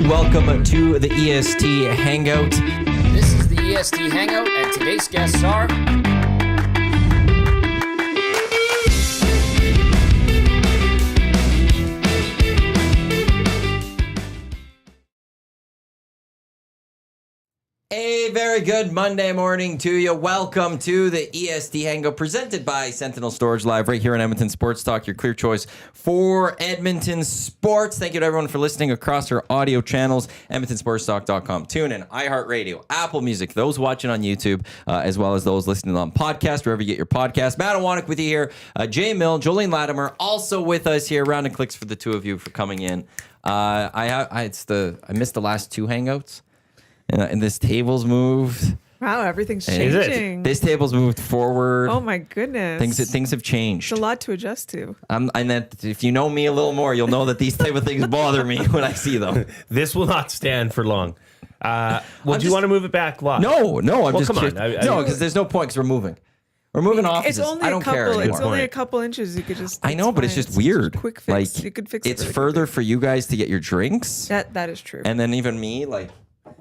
Welcome to the EST Hangout. This is the EST Hangout, and today's guests are... A very good Monday morning to you. Welcome to the EST Hangout presented by Sentinel Storage live right here on Edmonton Sports Talk, your clear choice for Edmonton sports. Thank you to everyone for listening across our audio channels, edmontonsportstalk.com, TuneIn, iHeartRadio, Apple Music, those watching on YouTube, as well as those listening on podcast, wherever you get your podcast. Matt Iwanyk with you here. Jay Milne, Jolene Latimer, also with us here. Round of clicks for the two of you for coming in. I missed the last two Hangouts. And this table's moved. Wow, everything's changing. This table's moved forward. Oh my goodness. Things have changed. It's a lot to adjust to. And that if you know me a little more, you'll know that these type of things bother me when I see them. This will not stand for long. Do you want to move it back live? No. I'm just come kidding. No, because there's no point because we're moving. We're moving offices. I don't care anymore. It's only a couple inches. You could just. I know, but it's just weird. Just quick fix. Like, you could fix it. It's further for you guys to get your drinks. That is true. And then even me, like.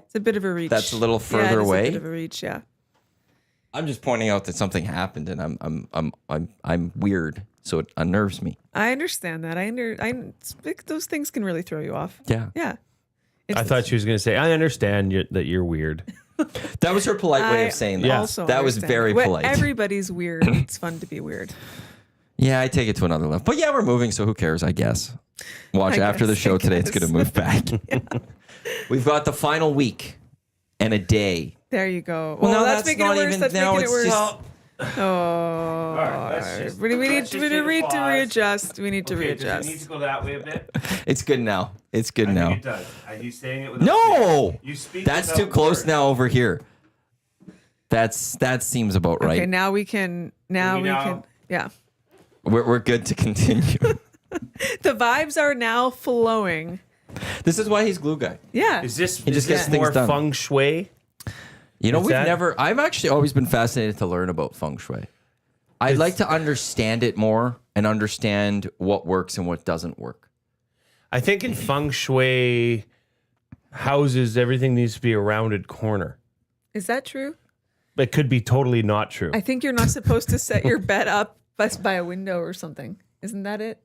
It's a bit of a reach. That's a little further away. A bit of a reach, yeah. I'm just pointing out that something happened, and I'm weird, so it unnerves me. I understand that. Those things can really throw you off. Yeah. Yeah. I thought she was going to say, I understand that you're weird. That was her polite way of saying that. Yeah. Also that was very polite. Everybody's weird. It's fun to be weird. Yeah, I take it to another level. But yeah, we're moving, so who cares, I guess. After the show today, it's going to move back. Yeah. We've got the final week and a day. There you go. Well, no, that's making it worse. That's making it worse. Right, we need to readjust. We need to readjust. Does it need to go that way a bit? It's good now. It's good I now. think it does. Are you saying it with No! You speak That's too close now over here. That seems about right. Okay, now we can. Yeah. We're good to continue. The vibes are now flowing. This is why he's glue guy. Yeah. Is this gets more things done. feng shui? You know, I've actually always been fascinated to learn about feng shui. I'd like to understand it more and understand what works and what doesn't work. I think in feng shui houses, everything needs to be a rounded corner. Is that true? It could be totally not true. I think you're not supposed to set your bed up by a window or something. Isn't that it?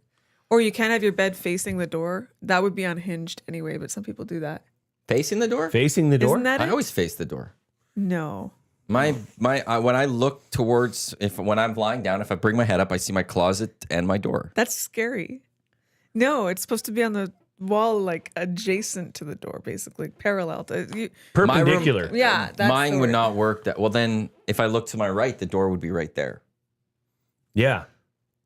Or you can't have your bed facing the door. That would be unhinged anyway, but some people do that. Facing the door? Facing the door? Isn't that I it? always face the door. No. When I look towards, when I'm lying down, if I bring my head up, I see my closet and my door. That's scary. No, it's supposed to be on the wall, like adjacent to the door, basically parallel to Perpendicular. Yeah, that's mine would not work. Well, then if I look to my right, the door would be right there. Yeah.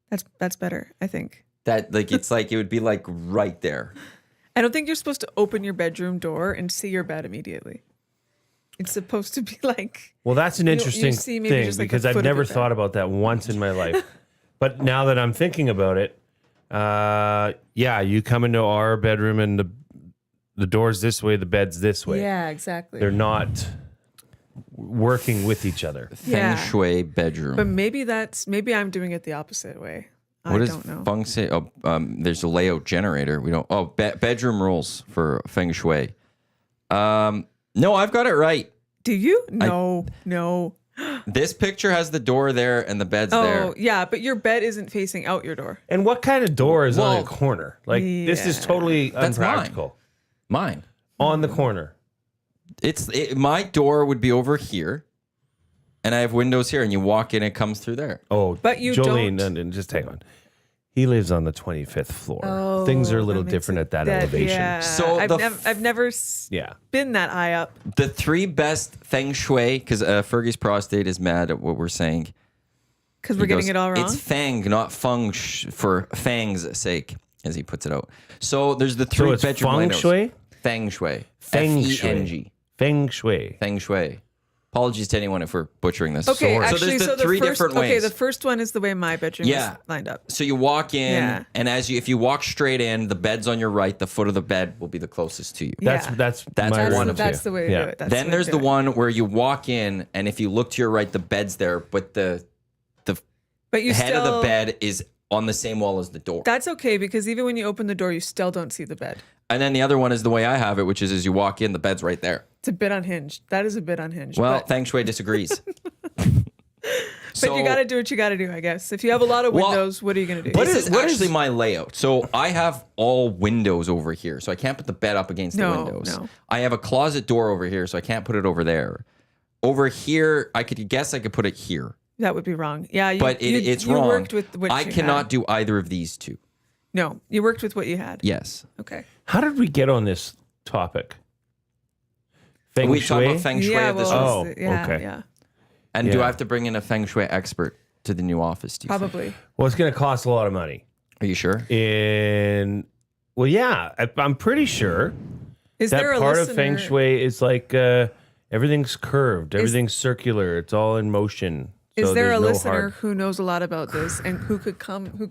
That's better, I think. That it's like it would be like right there. I don't think you're supposed to open your bedroom door and see your bed immediately. It's supposed to be like. Well, that's an interesting see maybe thing just like because a I've foot of never your bed. thought about that once in my life. But now that I'm thinking about it, you come into our bedroom and the door's this way, the bed's this way. Yeah, exactly. They're not working with each other. Feng shui bedroom. But maybe I'm doing it the opposite way. What I is don't know. feng shui? Oh, there's a layout generator. We don't. Oh, bedroom rules for feng shui. No, I've got it right. Do you? No. This picture has the door there and the bed's there. Oh, yeah, but your bed isn't facing out your door. And what kind of door is on a corner? Like this is totally That's unpractical. Mine. On the corner. My door would be over here, and I have windows here, and you walk in, it comes through there. Oh, but you Jolene, don't. And just hang on. He lives on the 25th floor. Oh, Things are a little that makes different it at that elevation. Yeah. So I've never been that high up. The three best feng shui, because Fergie's prostate is mad at what we're saying. Because we're getting it all wrong? It's Feng, not Feng, for Fang's sake, as he puts it out. So there's the three it's bedroom feng windows. shui? Feng shui. Feng F-E-N-G. Feng shui. Feng shui. Apologies to anyone if we're butchering this. Okay, So actually, there's the three different ways. Okay, the first one is the way my bedroom is lined up. So you walk in, and if you walk straight in, the bed's on your right. The foot of the bed will be the closest to you. That's one of That's the way to do it. That's then there's the one where you walk in, and if you look to your right, the bed's there, but the head of the bed is on the same wall as the door. That's okay because even when you open the door, you still don't see the bed. And then the other one is the way I have it, which is as you walk in, the bed's right there. It's a bit unhinged. That is a bit unhinged. Well, but, Feng Shui disagrees. but you got to do what you got to do, I guess. If you have a lot of windows, what are you going to do? This is actually my layout. So I have all windows over here, so I can't put the bed up against the windows. No. I have a closet door over here, so I can't put it over there. Over here, I could put it here. That would be wrong. Yeah, It's you wrong. Worked with what I you cannot had. do either of these two. No, you worked with what you had. Yes. Okay. How did we get on this topic? Feng We Shui? talk about Feng Shui Yeah, of this well, room. yeah, okay. yeah, And do Yeah. I have to bring in a Feng Shui expert to the new office? Do you think? probably. Well, it's going to cost a lot of money. Are you sure? Well, yeah, I'm pretty sure Is that there a part listener? of Feng Shui is like everything's curved, everything's circular, it's all in motion. Is so there a there's no listener hard- who knows a lot about this and who could come? Who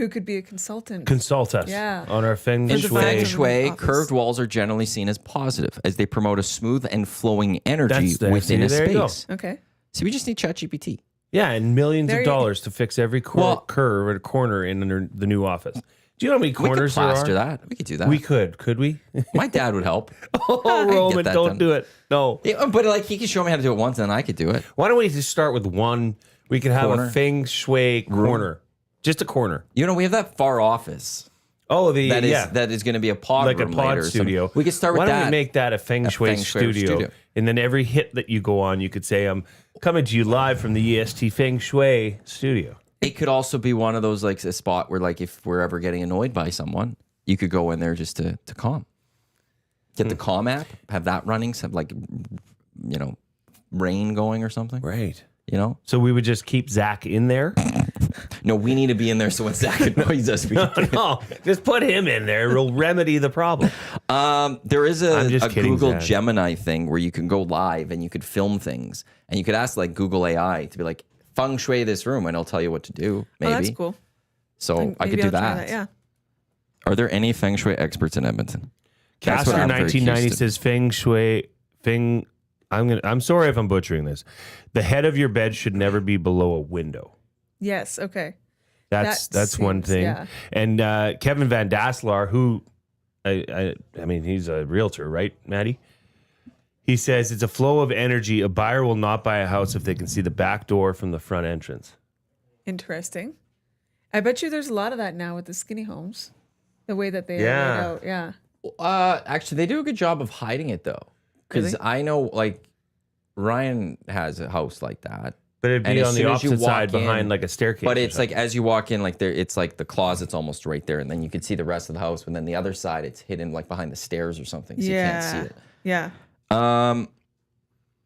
could be a consultant? Consult us Yeah. on our Feng For the In Shui. Feng Shui. Shui, Office. curved walls are generally seen as positive as they promote a smooth and flowing energy That's the- within see, a there you go. space. Okay. So we just need ChatGPT. Yeah, and millions There of you- dollars to fix every curve and corner in the new office. Do you know how many We could corners there plaster are? that. We could do that. We could we? My dad would help. Oh, Roman, that don't done. do it. No. Yeah, but like he could show me how to do it once, and then I could do it. Why don't we just start with one? We could have Corner. a Feng Shui corner, just a corner. You know, we have that far office Oh, that is going to be a pod like a room pod later or something. studio. We could start with Why don't that. we make that a Feng Shui, Feng Shui studio? studio. And then every hit that you go on, you could say, "I'm coming to you live from the EST Feng Shui studio." It could also be one of those like a spot where like if we're ever getting annoyed by someone, you could go in there just to calm. Get the Calm app, have that running, some like rain going or something. Right. You know? So we would just keep Zach in there. No, we need to be in there so when Zach annoys us, we can No, just put him in there. It'll remedy the problem. There is I'm a just kidding, Google Zach. Gemini thing where you can go live and you could film things and you could ask like Google AI to be like feng shui this room and it'll tell you what to do. Maybe. Oh, that's cool. So I could Maybe do I'll try that. Yeah. Are there any feng shui experts in Edmonton? That's what Castor I'm very 1990 curious to- says Feng Shui. I'm sorry if I'm butchering this. The head of your bed should never be below a window. Yes. Okay. That's That one seems- thing. yeah. And Kevin Van Dasselaar, who I mean, he's a realtor, right, Maddie? He says it's a flow of energy. A buyer will not buy a house if they can see the back door from the front entrance. Interesting. I bet you there's a lot of that now with the skinny homes, the way that they Yeah. are laid out. Yeah. Actually, they do a good job of hiding it though. Because Really? I know like Ryan has a house like that. But it'd And be as on the soon as you opposite side walk in- behind like a staircase. But or it's like something. as you walk in, like there, it's like the closet's almost right there, and then you can see the rest of the house. But then the other side, it's hidden like behind the stairs or something, so you can't see it. Yeah.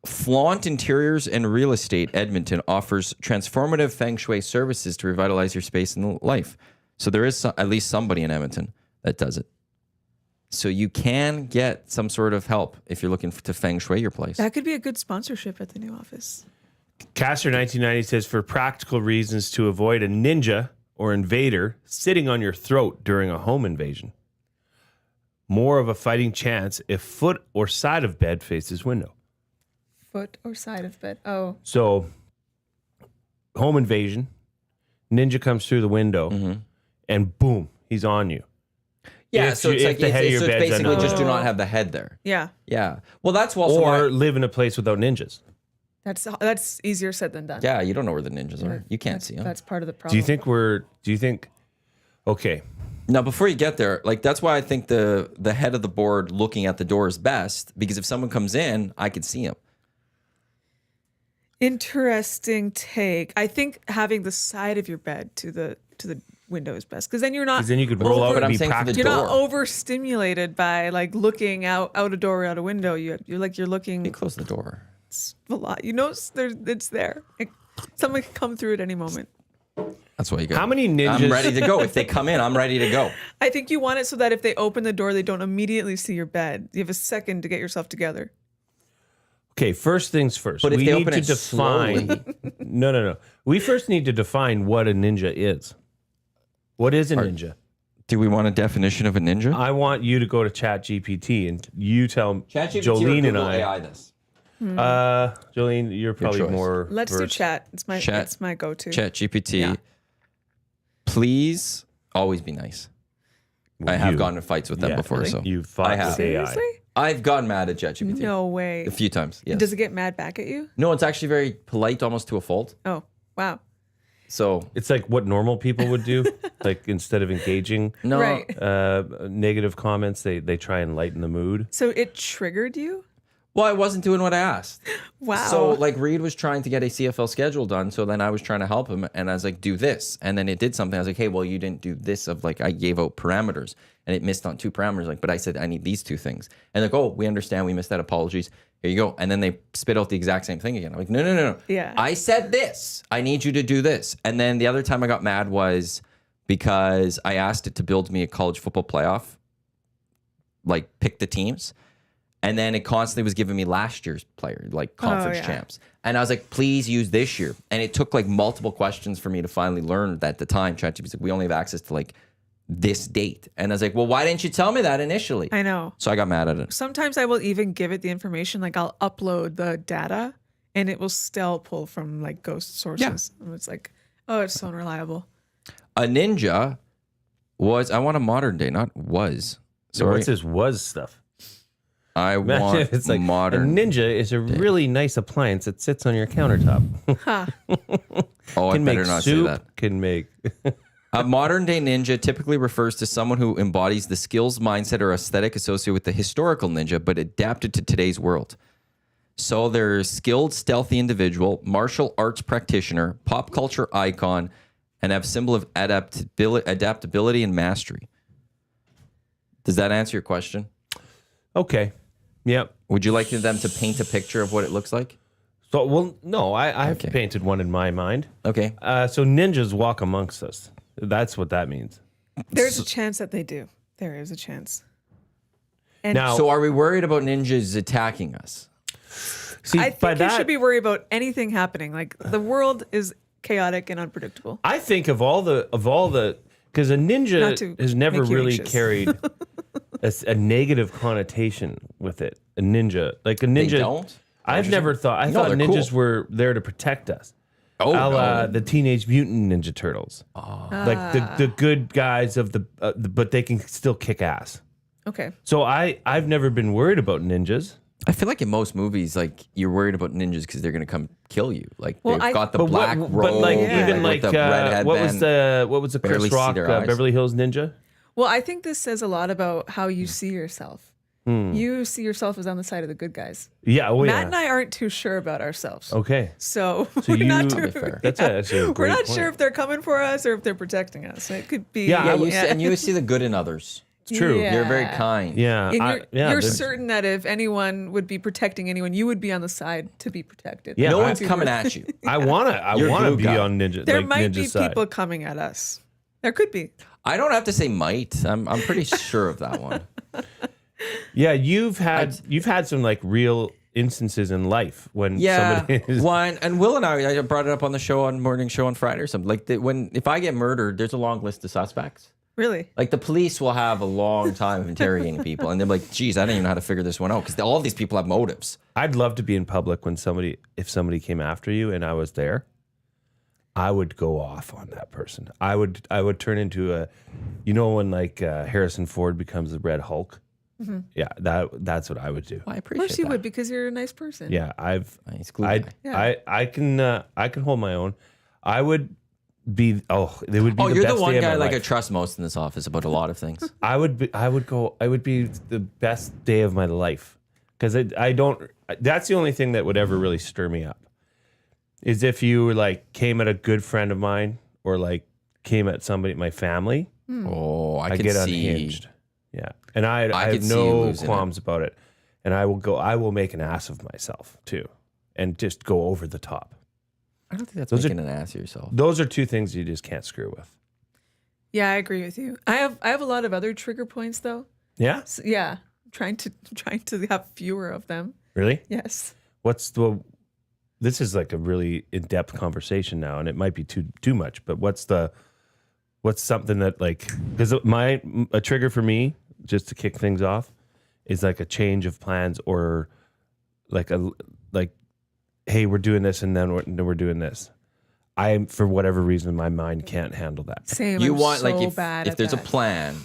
Flaunt Interiors and Real Estate Edmonton offers transformative feng shui services to revitalize your space and life. So there is at least somebody in Edmonton that does it. So you can get some sort of help if you're looking to feng shui your place. That could be a good sponsorship at the new office. Castor 1990 says for practical reasons to avoid a ninja or invader sitting on your throat during a home invasion. More of a fighting chance if foot or side of bed faces window. Foot or side of bed. Oh, So, home invasion, ninja comes through the window, and boom, he's on you. Yeah, If so you- it's if like the head of your so it's bed's basically under- just do not have the head there. yeah. Yeah. Well, that's also Or why. live in a place without ninjas. That's easier said than done. Yeah, you don't know where the ninjas are. You can't see them. That's part of the problem. Do you think, okay, Now, before you get there, like that's why I think the head of the board looking at the door is best, because if someone comes in, I could see him. Interesting take. I think having the side of your bed to the window is best, because then you're not. because then you could roll out but and I'm be saying for the practical. You're not door. overstimulated by like looking out a door, out a window. You're You looking close the door. a lot. You know, it's there. Someone can come through at any moment. That's why you go. How many ninjas? I'm ready to go. If they come in, I'm ready to go. I think you want it so that if they open the door, they don't immediately see your bed. You have a second to get yourself together. Okay, first things first. But if we they need open to it define. slowly. No. We first need to define what a ninja is. What is a ninja? Do we want a definition of a ninja? I want you to go to ChatGPT and you tell Jolene and I. this. Jolene, you're probably choice. more. Let's do versed. chat. It's my Chat. it's my go-to. Chat GPT. Yeah. Please always be nice. I have gotten in fights with them before. Really? So You fought I have. with AI. Seriously? I've gotten mad at ChatGPT. No way. A few times. Yes. Does it get mad back at you? No, it's actually very polite, almost to a fault. Oh, wow. So It's like what normal people would do. Like instead of engaging no, Right. negative comments, they try and lighten the mood. So it triggered you? well, I wasn't doing what I asked. Wow. So like Reed was trying to get a CFL schedule done, so then I was trying to help him, and I was like, do this, and then it did something. I was like, hey, well, you didn't do this. Of like, I gave out parameters, and it missed on 2 parameters. Like, but I said I need these 2 things, and like, oh, we understand, we missed that. Apologies. Here you go. And then they spit out the exact same thing again. I'm like, no. Yeah. I said this. I need you to do this. And then the other time I got mad was because I asked it to build me a college football playoff, like pick the teams. And then it constantly was giving me last year's player, like conference champs. And I was like, please use this year. And it took like multiple questions for me to finally learn that at the time, ChatGPT, like, we only have access to like this date. And I was like, well, why didn't you tell me that initially? I know. So I got mad at it. Sometimes I will even give it the information, like I'll upload the data and it will still pull from like ghost sources. And it's like, oh, it's so unreliable. A ninja was, I want a modern day, not was. So Sorry. what's this was stuff? I want It's like modern. a Ninja is a really nice appliance that sits on your countertop. Oh, I Can better make not say soup. that. Can make. A modern day ninja typically refers to someone who embodies the skills, mindset, or aesthetic associated with the historical ninja, but adapted to today's world. So there's skilled, stealthy individual, martial arts practitioner, pop culture icon, and have symbol of adaptability and mastery. Does that answer your question? Okay. Yep. Would you like them to paint a picture of what it looks like? So, well, no, I've Okay. painted one in my mind. Okay. So ninjas walk amongst us. That's what that means. There's a chance that they do. There is a chance. And Now, So are we worried about ninjas attacking us? see, I by think you that, should be worried about anything happening. Like the world is chaotic and unpredictable. I think of all the because a Not ninja to has never make you really anxious. carried a negative connotation with it. A ninja, like a ninja, They don't? I've never thought. I No, thought they're ninjas cool. were there to protect us. Oh, A la no. the Teenage Mutant Ninja Turtles, like the good guys of the but they can still kick ass. Okay. So I've never been worried about ninjas. I feel like in most movies, like you're worried about ninjas because they're gonna come kill you. Like Well, they've got the But black what, robe, but like Yeah. even with like the red what was headband. the Barely Chris see Rock their eyes. Beverly Hills Ninja? Well, I think this says a lot about how you see yourself. You see yourself as on the side of the good guys. Yeah, oh Matt yeah. and I aren't too sure about ourselves. Okay, So, So we're not you- too, That'd be fair. that's actually a we're great not point. sure if they're coming for us or if they're protecting us. It could be. Yeah, Yeah, I you would- see, and you see the good in others. It's true. Yeah. You're very kind. Yeah, And you're, yeah. you're the- certain that if anyone would be protecting anyone, you would be on the side to be protected. Yeah, No I- one's coming at you. I wanna You're be glue guy. on ninja. There like might ninja be side. people coming at us. There could be. I don't have to say might. I'm pretty sure of that one. Yeah, you've had some like real instances in life when Yeah, somebody is. one and Will and I brought it up on the show on morning show on Friday or something. Like if I get murdered, there's a long list of suspects. Really? Like the police will have a long time of interrogating people, and they're like, "Geez, I don't even know how to figure this one out," because all of these people have motives. I'd love to be in public when if somebody came after you and I was there. I would go off on that person. I would turn into when like Harrison Ford becomes the Red Hulk. Mm-hmm. Yeah, that's what I would do. Well, I Of appreciate course you that. would because you're a nice person. Yeah, Nice glue I guy. Yeah. I can hold my own. I would be it would be Oh, the you're best the one day of guy my like I life. trust most in this office about a lot of things. I would be the best day of my life because I don't. That's the only thing that would ever really stir me up is if you like came at a good friend of mine or like came at somebody, my family. Oh, I I can get see. unhinged. Yeah, and I could have see you no losing it. qualms about it, and I will make an ass of myself too, and just go over the top. I don't think that's Those are- making an ass of yourself. Those are two things you just can't screw with. Yeah, I agree with you. I have a lot of other trigger points though. Yeah, So, yeah, trying to have fewer of them. really. Yes. This is like a really in-depth conversation now, and it might be too much. But what's something that like because a trigger for me just to kick things off is like a change of plans or like hey, we're doing this and then we're doing this. For whatever reason my mind can't handle that. Same. You I'm want so like bad if at there's that. a plan,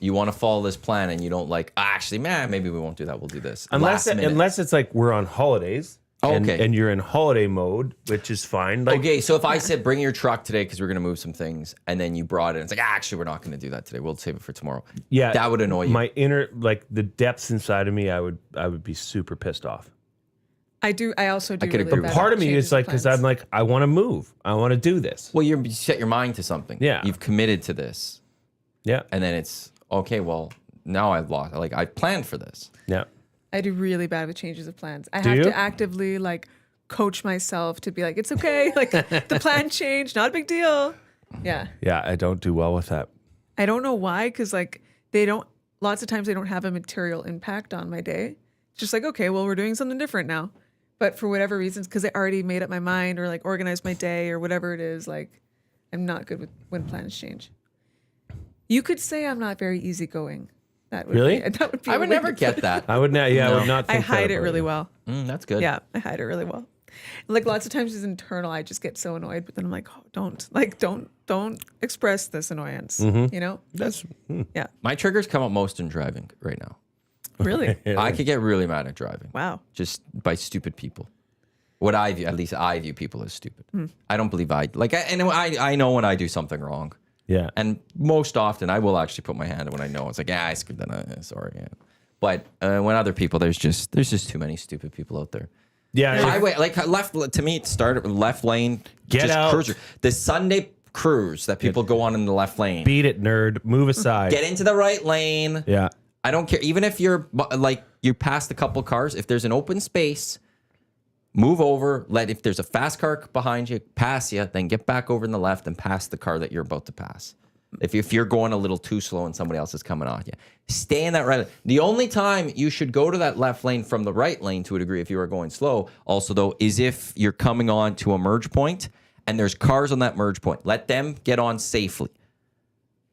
you want to follow this plan and you don't like, actually, man, maybe we won't do that. We'll do this. Unless Last minute. it's like we're on holidays. Okay. And you're in holiday mode, which is fine. Like, Okay, so if I said bring your truck today because we're going to move some things, and then you brought it, and it's like, actually, we're not going to do that today. We'll save it for tomorrow. yeah, that would annoy you. My inner, like the depths inside of me, I would be super pissed off. I also do. I could really agree. bad But part at of me changes is like, because plans. I'm like, I want to move. I want to do this. Well, you set your mind to something. Yeah. You've committed to this, Yeah. and then it's okay. Well, now I've lost. Like I planned for this. Yeah. I do really bad with changes of plans. I Do have you? to actively like coach myself to be like, it's okay. Like the plan changed, not a big deal. Yeah. Yeah. I don't do well with that. I don't know why, because like lots of times they don't have a material impact on my day. It's just like, okay, well, we're doing something different now. But for whatever reasons, because I already made up my mind or like organized my day or whatever it is, like I'm not good with when plans change. You could say I'm not very easygoing. That would Really? that would be I a would way never to get put it. that. I would not. Yeah. I No. would not. I Think that hide it about really you. well. That's good. Yeah, I hide it really well. Like lots of times it's internal. I just get so annoyed, but then I'm like, oh, don't express this annoyance. You know? That's Yeah. My triggers come up most in driving right now. Really? I could get really mad at driving. Wow. Just by stupid people. What I view, at least I view people as stupid. I don't believe I know when I do something wrong. yeah. And most often I will actually put my hand up when I know it's like, yeah, I screwed that up. Sorry. Yeah. But when other people, there's just too many stupid people out there. Yeah. Highway, like left, to me, it started left lane. Get just out. Cruiser. The Sunday cruise that people go on in the left lane. Beat it, nerd. Move aside. Get into the right lane. Yeah. I don't care. Even if you're like, you passed a couple cars, if there's an open space, move over. If there's a fast car behind you, pass you, then get back over in the left and pass the car that you're about to pass. If you're going a little too slow and somebody else is coming on you, stay in that right lane. The only time you should go to that left lane from the right lane to a degree if you are going slow, also though, is if you're coming on to a merge point and there's cars on that merge point. Let them get on safely.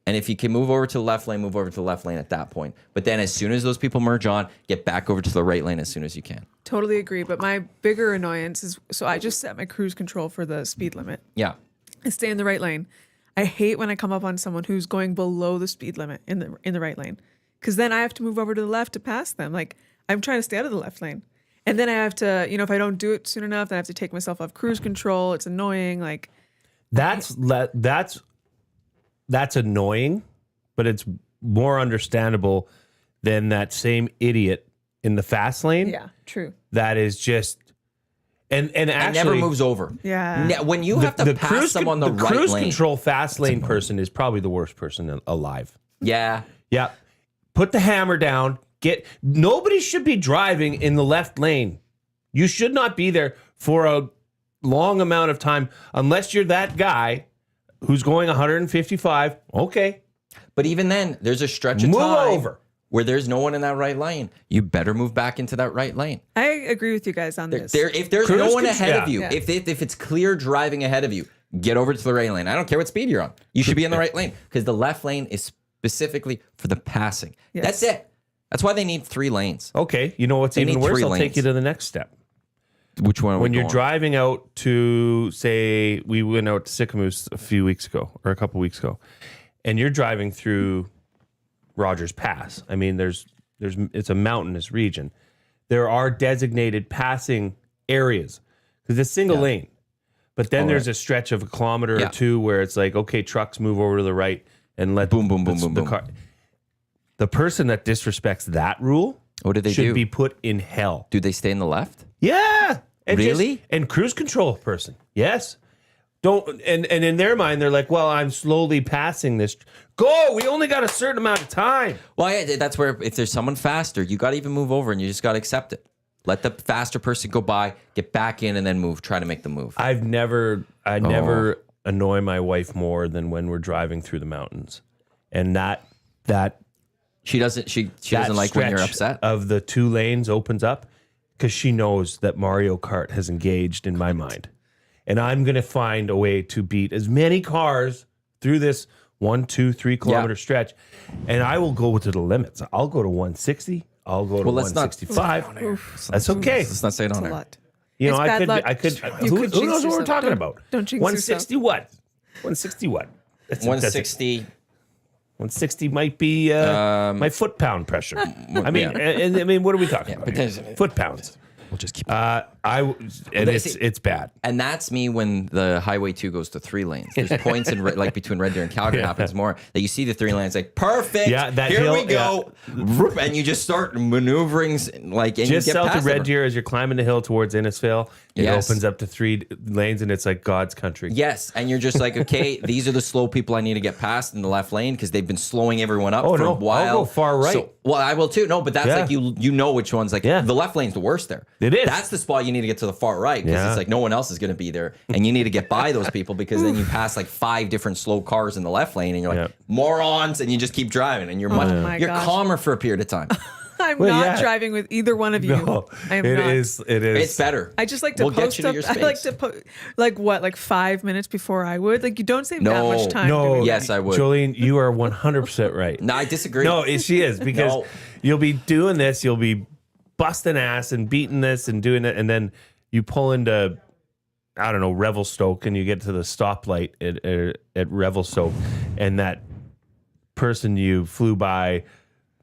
And if you can move over to the left lane, move over to the left lane at that point. But then as soon as those people merge on, get back over to the right lane as soon as you can. Totally agree. But my bigger annoyance is, so I just set my cruise control for the speed limit. Yeah. I stay in the right lane. I hate when I come up on someone who's going below the speed limit in the right lane, because then I have to move over to the left to pass them. Like I'm trying to stay out of the left lane, and then I have to, if I don't do it soon enough, then I have to take myself off cruise control. It's annoying. Like That's annoying, but it's more understandable than that same idiot in the fast lane. yeah, true. That is just and It actually never moves over. Yeah. When you have to pass someone the right cruise lane. control fast lane person is probably the worst person alive. Yeah. Yeah. Put the hammer down. Nobody should be driving in the left lane. You should not be there for a long amount of time unless you're that guy who's going 155. Okay. But even then, there's a stretch of Move time over. where there's no one in that right lane. You better move back into that right lane. I agree with you guys on this. If there's Cruise no one control- ahead of you, Yeah. if it's clear driving ahead of you, get over to the right lane. I don't care what speed you're on. You should be in the right lane because the left lane is specifically for the passing. Yes. That's it. That's why they need 3 lanes. Okay. You know what's They even need worse? 3 I'll take lanes. you to the next step. Which one? Are When we you're going? driving out to, say, we went out to Sycamoose a few weeks ago or a couple weeks ago, and you're driving through Rogers Pass. I mean, it's a mountainous region. There are designated passing areas because it's single lane. But then there's a stretch of a kilometer or two where it's like, okay, trucks move over to the right and let Boom, boom, boom, boom, the boom. car. The person that disrespects that rule What do they should do? be put in hell. Do they stay in the left? Yeah. And Really? and cruise control person. Yes. Don't and in their mind they're like, well, I'm slowly passing this. Go. We only got a certain amount of time. Well, yeah, that's where if there's someone faster, you got to even move over and you just got to accept it. Let the faster person go by, get back in, and then move. Try to make the move. I never annoy my wife more than when we're driving through the mountains. And that She doesn't. She that doesn't like when you're stretch upset. of the 2 lanes opens up because she knows that Mario Kart has engaged in my mind. And I'm going to find a way to beat as many cars through this 1, 2, 3 kilometer stretch. And I will go to the limits. I'll go to 160. I'll go to let's not- 165. That's okay. Let's not say it on It's a there. lot. You know, It's I bad could, luck. I could, You who could jinx knows what we're yourself. talking Don't- about? don't jinx 160 what? 160 what? That's 160. 160 might be my foot-pound pressure. I mean, yeah. and I mean, what are we talking about? potentially. Here? Foot-pounds. We'll just keep. It's bad. And that's me when the Highway 2 goes to 3 lanes. There's points in like between Red Deer and Calgary happens more that you see the 3 lanes like perfect. Yeah, that here hill, we go, and you just start maneuvering like and Just you get south past of Red them. Deer as you're climbing the hill towards Innisfail, it Yes. opens up to 3 lanes and it's like God's country. Yes, and you're just like, okay, these are the slow people I need to get past in the left lane because they've been slowing everyone up for a while. I'll go far right. So, well, I will too. No, but that's like you know which one's like the left lane's the worst there. It is. That's the spot you need to get to the far right because it's like no one else is going to be there, and you need to get by those people because then you pass like 5 different slow cars in the left lane, and you're like morons, and you just keep driving, and you're you're calmer for a period of time. I'm not driving with either one of you. No, I am it not. is. It is. It's better. I just like to We'll get post you to up. your I like space. to like 5 minutes before I would. Like you don't save that No. much time. No, doing Yes, I would. Jolene, you are 100% right. No, I disagree. No, she is because No. you'll be doing this, you'll be busting ass and beating this and doing it, and then you pull into, I don't know, Revelstoke, and you get to the stoplight at Revelstoke, and that person you flew by,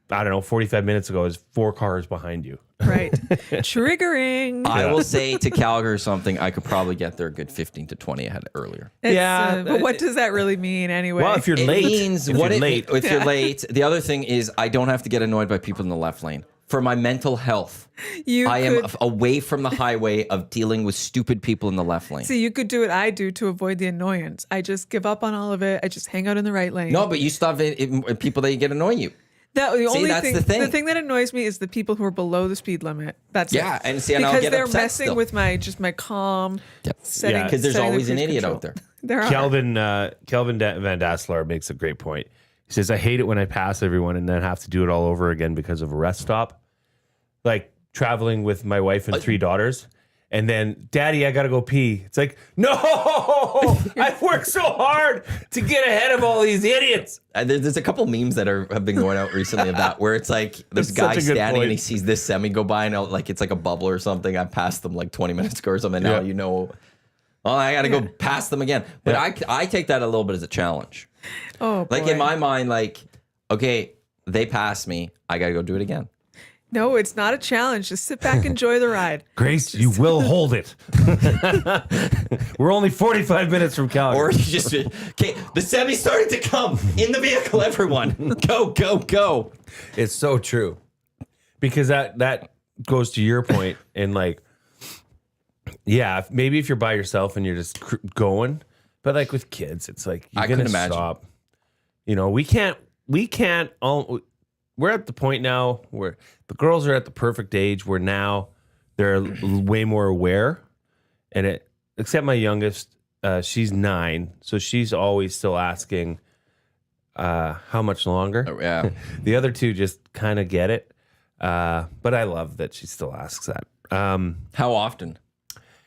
I don't know, 45 minutes ago is 4 cars behind you. Right. Triggering. I will say to Calgary or something, I could probably get there a good 15 to 20 ahead earlier. But what does that really mean anyway? Well, if you're It late, means if what you're it late, if you're late. The other thing is I don't have to get annoyed by people in the left lane. For my mental health, I am away from the highway of dealing with stupid people in the left lane. See, you could do what I do to avoid the annoyance. I just give up on all of it. I just hang out in the right lane. No, but you stop people that you get annoying you. That's the thing. The thing that annoys me is the people who are below the speed limit. That's Yeah, it. and see, and I'll because get they're upset messing still. with my calm setting. Because there's setting the always an cruise idiot control. out there. There are. Kelvin Van Dasselaar makes a great point. He says, I hate it when I pass everyone and then have to do it all over again because of a rest stop. Like traveling with my wife and 3 daughters. And then, Daddy, I got to go pee. It's like, no, I've worked so hard to get ahead of all these idiots. There's a couple memes that have been going out recently of that, where it's like there's a That's guy such a good standing and point. he sees this semi go by and like it's like a bubble or something. I passed them like 20 minutes ago or something. Now you know, oh, I got to go past them again. But I take that a little bit as a challenge. Oh, boy. Like in my mind, like, okay, they passed me. I got to go do it again. No, it's not a challenge. Just sit back, enjoy the ride. Grace, you will hold it. We're only 45 minutes from Calgary. Or you just, okay, the semi's starting to come in the vehicle, everyone. Go, go, go. It's so true. Because that goes to your point, and like, yeah, maybe if you're by yourself and you're just going, but like with kids, it's like you're I gonna couldn't imagine. stop. You know, we can't. We're at the point now where the girls are at the perfect age where now they're way more aware, and except my youngest, she's 9, so she's always still asking, how much longer? Oh, yeah. The other 2 just kind of get it. But I love that she still asks that. How often?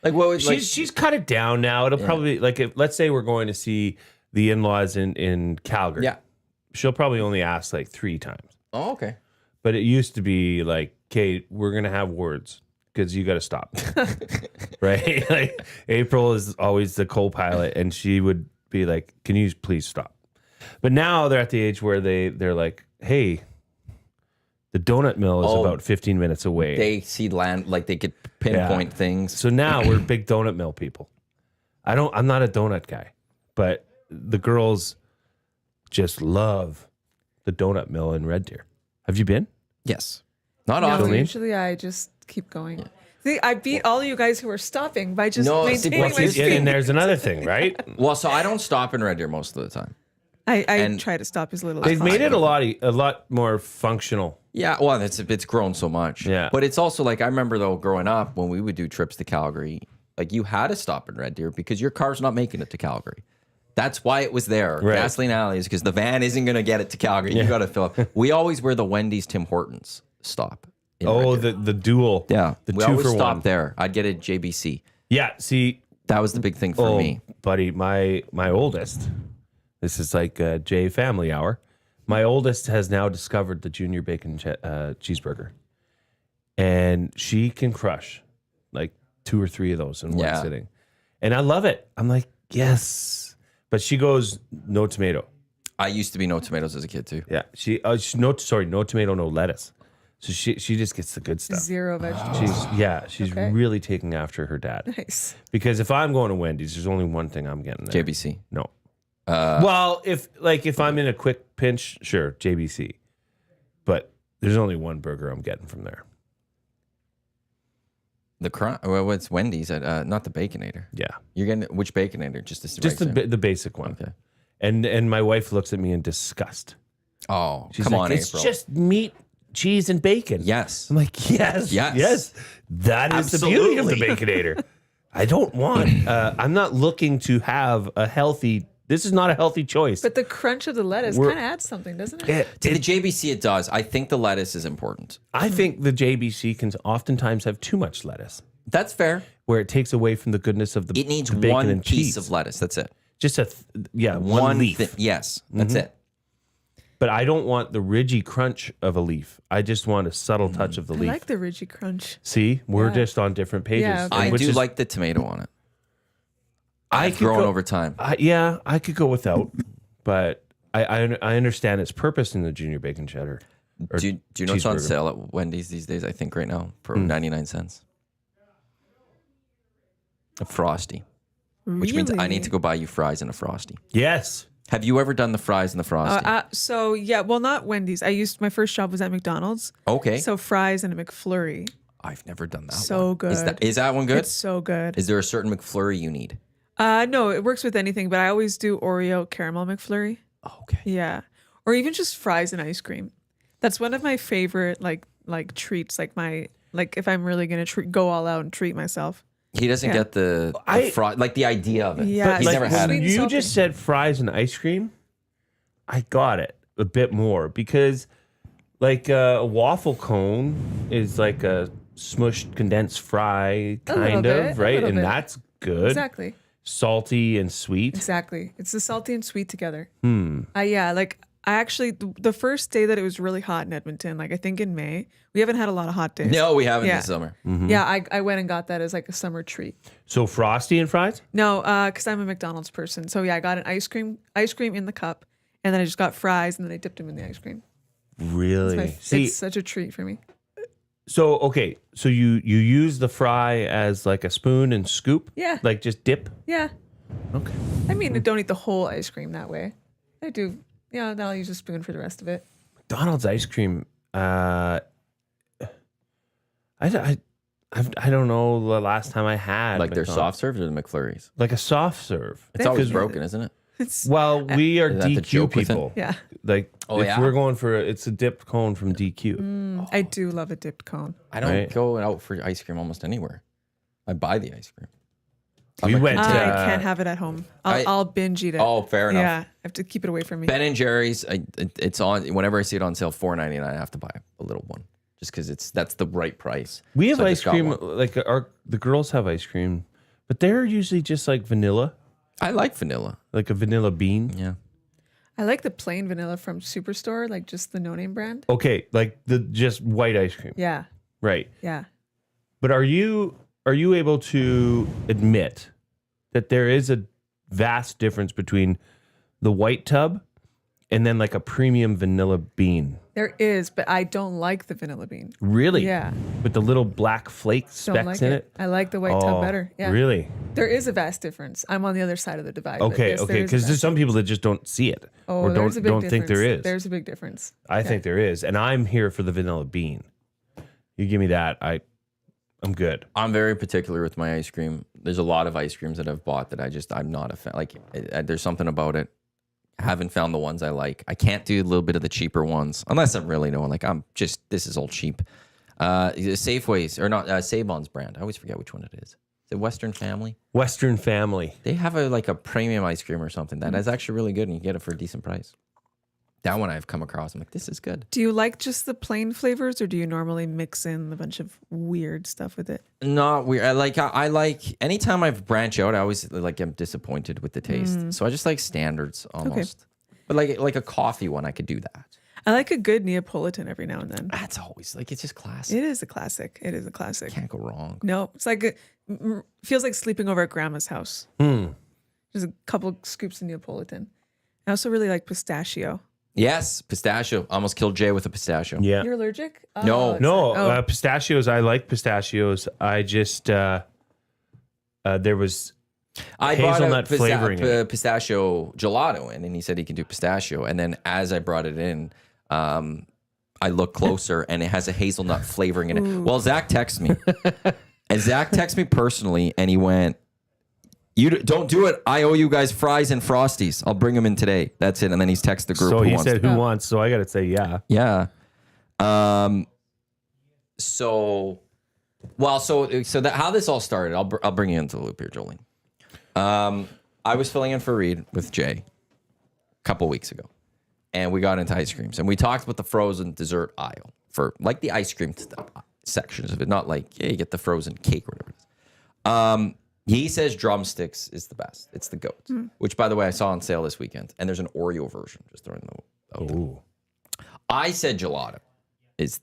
Like, what would, She's cut it down now. It'll probably, like, if let's say we're going to see the in-laws in Calgary. Yeah. She'll probably only ask like 3 times. Oh, okay. But it used to be like, Kate, we're going to have words because you got to stop. Right? Like, April is always the co-pilot, and she would be like, can you please stop? But now they're at the age where they're like, hey, the donut mill is about 15 minutes away. They see land, like they could pinpoint things. So now we're big donut mill people. I'm not a donut guy, but the girls just love the donut mill in Red Deer. Have you been? Yes. Not No, often. usually I just keep going. See, I beat all of you guys who are stopping by just No, see, maintaining well, my see, speed. And there's another thing, right? Well, so I don't stop in Red Deer most of the time. I try to stop as little as They've possible. made it a lot more functional. Yeah, well, it's grown so much. Yeah. But it's also like, I remember though, growing up, when we would do trips to Calgary, like you had to stop in Red Deer because your car's not making it to Calgary. That's why it was there. Right. Gasoline alleys, because the van isn't going to get it to Calgary. You got to fill up. We always were the Wendy's Tim Hortons stop. in Oh, Red Deer. the dual. Yeah. The We 2 always for stopped 1. there. I'd get a JBC. Yeah, see, That was the big thing for me. buddy, my oldest, this is like a J family hour. My oldest has now discovered the junior bacon cheeseburger. And she can crush like 2 or 3 of those in one Yeah. sitting. And I love it. I'm like, yes. But she goes, no tomato. I used to be no tomatoes as a kid too. Yeah, no tomato, no lettuce. So she just gets the good stuff. Zero vegetables. She's Okay. really taking after her dad. Nice. Because if I'm going to Wendy's, there's only one thing I'm getting there. JBC. No. Well, if I'm in a quick pinch, sure, JBC. But there's only one burger I'm getting from there. What's Wendy's? Not the Baconator. Yeah. You're getting which Baconator? Just The basic one. Okay. And my wife looks at me in disgust. Oh, She's come like, on, it's April. just meat, cheese, and bacon. Yes. I'm like, yes. Yes. That is the beauty of the Baconator. I don't want, I'm not looking to have a healthy, this is not a healthy choice. But the crunch of the lettuce kind of adds something, doesn't it? To the JBC, it does. I think the lettuce is important. I think the JBC can oftentimes have too much lettuce, That's fair. where it takes away from the goodness of the It needs the bacon one and piece cheese. of lettuce. That's it. Just one leaf. Yes, that's it. But I don't want the ridgy crunch of a leaf. I just want a subtle touch of the I leaf. like the Ridgy Crunch. See, we're Yeah. just on different pages. Yeah, okay. I which do is- like the tomato on it. I I've could grown go- over time. I could go without, but I understand its purpose in the junior bacon cheddar. or Do you know what's on cheeseburger. sale at Wendy's these days? I think right now for 99 cents. A Frosty, which means I need to go buy you fries and a Frosty. Yes. Have you ever done the fries and the Frosty? So yeah, well, not Wendy's. My first job was at McDonald's. Okay. So fries and a McFlurry. I've never done that So one. good. Is that one good? It's so good. Is there a certain McFlurry you need? No, it works with anything, but I always do Oreo caramel McFlurry. Okay. Yeah, or even just fries and ice cream. That's one of my favorite like treats. Like if I'm really gonna go all out and treat myself. He doesn't get the like the idea of it. Yeah, He's like never the had sweet it. and You salty. just said fries and ice cream. I got it a bit more because, like a waffle cone is like a smushed condensed fry, kind little of, bit, a right? little And bit. that's good. Exactly. Salty and sweet. Exactly. It's the salty and sweet together. Yeah, like I actually the first day that it was really hot in Edmonton, like I think in May, we haven't had a lot of hot days. No, we haven't Yeah. this summer. Yeah, I went and got that as like a summer treat. So Frosty and fries. No, because I'm a McDonald's person. So yeah, I got an ice cream in the cup, and then I just got fries, and then I dipped them in the ice cream. Really? It's such a treat for me. So okay, so you use the fry as like a spoon and scoop? Yeah. Like just dip? Yeah. Okay. I mean, I don't eat the whole ice cream that way. I do. Yeah, then I'll use a spoon for the rest of it. McDonald's ice cream. I don't know the last time I had Like their McDonald's. soft serves or the McFlurries? like a soft serve. It's always Because- broken, isn't it? It's Well, we are Is that the DQ joke with it? people. yeah. Like Oh, if yeah? we're going for it's a dipped cone from DQ. I do love a dipped cone. I don't Right. go out for ice cream almost anywhere. I buy the ice cream. We went I to can't have it at home. I- I'll binge eat it. Oh, fair enough. Yeah, I have to keep it away from me. Ben and Jerry's, it's on. Whenever I see it on sale, $4.99, I have to buy a little one just because that's the right price. we have So I ice just got cream one. like the girls have ice cream, but they're usually just like vanilla, I like vanilla. like a vanilla bean. Yeah. I like the plain vanilla from Superstore, like just the no-name brand. Okay, like the just white ice cream. Yeah, Right. yeah. But are you able to admit that there is a vast difference between the white tub and then like a premium vanilla bean? There is, but I don't like the vanilla bean. Really? Yeah. With the little black flake Don't specks like in it. it? I like the white tub better. Yeah. Really? There is a vast difference. I'm on the other side of the divide. but Okay, yes, there okay. is a Because there's vast- some people that just don't see it or there's a big don't think there difference. is. There's a big difference. I think there is. And I'm here for the vanilla bean. You give me that, I'm good. I'm very particular with my ice cream. There's a lot of ice creams that I've bought that I'm not a fan. Like, there's something about it. I haven't found the ones I like. I can't do a little bit of the cheaper ones unless I'm really knowing. Like, this is all cheap. Safeways or not Save-On's brand. I always forget which one it is. Is it Western Family? Western Family. They have a premium ice cream or something that is actually really good, and you get it for a decent price. That one I've come across. I'm like, this is good. Do you like just the plain flavors, or do you normally mix in a bunch of weird stuff with it? Not weird. I like anytime I branch out, I always like am disappointed with the taste. So I just like standards almost. But like a coffee one, I could do that. I like a good Neapolitan every now and then. That's always like it's just classic. It is a classic. It is a classic. Can't go wrong. No, it's like feels like sleeping over at grandma's house. Just a couple scoops of Neapolitan. I also really like pistachio. Yes, pistachio. Almost killed Jay with a pistachio. Yeah. You're allergic? No. it's No, not- oh. pistachios. I like pistachios. I just there was I hazelnut brought a flavoring in it. pistachio gelato in, and he said he can do pistachio. And then as I brought it in, I looked closer, and it has a hazelnut flavoring in it. Well, Zach texted me, and Zach texted me personally, and he went, "You don't do it. I owe you guys fries and Frosties. I'll bring them in today. That's it." And then he's texted the group. so who he wants said to- who wants. So I got to say yeah. Yeah. So that how this all started, I'll bring you into the loop here, Jolene. I was filling in for Reed with Jay a couple weeks ago, and we got into ice creams, and we talked about the frozen dessert aisle for like the ice cream sections of it, not like you get the frozen cake or whatever it is. He says drumsticks is the best. It's the goat, which by the way I saw on sale this weekend, and there's an Oreo version. Just throwing the out there. Ooh. I said gelato is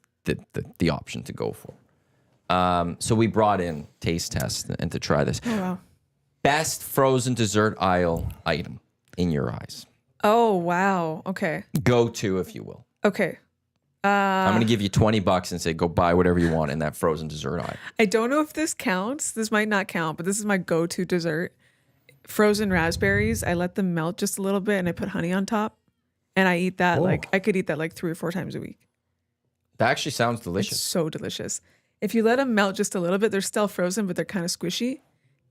the option to go for. So we brought in taste test and to try this. Oh, wow. Best frozen dessert aisle item in your eyes. Oh, wow. Okay. Go to, if you will. Okay. I'm going to give you $20 and say go buy whatever you want in that frozen dessert aisle. I don't know if this counts. This might not count, but this is my go-to dessert. Frozen raspberries. I let them melt just a little bit and I put honey on top. And I eat that I could eat that like 3 or 4 times a week. That actually sounds It's delicious. so delicious. If you let them melt just a little bit, they're still frozen, but they're kind of squishy.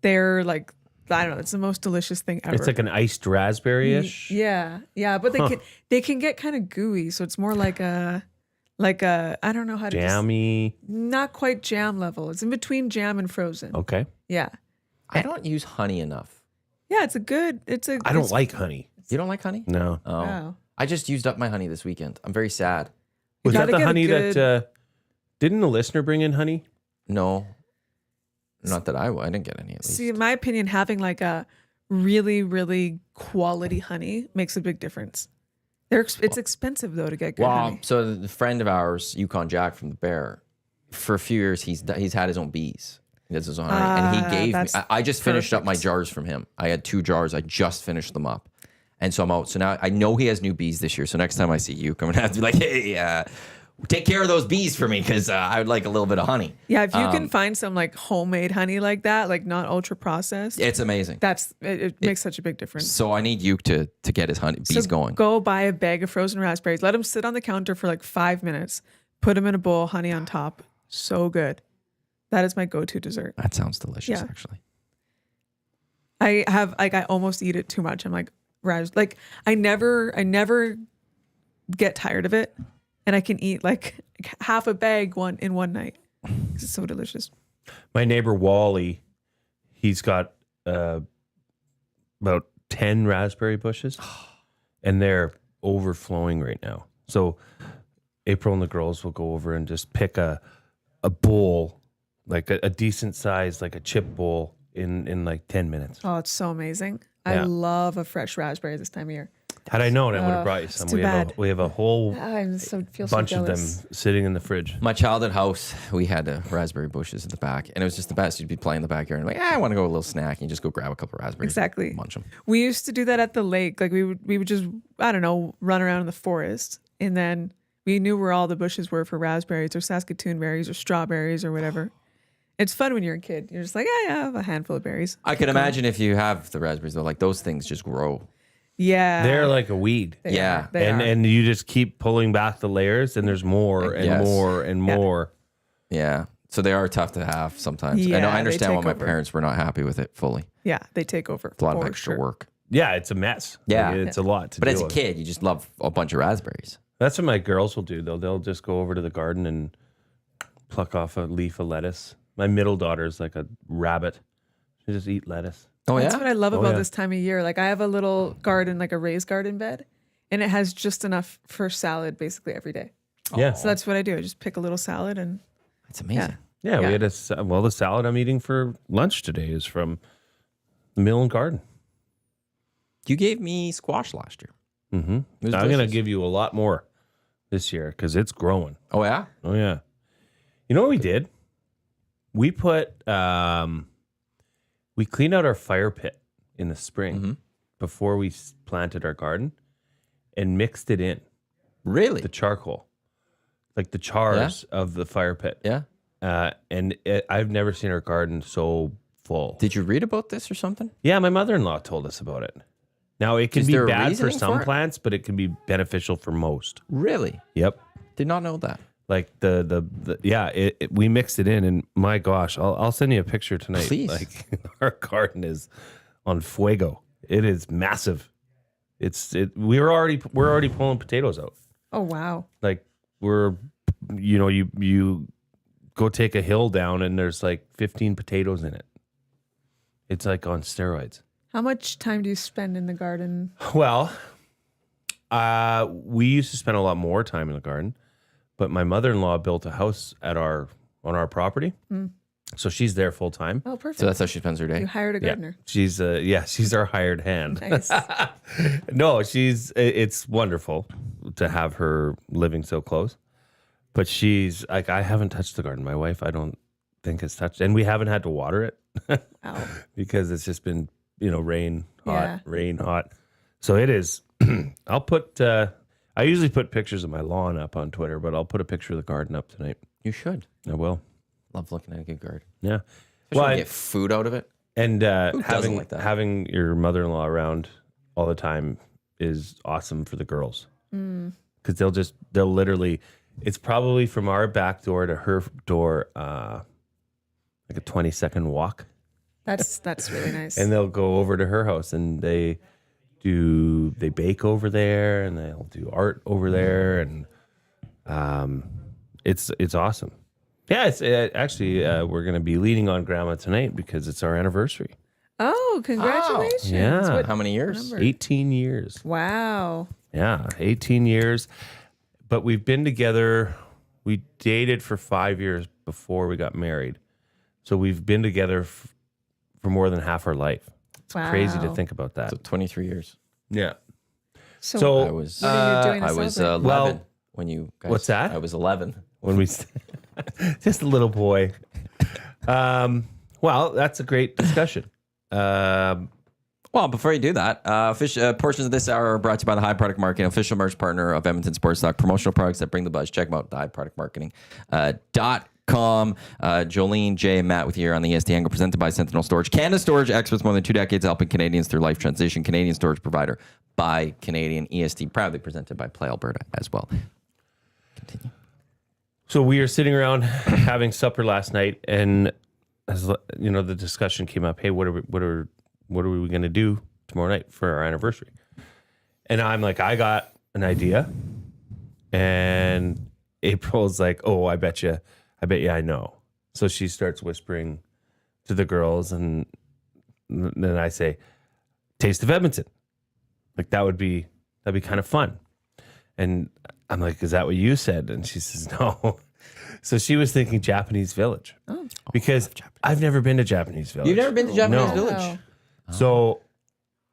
They're like, I don't know. It's the most delicious thing ever. It's like an iced raspberry-ish. Yeah, but they can get kind of gooey, so it's more like a I don't know how to Jammy. not quite jam level. It's in between jam and frozen. Okay. Yeah, I don't use honey enough. yeah. It's I don't like honey. You don't like honey? No. Oh. Wow. I just used up my honey this weekend. I'm very sad. Was that gotta the get a honey good- that didn't the listener bring in honey? No. Not that I didn't get any at least. See, in my opinion, having like a really, really quality honey makes a big difference. It's expensive though to get good Well, honey. so the friend of ours, Yukon Jack from the Bear, for a few years he's had his own bees. He does his own honey, and he gave me. that's I just finished up my perfect. jars from him. I had 2 jars. I just finished them up, and so I'm out. So now I know he has new bees this year. So next time I see you, I'm gonna have to be like, hey, take care of those bees for me because I would like a little bit of honey. Yeah, if you can find some like homemade honey like that, like not ultra processed, It's amazing. it makes such a big difference. So I need Yuke to get his bees So going. Go buy a bag of frozen raspberries. Let them sit on the counter for like 5 minutes. Put them in a bowl, honey on top. So good. That is my go-to dessert. That sounds delicious, Yeah. actually. I almost eat it too much. I'm like, I never get tired of it, and I can eat like half a bag in one night. It's so delicious. My neighbor Wally, he's got about 10 raspberry bushes, and they're overflowing right now. So April and the girls will go over and just pick a bowl, like a decent size, like a chip bowl in like 10 minutes. Oh, it's so amazing. Yeah. I love a fresh raspberry this time of year. Had I known, I would have brought you it's some. too bad. We have a whole I feel so bunch of them jealous. sitting in the fridge. My childhood house, we had raspberry bushes in the back, and it was just the best. You'd be playing in the backyard, and like, I want to go a little snack, and you just go grab a couple of raspberries, Exactly. munch them. We used to do that at the lake. Like we would just, I don't know, run around in the forest, and then we knew where all the bushes were for raspberries or Saskatoon berries or strawberries or whatever. It's fun when you're a kid. You're just like, I have a handful of berries. I can imagine if you have the raspberries though, like those things just grow. Yeah. They're like a weed. They Yeah. are. They are. And you just keep pulling back the layers, and there's more and Yes. more and Yeah. more. Yeah, so they are tough to have sometimes. I know. Yeah, I they understand why take my over. parents were not happy with it fully. Yeah, they take over. It's a lot of for extra sure. work. Yeah, it's a mess. Yeah. Like, it's a lot to But deal as a with. kid, you just love a bunch of raspberries. That's what my girls will do, though. They'll just go over to the garden and pluck off a leaf of lettuce. My middle daughter's like a rabbit. She just eat lettuce. Oh That's yeah. what I love about yeah. this time of year. Like I have a little garden, like a raised garden bed, and it has just enough for salad basically every day. Yeah. So that's what I do. I just pick a little salad and It's amazing. Yeah, Yeah. we had the salad I'm eating for lunch today is from the Milne Garden. You gave me squash last year. Mm-hmm. It was I'm going to delicious. give you a lot more this year because it's growing. Oh yeah. Oh, yeah. You know what we did? We put, we cleaned out our fire pit in the spring. Mm-hmm. before we planted our garden and mixed it in Really? the charcoal, like the chars of the fire pit. Yeah. I've never seen our garden so full. Did you read about this or something? Yeah, my mother-in-law told us about it. Now, it can Is be there a bad for reasoning some for it? plants, but it can be beneficial for most. Really? Yep. Did not know that. Like we mixed it in, and my gosh, I'll send you a picture tonight. Please. Like our garden is on fuego. It is massive. We're already pulling potatoes out. Oh wow. Like you go take a hill down and there's like 15 potatoes in it. It's like on steroids. How much time do you spend in the garden? Well, we used to spend a lot more time in the garden, but my mother-in-law built a house on our property. So she's there full time. Oh, perfect. So that's how she spends her day. You hired a gardener. She's our hired hand. Nice. No, it's wonderful to have her living so close. But she's like, I haven't touched the garden. My wife, I don't think has touched, and we haven't had to water it Wow. because it's just been, rain, Yeah. hot. So it is. I'll put, I usually put pictures of my lawn up on Twitter, but I'll put a picture of the garden up tonight. You should. I will. Love looking at a good garden. Yeah. Especially when you get food out of it. And doesn't like that? having your mother-in-law around all the time is awesome for the girls because they'll literally, it's probably from our back door to her door like a 20-second walk, That's really nice. and they'll go over to her house and they bake over there and they'll do art over there, and it's awesome. Yeah, it's actually we're gonna be leaning on Grandma tonight because it's our anniversary. Oh, congratulations. Yeah. What How many years? number? 18 years. Wow. Yeah, 18 years. But we've been together. We dated for 5 years before we got married. So we've been together for more than half our life. It's crazy to Wow. think about that. So 23 years. Yeah. So, So I was what are you doing to I was celebrate? 11 Well, when you guys. what's that? I was 11. When we just a little boy. Well, that's a great discussion. Well, before you do that, portions of this hour are brought to you by the High Product Marketing, official merch partner of Edmonton Sports Talk. Promotional products that bring the buzz. Check them out, thehighproductmarketing.com. Jolene, Jay, and Matt with you here on the EST Hangout, presented by Sentinel Storage. Canada Storage, experts more than 2 decades helping Canadians through life transition. Canadian storage provider by Canadian. EST, proudly presented by Play Alberta as well. Continue. So we were sitting around having supper last night, and as the discussion came up, hey, what are we going to do tomorrow night for our anniversary? And I'm like, I got an idea. And April's like, oh, I bet you I know. So she starts whispering to the girls, and then I say, Taste of Edmonton. Like that'd be kind of fun. And I'm like, is that what you said? And she says, no. So she was thinking Japanese Village. Because I've never been to Japanese Village. You've never been to Japanese No. Village? Wow. So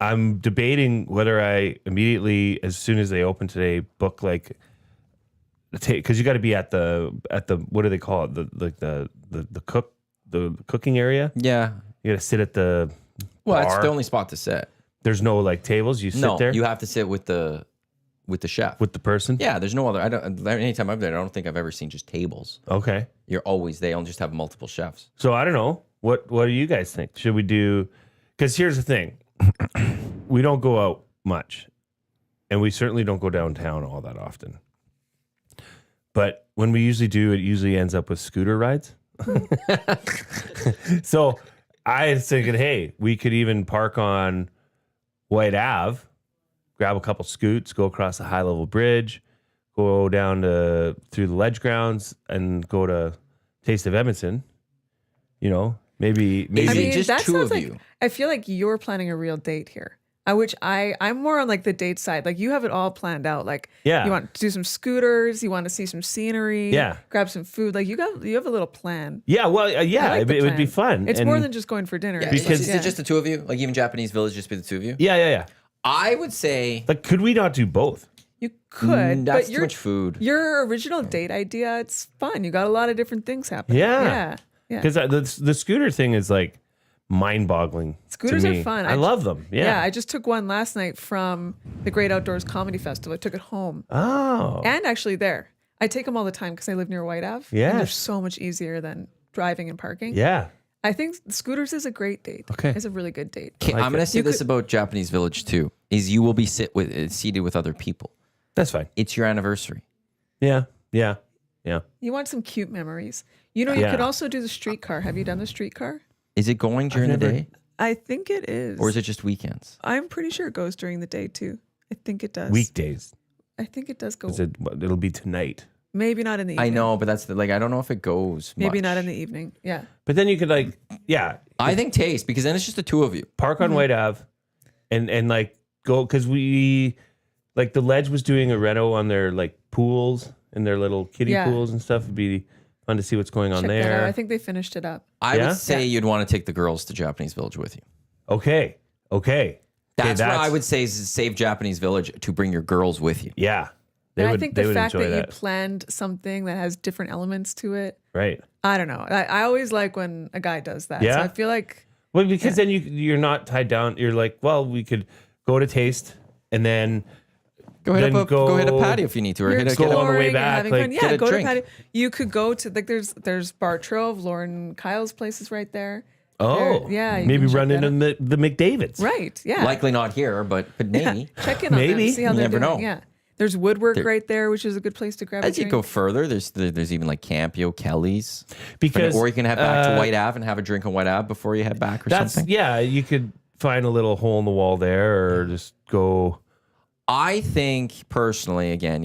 I'm debating whether I immediately, as soon as they open today, book like, because you got to be at the what do they call it, the cooking area. Yeah. You got to sit at the Well, bar. that's the only spot to sit. There's no like tables. You sit No, there you have to sit with the chef. with the person. Yeah, there's no other. Anytime I've been there, I don't think I've ever seen just tables. Okay. They don't just have multiple chefs. So I don't know. What do you guys think? Should we do? Because here's the thing, we don't go out much, and we certainly don't go downtown all that often. But when we usually do, it usually ends up with scooter rides. So I was thinking, hey, we could even park on White Ave, grab a couple scoots, go across the high level bridge, go down through the ledge grounds, and go to Taste of Edmonton. Maybe I mean, just that two sounds of like, you. I feel like you're planning a real date here. I'm more on like the date side. Like you have it all planned out. Like Yeah. you want to do some scooters, you want to see some scenery, Yeah. grab some food. Like you have a little plan. Yeah, well, I like the it would be plan. fun. It's And- more than just going for dinner. Yeah, It's Because- is it just the two of you? Like even Japanese Village, just be the two of you? yeah. I would say Like, could we not do both? you could, that's but too much food. Your original date idea, it's fun. You got a lot of different things happening. Yeah. Yeah. Yeah. Because the scooter thing is like, mind-boggling. Scooters to are me. fun. I love them. Yeah. I just took one last night from the Great Outdoors Comedy Festival. I took it home. Oh. And actually there. I take them all the time because I live near White Ave. Yes. And they're so much easier than driving and parking. Yeah. I think scooters is a great date. Okay. It's a really good date. Okay, I'm going to say this about Japanese Village too: is you will be seated with other people. That's fine. It's your anniversary. Yeah. You want some cute memories. You know, you Yeah. could also do the streetcar. Have you done the streetcar? Is it going during the day, I think it is. or is it just weekends? I'm pretty sure it goes during the day too. I think it does. Weekdays. I think it does go. It'll be tonight. Maybe not in the evening. I know, but that's I don't know if it goes. Maybe much. not in the evening. Yeah. But then you could I think taste, because then it's just the two of you. park on White Ave and like go, because we like the Ledge was doing a reno on their like pools and their little kiddie Yeah. pools and stuff. It'd be fun to see what's going on Check that out. there. I think they finished it up. I Yeah? would say you'd want to take the girls to Japanese Village with you. Okay. That's what I would say is save Japanese Village to bring your girls with you. Yeah. And I think the fact enjoy that you planned something that has different elements to it, Right. I don't know. I always like when a guy does that. Yeah? So I feel like, Well, because then you're not tied down. You're like, well, we could go to taste and then Go hit Then a patio if you need to, or you're hit a exploring on the way and back, having like, fun. get Yeah, a go to drink. patio. You could go to, like, there's Bar Trove, Lauren Kyle's place is right there. oh Yeah, you maybe can check run that into the McDavid's. Right, yeah. Likely not here, but maybe. Check in on Maybe. them, see how You they're never doing. know. Yeah. There's Woodwork right there, which is a good place to grab a As you drink. go further, there's even like Campio, Kelly's, Because or you can head back to White Ave and have a drink on White Ave before you head back, or something. yeah. You could find a little hole in the wall there, or just go. I think personally, again,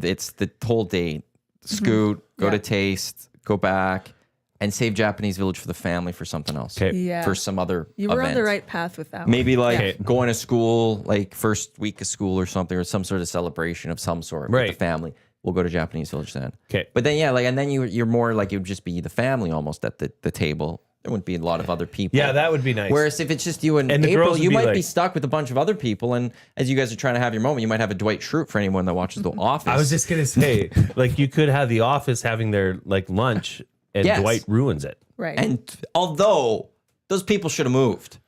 it's the whole date. Scoot, go to Taste, go back, and save Japanese Village for the family for something else. Okay. Yeah. For some other You were on event. the right path with that one. Maybe like Okay. going to school, like first week of school or something, or some sort of celebration of some sort with Right. the family. We'll go to Japanese Village then. Okay. But then, and then you're more like it would just be the family almost at the table. There wouldn't be a lot of other people. Yeah, that would be nice. Whereas if it's just you and And the April, girls would you be might be like- stuck with a bunch of other people. And as you guys are trying to have your moment, you might have a Dwight Schrute for anyone that watches The Office. I was just gonna say, like, you could have The Office having their like lunch, and Yes. Dwight ruins it. Right. And although those people should have moved,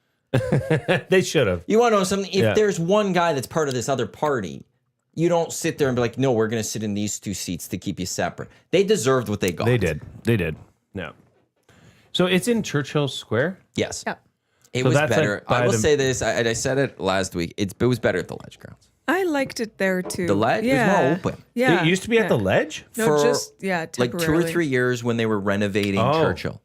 They should have. you want to know something? If Yeah. there's one guy that's part of this other party, you don't sit there and be like, no, we're going to sit in these two seats to keep you separate. They deserved what they got. They did. No. So it's in Churchill Square. Yes. Yeah. It So was that's, like, better. by I will the- say this. I said it last week. It was better at the Ledge grounds. I liked it there too. The Ledge was yeah. more open. Yeah. It used to be at the Ledge. No, for just like 2 or temporarily. 3 years when they were renovating Oh. Churchill.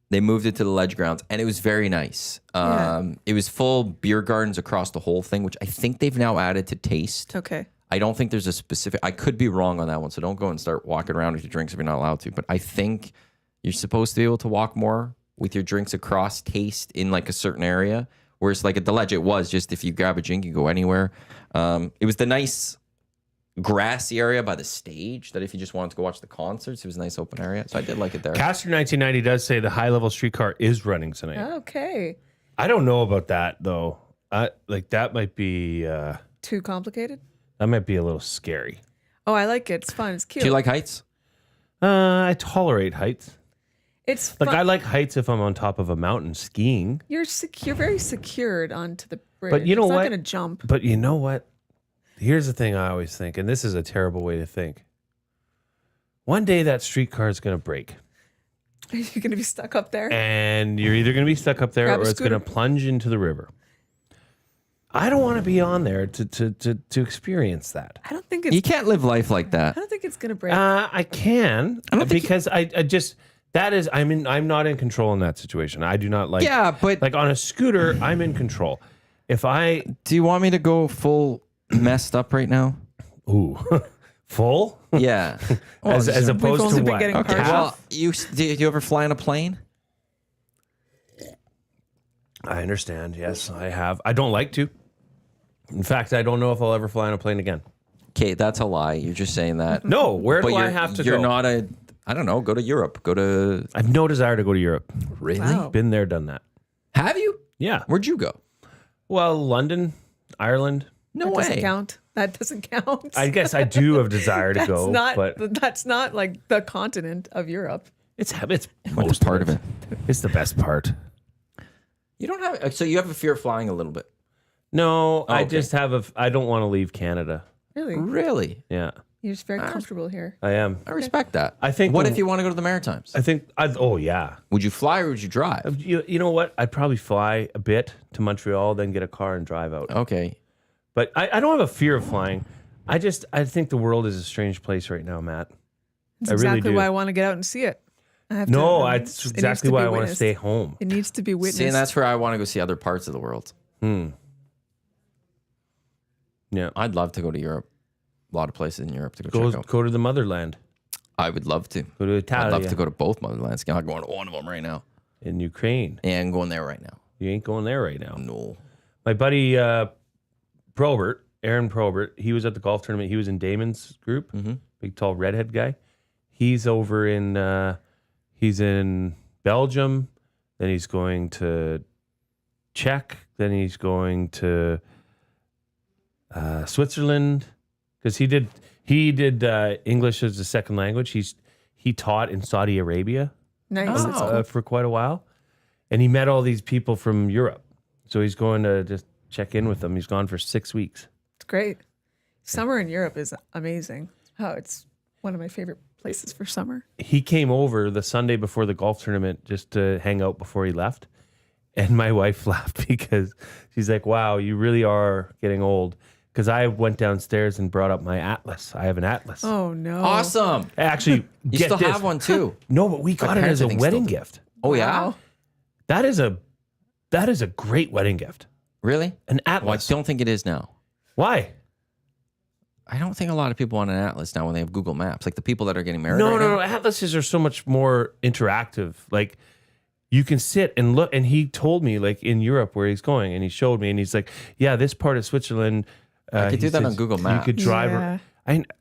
They moved it to the Ledge grounds, and it was very nice. It was full beer gardens across the whole thing, which I think they've now added to Taste. Okay. I don't think there's a specific. I could be wrong on that one, so don't go and start walking around with your drinks if you're not allowed to. But I think you're supposed to be able to walk more with your drinks across Taste in like a certain area. Whereas like at the Ledge, it was just if you grab a drink, you go anywhere. It was the nice grassy area by the stage that if you just wanted to go watch the concerts, it was a nice open area. So I did like it there. Castor 1990 does say the high level streetcar is running tonight. Okay. I don't know about that though. Like that might be Too complicated? a little scary. Oh, I like it. It's fun. It's cute. Do you like heights? I tolerate heights. It's Like fun. I like heights if I'm on top of a mountain skiing. You're very secured onto the bridge. But you know it's what? not going to jump. But you know what? Here's the thing I always think, and this is a terrible way to think. One day that streetcar is going to break, Are you going to be stuck up there? and you're either going to be stuck up there Grab a or it's going to scooter. plunge into the river. I don't want to be on there to experience that. I don't think it's. You can't live life like that. I don't think it's going to break. I can because I just that is I'm not in control in that situation. I do not like Yeah, but like on a scooter I'm in control. If I do you want me to go full messed up right now? full Yeah. as opposed only to been what? getting Okay. cars Well, off. do you ever fly in a plane? I understand. Yes, I have. I don't like to. In fact, I don't know if I'll ever fly on a plane again. Okay, that's a lie. You're just saying that. No, where but do you're, I have to you're go? not a. I don't know. Go to Europe. Go to. I have no desire to go to Europe. Really? Wow. Been there, done that. Have you? Yeah. Where'd you go? Well, London, Ireland. No that doesn't way. count. That doesn't count. I guess I do have desire to that's go, not. but That's not like the continent of Europe. it's What's part of it? It's the best part. You don't have, so you have a fear of flying a little bit. No, I okay. just have I don't want to leave Canada. Really? Really? Yeah, You're just very comfortable here. I am. I respect that. I think What the- if you want to go to the Maritimes? Oh yeah. Would you fly or would you drive? You know what? I'd probably fly a bit to Montreal, then get a car and drive out. Okay. But I don't have a fear of flying. I think the world is a strange place right now, Matt. That's I really exactly do. why I want to get out and see it. I have No, to, that's it needs exactly to why be I want to witnessed. stay home. It needs to be witnessed. See, and that's where I want to go see other parts of the world. Yeah. I'd love to go to Europe. A lot of places in Europe to go check out. Go to the motherland. I would love to. Go to Italia. I'd love to go to both motherlands. I'm not going to one of them right now. in Ukraine. Yeah, I'm going there right now. You ain't going there right now. No. My buddy Probert, Aaron Probert, he was at the golf tournament. He was in Damon's group, big tall redhead guy. He's over in Belgium. Then he's going to Czech. Then he's going to Switzerland because he did English as a second language. He taught in Saudi Arabia Nice. That's cool. for quite a while, and he met all these people from Europe. So he's going to just check in with them. He's gone for 6 weeks. It's great. Summer in Europe is amazing. Oh, it's one of my favorite places for summer. He came over the Sunday before the golf tournament just to hang out before he left. And my wife laughed because she's like, wow, you really are getting old. Because I went downstairs and brought up my atlas. I have an atlas. Oh no! Awesome. Actually, You get still this. have one too. No, but we got it parents, as I a think, wedding still do. gift. Oh yeah. Wow. That is a great wedding gift. Really? An Well, I atlas. don't think it is now. Why? I don't think a lot of people want an atlas now when they have Google Maps. Like the people that are getting married. No, right no, now. no. Atlases are so much more interactive. Like you can sit and look. And he told me like in Europe where he's going, and he showed me, and he's like, "Yeah, this part of Switzerland." I could he do that says on Google You Maps. could drive. Yeah.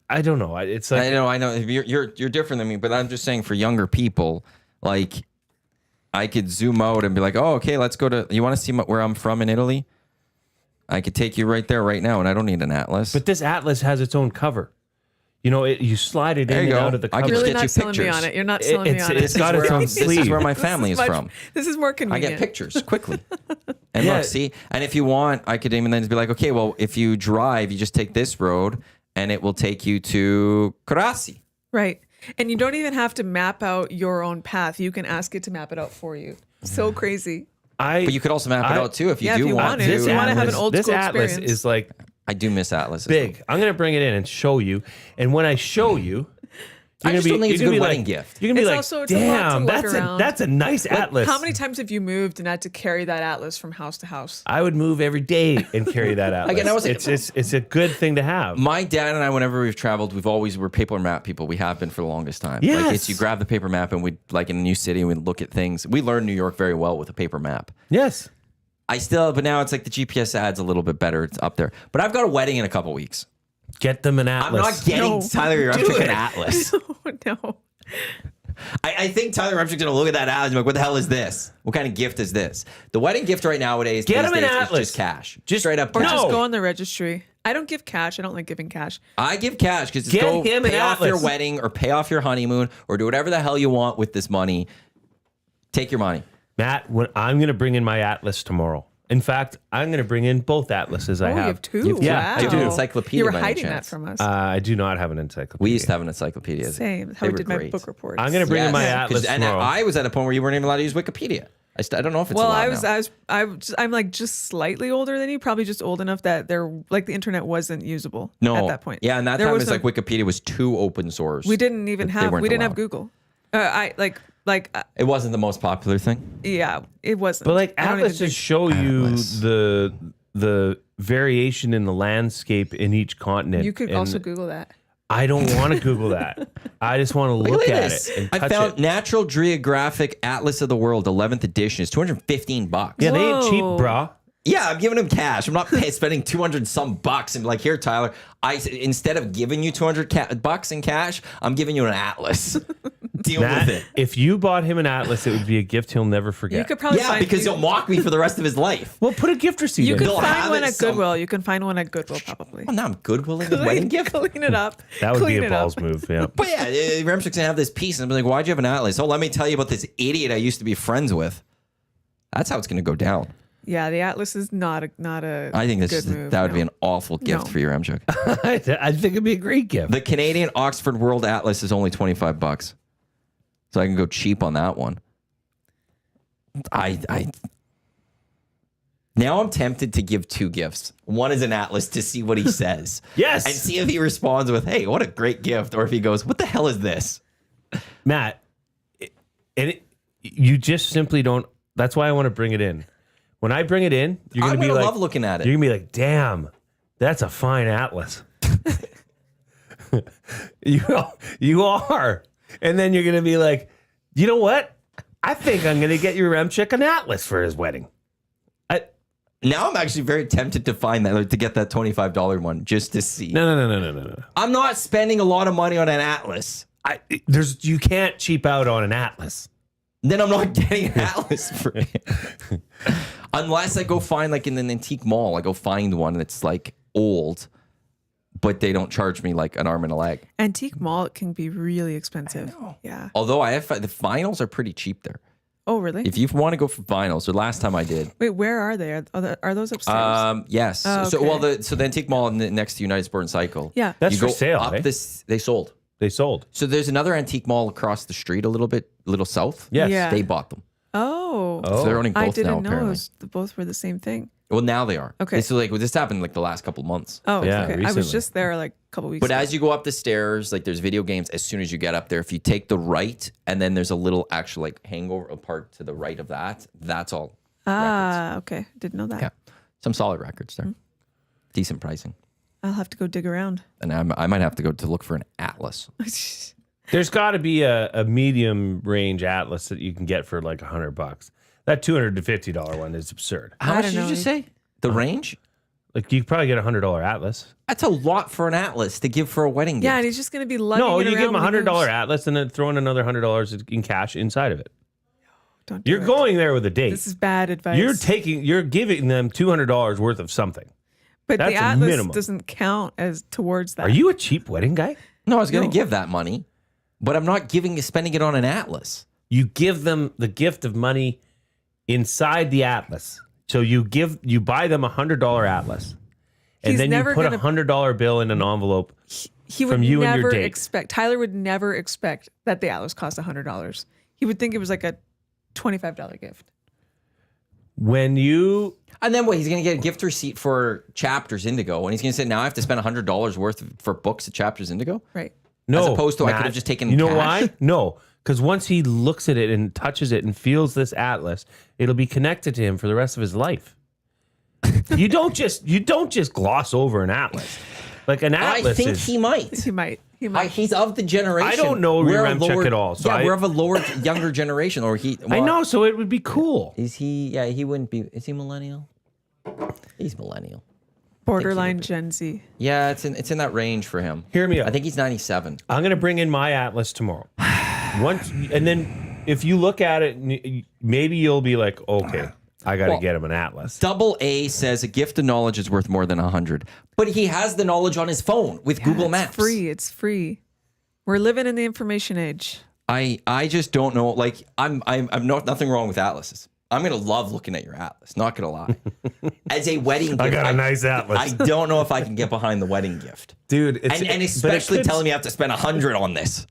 I don't know. It's like I know. You're different than me, but I'm just saying for younger people, like I could zoom out and be like, oh, okay, let's go to. You want to see where I'm from in Italy? I could take you right there, right now, and I don't need an atlas. But this atlas has its own cover. You know, you slide it There in you and go. out of the I cover. could Really get you not selling me pictures. on it. You're not selling me on it's it. got its own this is sleeve. where my family is from. This is more I convenient. get pictures quickly. And Yeah. look, see, and if you want, I could even then be like, okay, well, if you drive, you just take this road, and it will take you to Carassi. Right. And you don't even have to map out your own path. You can ask it to map it out for you. So crazy. But you could also map it out too if you Yeah, if do you want want to. to. If you want to have an old this school atlas experience. is like I do miss atlases. big. I'm gonna bring it in and show you. And when I show you, I just don't think it's a you're good gonna be wedding like, gift. You're gonna be It's like, also- it's a lot to damn, look that's around. that's a nice atlas. How many times have you moved and had to carry that atlas from house to house? I would move every day and carry that atlas. Again, I was- it's a good thing to have. My dad and I, whenever we've traveled, we're paper map people. We have been for the longest time. Like Yes. it's you grab the paper map and we like in a new city and we look at things. We learned New York very well with a paper map. Yes. But now it's like the GPS ad's a little bit better. It's up there. But I've got a wedding in a couple weeks. Get them an I'm atlas. not getting No. Tyler Remchick an atlas. No. I think Tyler Remchick's gonna look at that atlas and be like, what the hell is this? What kind of gift is this? The wedding gift right nowadays Get these him an days, is atlas. just cash. Just- Straight up Or cash. just No. go on the registry. I don't give cash. I don't like giving cash. I give cash because Get go him an pay off your atlas. wedding or pay off your honeymoon or do whatever the hell you want with this money. Take your money. Matt, I'm going to bring in my atlas tomorrow. In fact, I'm going to bring in both atlases I Oh, have. you have two. You have two. Yeah, I Wow. do. Encyclopedia You were by any hiding that chance? from us. I do not have an encyclopedia. We used to have an encyclopedia. Same. That's how They we were did my great. book reports. I'm going to bring in my Yes. atlas And tomorrow. I was at a point where you weren't even allowed to use Wikipedia. I don't know if it's Well, allowed now. I'm like just slightly older than you, probably just old enough that the internet wasn't usable No. at that point. Yeah, and that There time was it's like Wikipedia was too open source. we didn't even They have weren't we didn't have allowed. Google. It wasn't the most popular thing. Yeah, it wasn't. But like I don't even atlases think- show you Atlas. the variation in the landscape in each continent. you could And also Google that. I don't want to Google that. I just want to look at it and I touch found it. Natural Geographic Atlas of the World 11th edition is $215. Yeah, they ain't cheap, Whoa. brah. Yeah, I'm giving him cash. I'm not spending 200 some bucks and be like, here, Tyler. Instead of giving you 200 bucks in cash, I'm giving you an atlas. Deal Matt, with it. if you bought him an atlas, it would be a gift he'll never forget. You could probably Yeah, find because he'll mock me for the rest of his life. well, put a gift receipt you in. could They'll find have one it at some- Goodwill. You can find one at Goodwill probably. Well, now I'm Goodwilling his wedding gift. Clean it up. That would be Clean a it up. balls move. Yeah. But yeah, Remchick's gonna have this piece, and I'm like, why'd you have an atlas? Oh, let me tell you about this idiot I used to be friends with. That's how it's going to go down. Yeah, the Atlas is not a I think good move. that would be an awful gift No. for your Emchuk. I think it'd be a great gift. The Canadian Oxford World Atlas is only $25, so I can go cheap on that one. Now I'm tempted to give 2 gifts. One is an Atlas to see what he says. Yes. And see if he responds with, "Hey, what a great gift," or if he goes, "What the hell is this?" Matt, you just simply don't. That's why I want to bring it in. When I bring it in, you're I'm going to be gonna like, love looking at it. You're going to be like, damn, that's a fine Atlas. You are. And then you're going to be like, you know what? I think I'm going to get your Emchuk an Atlas for his wedding. Now I'm actually very tempted to find that, like, to get that $25 one just to see. No. I'm not spending a lot of money on an Atlas. You can't cheap out on an Atlas. Then I'm not getting an Atlas for it. Unless I go find, like, in an antique mall, I go find one that's like old, but they don't charge me like an arm and a leg. Antique mall can be really expensive. Yeah. Although the vinyls are pretty cheap there. Oh, really? If you want to go for vinyls, the last time I did. Wait, where are they? Are those upstairs? Yes. Oh, So okay. the antique mall next to United Sport and Cycle. Yeah. That's You for go sale, up eh? they sold. They sold. So there's another antique mall across the street a little south. Yes. Yeah. They bought them. Oh. So they're owning both I now, didn't know apparently. both were the same thing. Well, now they are. Okay. So this happened like the last couple months. Oh, Yeah, okay. I recently. was just there like a couple weeks But ago. as you go up the stairs, like there's video games. As soon as you get up there, if you take the right, and then there's a little actual like hangover part to the right of that. That's all. Okay. Didn't know that. Yeah, some solid records there. Decent pricing. I'll have to go dig around. And I might have to go to look for an Atlas. There's got to be a medium range Atlas that you can get for like $100. That $250 one is absurd. How I much don't did you know. just say? The range? Like you could probably get a $100 Atlas. That's a lot for an Atlas to give for a wedding gift. Yeah, and he's just going to be lugging No, it you give him a around when he $100 moves. Atlas and then throw in another $100 in cash inside of it. Don't do You're it. going there with a date. This is bad advice. You're giving them $200 worth of something. but that's the a Atlas minimum. doesn't count as towards that. Are you a cheap wedding guy? No, I was going to No. give that money, but I'm not spending it on an Atlas. You give them the gift of money inside the Atlas. So you buy them a $100 Atlas. And He's then you never put a gonna- $100 bill in an envelope. He would from you and your never date. expect. Tyler would never expect that the Atlas cost $100. He would think it was like a $25 gift. When you And then what? He's going to get a gift receipt for Chapters Indigo, and he's going to say, "Now I have to spend $100 worth for books at Chapters Indigo." Right. no, As opposed to I could Matt, have just taken You know cash. why? No, because once he looks at it and touches it and feels this Atlas, it'll be connected to him for the rest of his life. you don't just gloss over an Atlas. Like an I Atlas think is, he might. He might. He might. He's of the generation. I don't know We're a Remchuk lower- at all, so yeah, I- we're of a younger generation, or he. I well, know, so it would be cool. Is he? Yeah, he wouldn't be. Is he millennial? He's millennial. Borderline Gen Z. Yeah, it's in that range for him. Hear me out. I think he's 97. I'm going to bring in my Atlas tomorrow. And then if you look at it, maybe you'll be like, okay, I got to Well, get him an Atlas. Double A says a gift of knowledge is worth more than 100, but he has the knowledge on his phone with Google It's Maps. free. It's free. We're living in the information age. I just don't know. Like I'm nothing wrong with atlases. I'm gonna love looking at your atlas. Not gonna lie. As a wedding gift, I got a nice Atlas. I don't know if I can get behind the wedding gift, Dude, and especially telling me I have to spend 100 on this.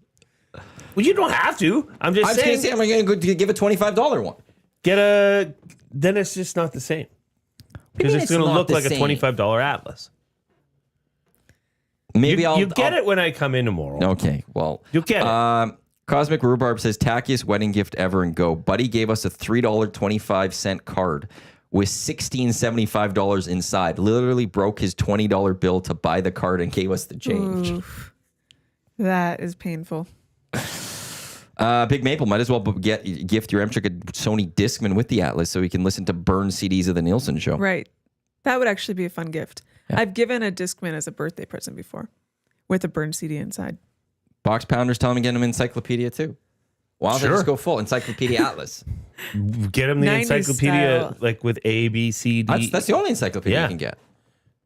Well, you don't have to. I'm just I was gonna saying. say I'm gonna go to give a $25 one. Then it's just not the same. What do you Because mean it's going to not look the like same? a $25 Atlas. Maybe You get it when I come in tomorrow. Okay, well, You'll get it. Cosmic Rhubarb says tackiest wedding gift ever and go. Buddy gave us a $3.25 card with $16.75 inside. Literally broke his $20 bill to buy the card and gave us the change. Oof. That is painful. Big Maple might as well gift your Emchuk a Sony Discman with the Atlas so he can listen to burned CDs of the Nielsen Show. Right. That would actually be a fun gift. Yeah. I've given a Discman as a birthday present before with a burned CD inside. Box Pounders telling him to get him encyclopedia too. Why don't they Sure. just go full Encyclopedia Atlas? Get him the 90s encyclopedia style. like with A, B, C, D. That's the only encyclopedia Yeah. you can get.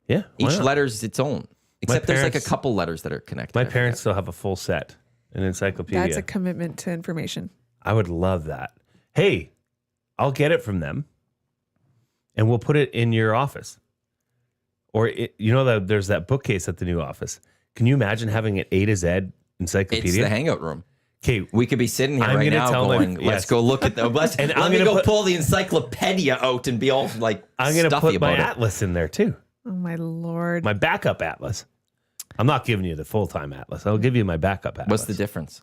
Yeah. why Each not? letter is its own. Except there's like a parents- couple letters that are connected. My I forget. parents still have a full set, an encyclopedia. That's a commitment to information. I would love that. Hey, I'll get it from them, and we'll put it in your office. Or there's that bookcase at the new office. Can you imagine having an A to Z encyclopedia? It's the hangout room. Okay, We could be sitting here I'm right gonna now tell going, them- let's yes. go look at the, let I'm me gonna go put- pull the encyclopedia out and be all like I'm going to stuffy put my about it. atlas in there too. Oh my Lord. My backup atlas. I'm not giving you the full-time atlas. I'll give you my backup atlas. What's the difference?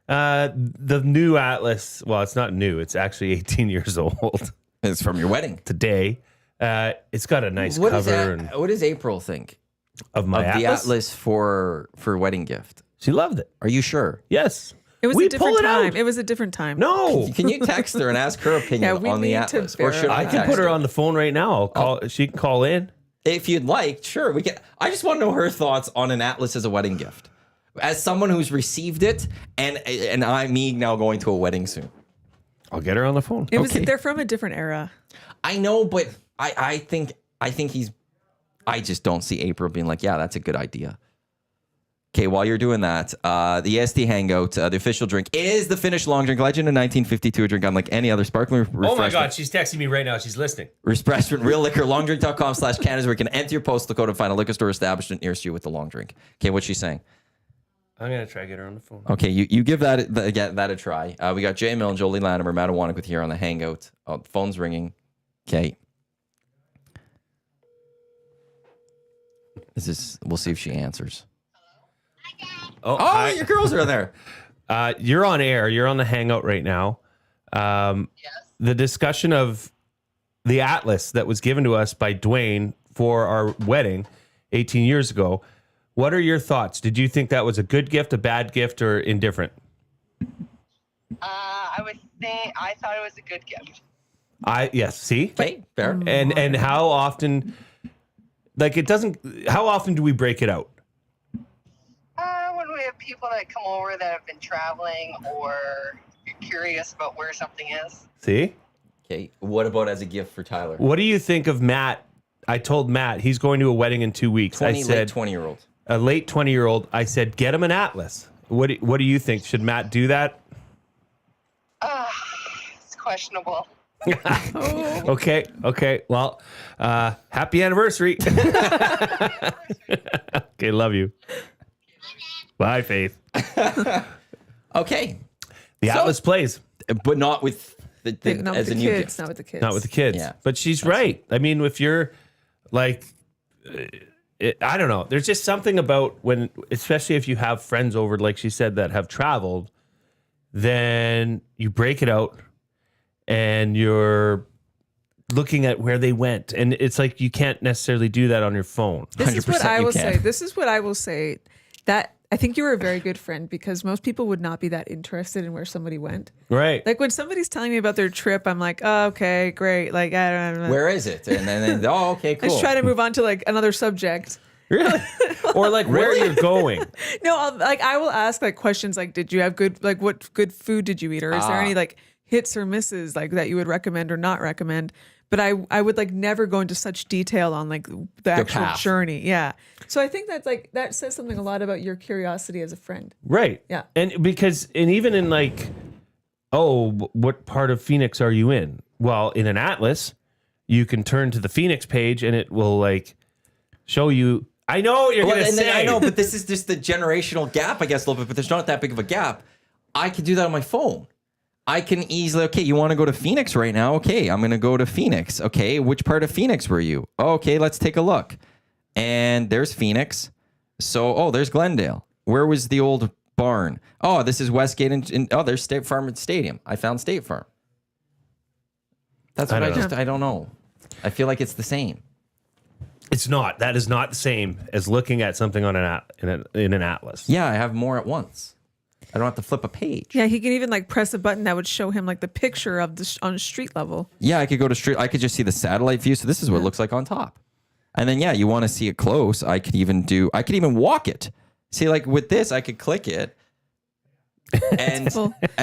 The new atlas, well, it's not new. It's actually 18 years old It's from your wedding. today. It's got a nice What does cover and what does April think of my of the atlas. atlas for wedding gift? She loved it. Are you sure? Yes. It was We a different pull it out. time. It was a different time. No. Can you text her and ask her opinion Yeah, we on the need to atlas? Or should verify. I I can text put her on the phone right now. I'll call. She can call in. If you'd like, sure. We can. I just want to know her thoughts on an atlas as a wedding gift. As someone who's received it, and me now going to a wedding soon. I'll get her on the phone. It was. Okay. They're from a different era. I know, but I think he's. I just don't see April being like, yeah, that's a good idea. Okay, while you're doing that, the EST Hangout, the official drink is the Finnish long drink legend in 1952, a drink unlike any other sparkling refreshment. Oh my God, she's texting me right now. She's listening. Refreshment, real liquor, longdrink.com/Canada, where you can enter your postal code and find a liquor store establishment nearest you with the long drink. Okay, what's she saying? I'm gonna try to get her on the phone. Okay, you give that a try. We got Jay Milne, Jolene Latimer, Matt Iwanyk with here on the Hangout. The phone's ringing. Okay. We'll see if she answers. Oh, Oh, hi. your girls are there. You're on air. You're on the Hangout right now. Yes. The discussion of the atlas that was given to us by Dwayne for our wedding 18 years ago. What are your thoughts? Did you think that was a good gift, a bad gift, or indifferent? I thought it was a good gift. Yes. See, Okay, fair. and how often? Like it doesn't. How often do we break it out? When we have people that come over that have been traveling or you're curious about where something is. See. Okay, what about as a gift for Tyler? What do you think of Matt? I told Matt he's going to a wedding in 2 weeks. 20, I said late 20-year-old. a late 20-year-old. I said get him an atlas. What do you think? Should Matt do that? It's questionable. Okay. Well, happy anniversary. Okay, love you. Bye, Faith. Okay, The Atlas plays, but not with Not as with a the new kids. gift. Not with the kids. not with the kids. Yeah. But she's right. I mean, if you're like, I don't know. There's just something about when, especially if you have friends over, like she said, that have traveled, then you break it out and you're looking at where they went. And it's like you can't necessarily do that on your phone. This is what 100% I you will can. say. This is what I will say. That I think you were a very good friend because most people would not be that interested in where somebody went. Right. Like when somebody's telling me about their trip, I'm like, oh, okay, great. Like I don't know. Where is it? And then oh, okay, I cool. just try to move on to like another subject. Really? Or like where you're going. No, I will ask like questions like, did you have good, like what good food did you eat? Or is there any like hits or misses like that you would recommend or not recommend? But I would like never go into such detail on like the actual path. journey. Yeah. So I think that's like, that says something a lot about your curiosity as a friend. Right. Yeah. And even in like, oh, what part of Phoenix are you in? Well, in an atlas, you can turn to the Phoenix page and it will like show you. I know what you're Well, going to and then say. I know, but this is just the generational gap, I guess, a little bit. But there's not that big of a gap. I can do that on my phone. I can easily, okay, you want to go to Phoenix right now? Okay, I'm going to go to Phoenix. Okay, which part of Phoenix were you? Okay, let's take a look. And there's Phoenix. So, there's Glendale. Where was the old barn? Oh, this is Westgate. And there's State Farm Stadium. I found State Farm. That's what I don't know. I feel like it's the same. It's not. That is not the same as looking at something on in an atlas. Yeah, I have more at once. I don't have to flip a page. Yeah. He can even like press a button that would show him like the picture of the on street level. Yeah, I could go to street. I could just see the satellite view. So this is what it looks like on top. And then, yeah, you want to see it close. I could even walk it. See, like with this, I could click it. And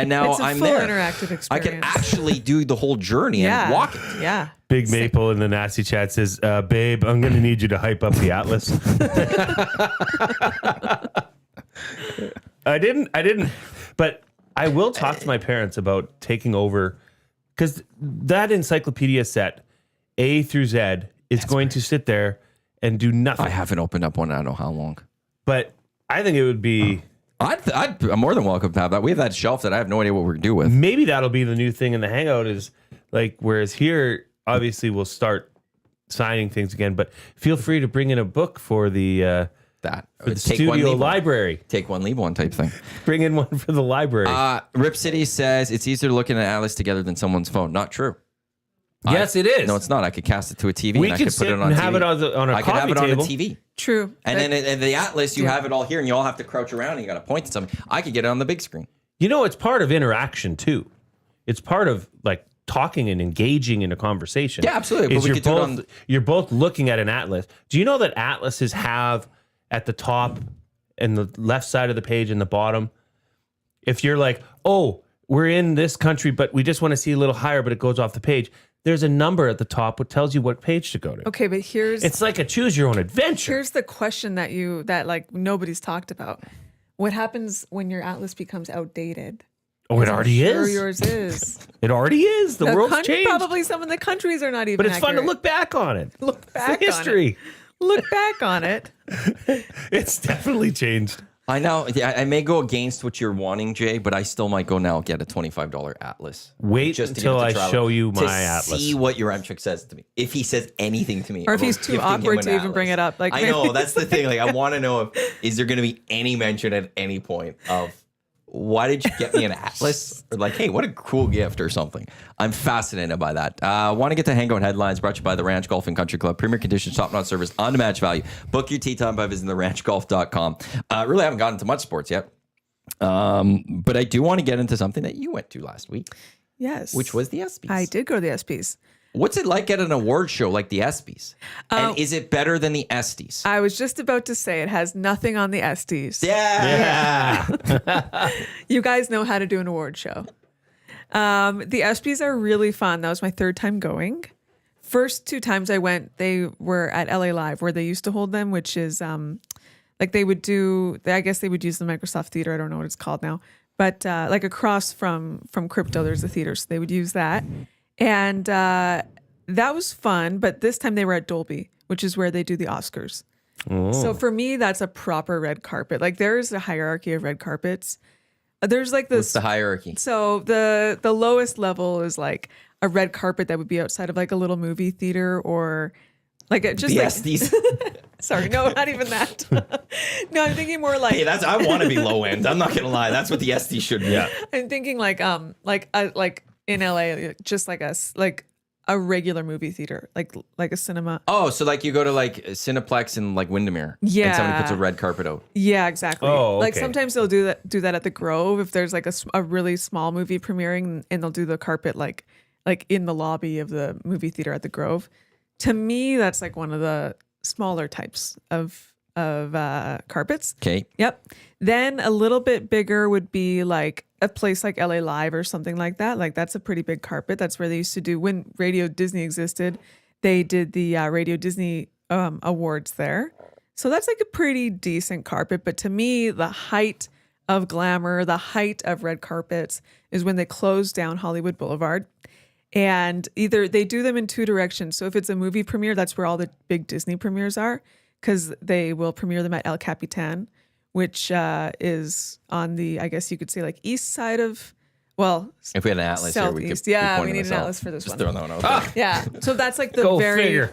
now It's a I'm full there. interactive experience. I can actually do the whole journey and walk it. Yeah. Big Maple in the nasty chat says, babe, I'm going to need you to hype up the atlas. I didn't, but I will talk to my parents about taking over because that encyclopedia set, A through Z, is going to sit there and do nothing. I haven't opened up one in I don't know how long. But I think it would be... I'm more than welcome to have that. We have that shelf that I have no idea what we're going to do with. Maybe that'll be the new thing in the Hangout is like, whereas here, obviously, we'll start signing things again, but feel free to bring in a book for the studio library. Take one, leave one type thing. Bring in one for the library. Rip City says it's easier to look at an atlas together than someone's phone. Not true. Yes, it is. No, it's not. I could cast it to a TV. We and I could could put sit it on and TV. have it on a I could have coffee it on a table. TV. True. And then in the Atlas, you have it all here, and you all have to crouch around, and you got to point to something. I could get it on the big screen. You know, it's part of interaction too. It's part of like talking and engaging in a conversation. Yeah, absolutely. Is But we could do it on... You're both looking at an atlas. Do you know that atlases have at the top and the left side of the page and the bottom, if you're like, oh, we're in this country, but we just want to see a little higher, but it goes off the page. There's a number at the top which tells you what page to go to. Okay, but It's like a choose your own adventure. Here's the question that like nobody's talked about. What happens when your atlas becomes outdated? Oh, it already Sure, is. yours is. It already is. The world's changed. Probably some of the countries are not even. But it's fun to accurate. look back on it. Look back It's history. on it. Look back on it. It's definitely changed. I know. Yeah, I may go against what you're wanting, Jay, but I still might go now get a $25 Atlas. Wait just to until give it I to Travis show you to my Atlas. see what your Amtrak says to me. If he says anything to me. Or if about he's too gifting him awkward an to even bring Atlas. it up. Like, I know. That's the thing. Like, I want to know is there going to be any mention at any point of why did you get me an Atlas? Or like, hey, what a cool gift or something. I'm fascinated by that. Want to get to Hangout headlines brought to you by the Ranch Golf and Country Club. Premier conditions, top-notch service, unmatched value. Book your tee time by visiting theranchgolf.com. Really haven't gotten into much sports yet. But I do want to get into something that you went to last week. Yes. Which was the ESPYs. I did go to the ESPYs. What's it like at an award show like the ESPYs? And is it better than the ESTYs? I was just about to say it has nothing on the ESPYs. Yeah. You guys know how to do an award show. The ESPYs are really fun. That was my third time going. First two times I went, they were at LA Live where they used to hold them, which is like they would do, I guess they would use the Microsoft Theater. I don't know what it's called now. But like across from Crypto, there's a theater. So they would use that. And that was fun. But this time they were at Dolby, which is where they do the Oscars. Oh. So for me, that's a proper red carpet. Like there's a hierarchy of red carpets. There's like this. What's the hierarchy? So the lowest level is like a red carpet that would be outside of like a little movie theater or like just the like ESTYs. Sorry, no, not even that. No, I'm thinking more like Hey, I want to be low end. I'm not gonna lie. That's what the ESTYs should be. Yeah. I'm thinking like in LA, just like a regular movie theater, like a cinema. Oh, so like you go to like Cineplex in like Windermere. Yeah. And somebody puts a red carpet out. Yeah, exactly. Oh, okay. Like sometimes they'll do that at the Grove if there's like a really small movie premiering, and they'll do the carpet like in the lobby of the movie theater at the Grove. To me, that's like one of the smaller types of carpets. Okay. Yep. Then a little bit bigger would be like a place like LA Live or something like that. Like that's a pretty big carpet. That's where they used to do when Radio Disney existed. They did the Radio Disney awards there. So that's like a pretty decent carpet. But to me, the height of glamour, the height of red carpets is when they close down Hollywood Boulevard. And either they do them in two directions. So if it's a movie premiere, that's where all the big Disney premieres are, because they will premiere them at El Capitan, which is on the, I guess you could say, like east side of, well, If we had an Atlas here, we could southeast. Yeah, be we pointing need this an out. Atlas for this Just one. throwing that one out there. Yeah. So that's like the Go very, figure.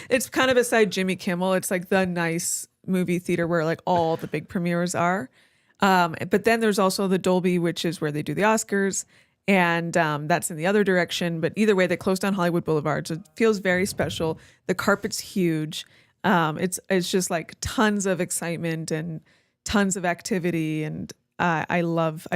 It's kind of beside Jimmy Kimmel. It's like the nice movie theater where like all the big premieres are. But then there's also the Dolby, which is where they do the Oscars. And that's in the other direction. But either way, they closed down Hollywood Boulevard. So it feels very special. The carpet's huge. It's just like tons of excitement and tons of activity. And I love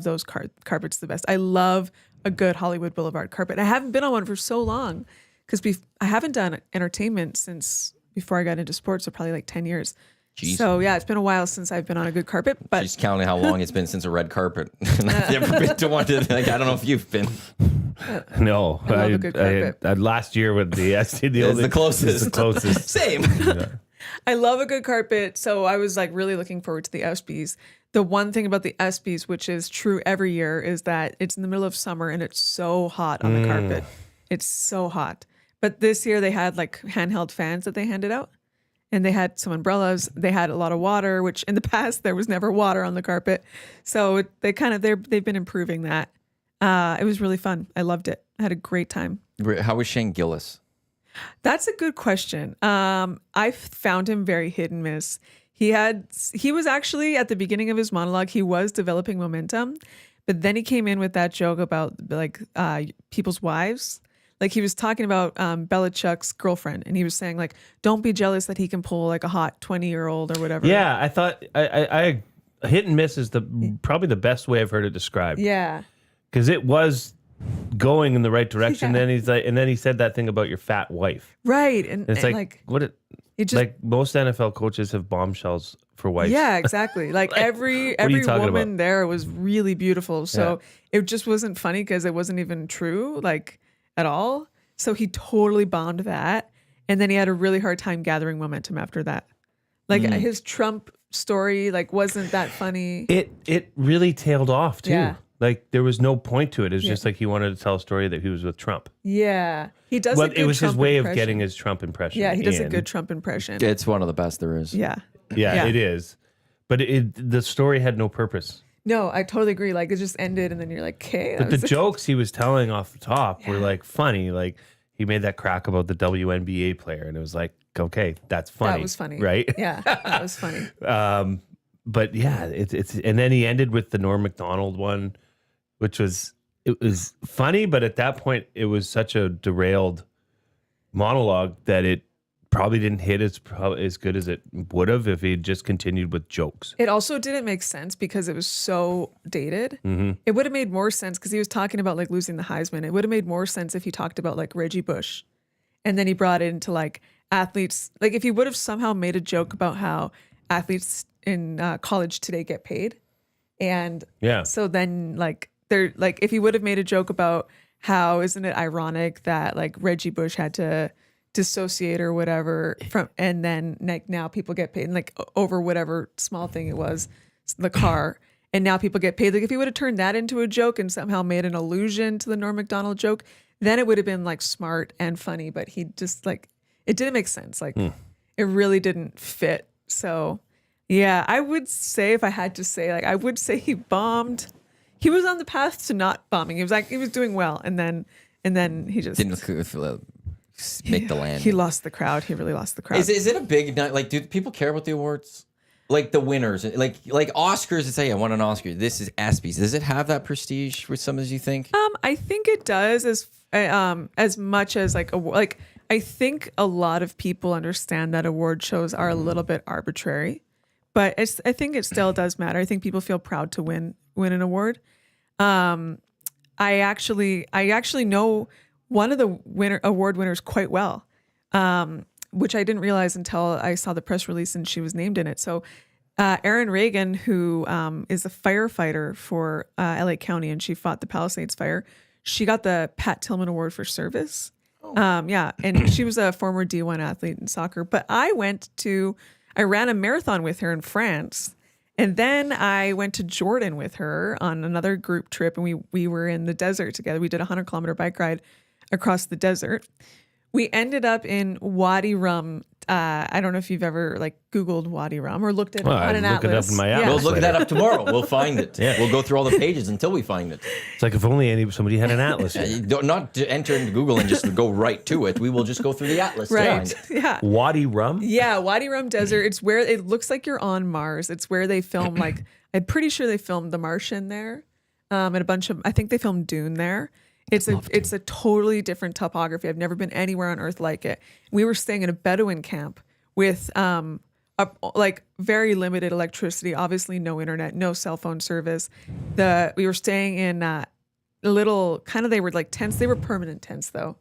those carpets the best. I love a good Hollywood Boulevard carpet. I haven't been on one for so long because I haven't done entertainment since before I got into sports. So probably like 10 years. Jeez. So yeah, it's been a while since I've been on a good carpet, but She's counting how long it's been since a red carpet. And I've never been to one. Like, I don't know if you've been. No, I love a good carpet. last year with the It's the closest. The closest. Same. I love a good carpet. So I was like really looking forward to the ESPYs. The one thing about the ESPYs, which is true every year, is that it's in the middle of summer and it's so hot on the carpet. It's so hot. But this year they had like handheld fans that they handed out, and they had some umbrellas. They had a lot of water, which in the past there was never water on the carpet. So they've been improving that. It was really fun. I loved it. I had a great time. How was Shane Gillis? That's a good question. I found him very hit and miss. He was actually at the beginning of his monologue, he was developing momentum, but then he came in with that joke about like people's wives. Like he was talking about Belichick's girlfriend, and he was saying like, don't be jealous that he can pull like a hot 20-year-old or whatever. Yeah, I thought I hit and miss is probably the best way I've heard it described. Yeah. Because it was going in the right direction. Yeah. Then he said that thing about your fat wife. Right. And it's like what it just, like most NFL coaches have bombshells for wives. Yeah, exactly. Like, every woman there was really beautiful. So it just wasn't funny because it wasn't even true, like at all. So he totally bombed that. And then he had a really hard time gathering momentum after that. Like his Trump story, like wasn't that funny. It really tailed off too. Yeah. Like there was no point to it. It was just like he wanted to tell a story that he was with Trump. Yeah, he does. Well, it was his way of getting his Trump impression. Yeah, he does a good Trump impression. It's one of the best there is. Yeah, it is. But the story had no purpose. No, I totally agree. Like it just ended, and then you're like, okay. But the jokes he was telling off the top were like funny. Like he made that crack about the WNBA player, and it was like, okay, that's funny. That was funny, right? Yeah, that was funny. But yeah, it's and then he ended with the Norm Macdonald one, which was funny, but at that point it was such a derailed monologue that it probably didn't hit as good as it would have if he had just continued with jokes. It also didn't make sense because it was so dated. Mm-hmm. It would have made more sense because he was talking about like losing the Heisman. It would have made more sense if he talked about like Reggie Bush, and then he brought it into like athletes. Like if he would have somehow made a joke about how athletes in college today get paid, and so then like they're like if he would have made a joke about how isn't it ironic that like Reggie Bush had to dissociate or whatever from, and then like now people get paid and like over whatever small thing it was, the car, and now people get paid. Like if he would have turned that into a joke and somehow made an allusion to the Norm Macdonald joke, then it would have been like smart and funny. But he just like it didn't make sense. Like it really didn't fit. So yeah, I would say if I had to say, like I would say he bombed. He was on the path to not bombing. He was like he was doing well, and then he just didn't make the land. He lost the crowd. He really lost the crowd. Is it a big night? Like, do people care about the awards? Like the winners, like Oscars. It's say I won an Oscar. This is ESPYs. Does it have that prestige with some as you think? I think it does as much as like I think a lot of people understand that award shows are a little bit arbitrary, but I think it still does matter. I think people feel proud to win an award. I actually know one of the award winners quite well, which I didn't realize until I saw the press release and she was named in it. So Erin Reagan, who is a firefighter for LA County, and she fought the Palisades fire, she got the Pat Tillman Award for service. And she was a former D1 athlete in soccer. But I ran a marathon with her in France. And then I went to Jordan with her on another group trip, and we were in the desert together. We did a 100-kilometer bike ride across the desert. We ended up in Wadi Rum. I don't know if you've ever like Googled Wadi Rum or looked at it on an atlas. Look it up in my atlas. We'll look that up tomorrow. We'll find it. We'll go through all the pages until we find it. It's like if only somebody had an atlas. Not to enter into Google and just go right to it. We will just go through the atlas. Right. Yeah. Wadi Rum? Yeah, Wadi Rum Desert. It's where it looks like you're on Mars. It's where they film like I'm pretty sure they filmed The Martian there. And I think they filmed Dune there. It's a totally different topography. I've never been anywhere on Earth like it. We were staying in a Bedouin camp with like very limited electricity, obviously no internet, no cell phone service. We were staying in little kind of, they were like tents. They were permanent tents though.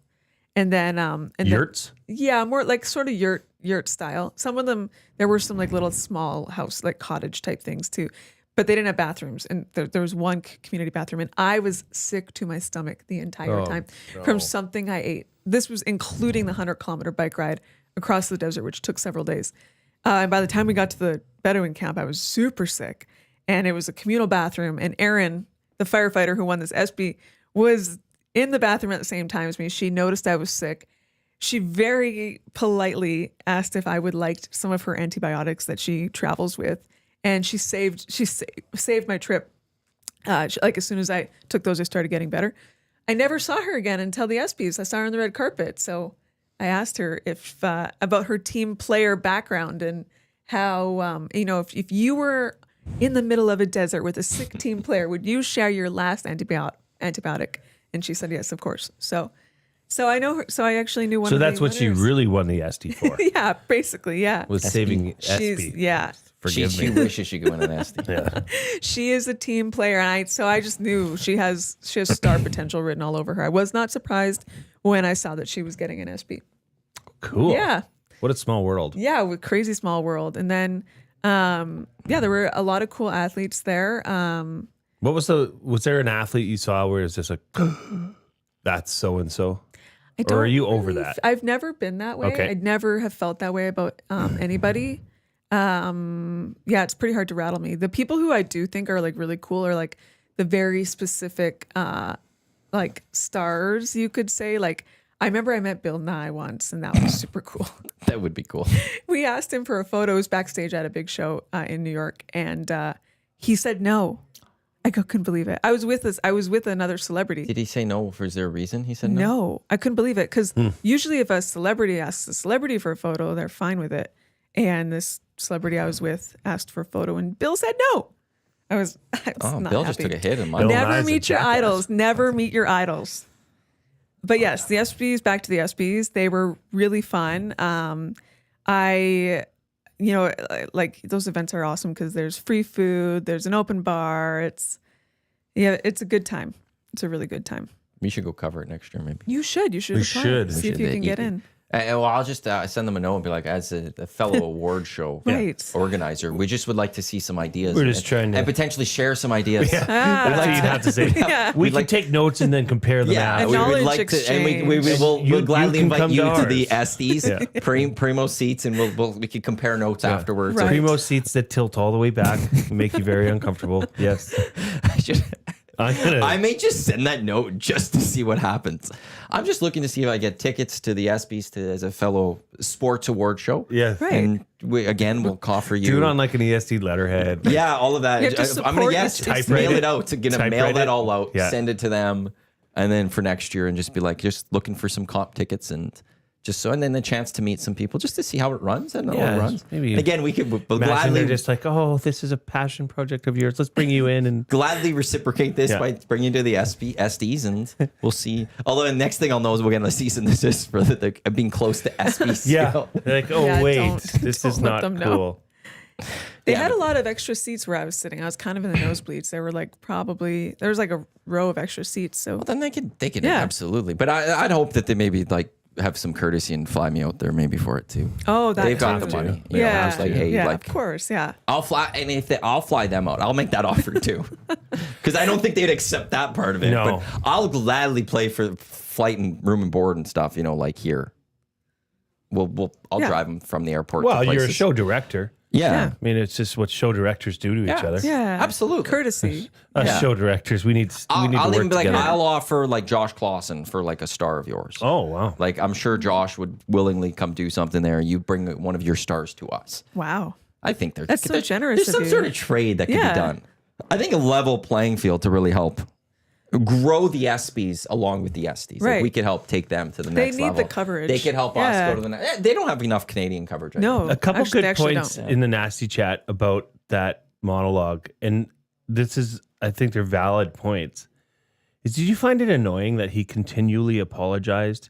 And then yurts? Yeah, more like sort of yurt style. Some of them, there were some like little small house, like cottage type things too. But they didn't have bathrooms, and there was one community bathroom, and I was sick to my stomach the entire time from something I ate. This was including the 100-kilometer bike ride across the desert, which took several days. And by the time we got to the Bedouin camp, I was super sick. And it was a communal bathroom. And Erin, the firefighter who won this ESPY, was in the bathroom at the same time as me. She noticed I was sick. She very politely asked if I would like some of her antibiotics that she travels with. And she saved my trip. Like as soon as I took those, I started getting better. I never saw her again until the ESPYs. I saw her on the red carpet. So I asked her if about her team player background and how, if you were in the middle of a desert with a sick team player, would you share your last antibiotic? And she said, yes, of course. So I know her. So I actually knew one of the that's what she winners. really won the EST for. Yeah, basically, yeah. Was saving She's, ESPY. yeah. She wishes she could win an EST. Yeah. She is a team player, and I just knew she has star potential written all over her. I was not surprised when I saw that she was getting an ESPY. Cool. Yeah. What a small world. Yeah, with crazy small world. And then there were a lot of cool athletes there. Was there an athlete you saw where it's just like, that's so and so? Or are you over that? I've never been that way. Okay. I'd never have felt that way about anybody. It's pretty hard to rattle me. The people who I do think are like really cool are like the very specific like stars, you could say. Like I remember I met Bill Nye once, and that was super cool. That would be cool. We asked him for a photo. It was backstage at a big show in New York, and he said no. I couldn't believe it. I was with another celebrity. Did he say no? Was there a reason he said no? No, I couldn't believe it because usually if a celebrity asks a celebrity for a photo, they're fine with it. And this celebrity I was with asked for a photo, and Bill said no. I was not Bill happy. just took a hit in my Bill Never Nye's a meet your jackass. idols. Never meet your idols. But yes, the ESPYs, back to the ESPYs, they were really fun. Like those events are awesome because there's free food, there's an open bar. It's a good time. It's a really good time. We should go cover it next year, maybe. You should. You should. We apply. should. See if We you should. can get in. Well, I'll just send them a note and be like, as a fellow award show Right. organizer, we just would like to see some ideas. We're just trying to- and potentially share some ideas. That's what you'd have to say. Yeah. We can take notes and then compare them Yeah, out. we would knowledge like to, and we exchange. will You we'll gladly can invite come you to to the ours. SDs, primo seats, and we can compare notes afterwards. Right. Primo seats that tilt all the way back make you very uncomfortable. Yes. I may just send that note just to see what happens. I'm just looking to see if I get tickets to the ESPYs as a fellow sports award show. Yeah. Right. And we'll offer you. Do it on like an EST letterhead. Yeah, all of that. You have to I'm gonna support guess, the just typewrite mail it. it out. Gonna Typewrite mail that it. all out, Yeah. send it to them, and then for next year, and just be like, just looking for some comp tickets and just so, and then the chance to meet some people just to see how it runs. I don't know how Yeah, it runs. maybe- And again, we could Imagine gladly they're just like, oh, this is a passion project of yours. Let's bring you in and gladly reciprocate this Yeah. by bringing you to the SDs, and we'll see. Although the next thing I'll know is we're getting a cease and desist for being close to SBs. yeah. They're like, oh Yeah, wait, this don't is let not them know. cool. They Yeah, had but- a lot of extra seats where I was sitting. I was kind of in the nosebleeds. There were like there was like a row of extra seats. So Well, then they could Yeah. absolutely. But I'd hope that they maybe like have some courtesy and fly me out there maybe for it too. that They've got too. the money. You know, Yeah, I was like, hey, yeah, like of course, yeah. I'll fly, and I'll fly them out. I'll make that offer too, because I don't think they'd accept that part of it. No. But I'll gladly play for flight and room and board and stuff. You know, like here. I'll Yeah. drive them from the airport. Well, to you're a places. show director. Yeah, I mean, it's just what show directors do to each other. Yeah, absolutely. courtesy. Us Yeah. show directors, we need to I'll work even be like, together. I'll offer like Josh Clausen for like a star of yours. Oh wow. Like I'm sure Josh would willingly come do something there. You bring one of your stars to us. Wow. I think That's so generous There's of some you. sort of trade that can Yeah. be done. I think a level playing field to really help grow the ESPYs along with the SDs. Like Right. we could help take them to the They next need level. the coverage. They could help us Yeah. go to the next. They don't have enough Canadian coverage. Right now. No, A couple actually, they good actually points don't. in the nasty chat about that monologue, and this is, I think, they're valid points. Did you find it annoying that he continually apologized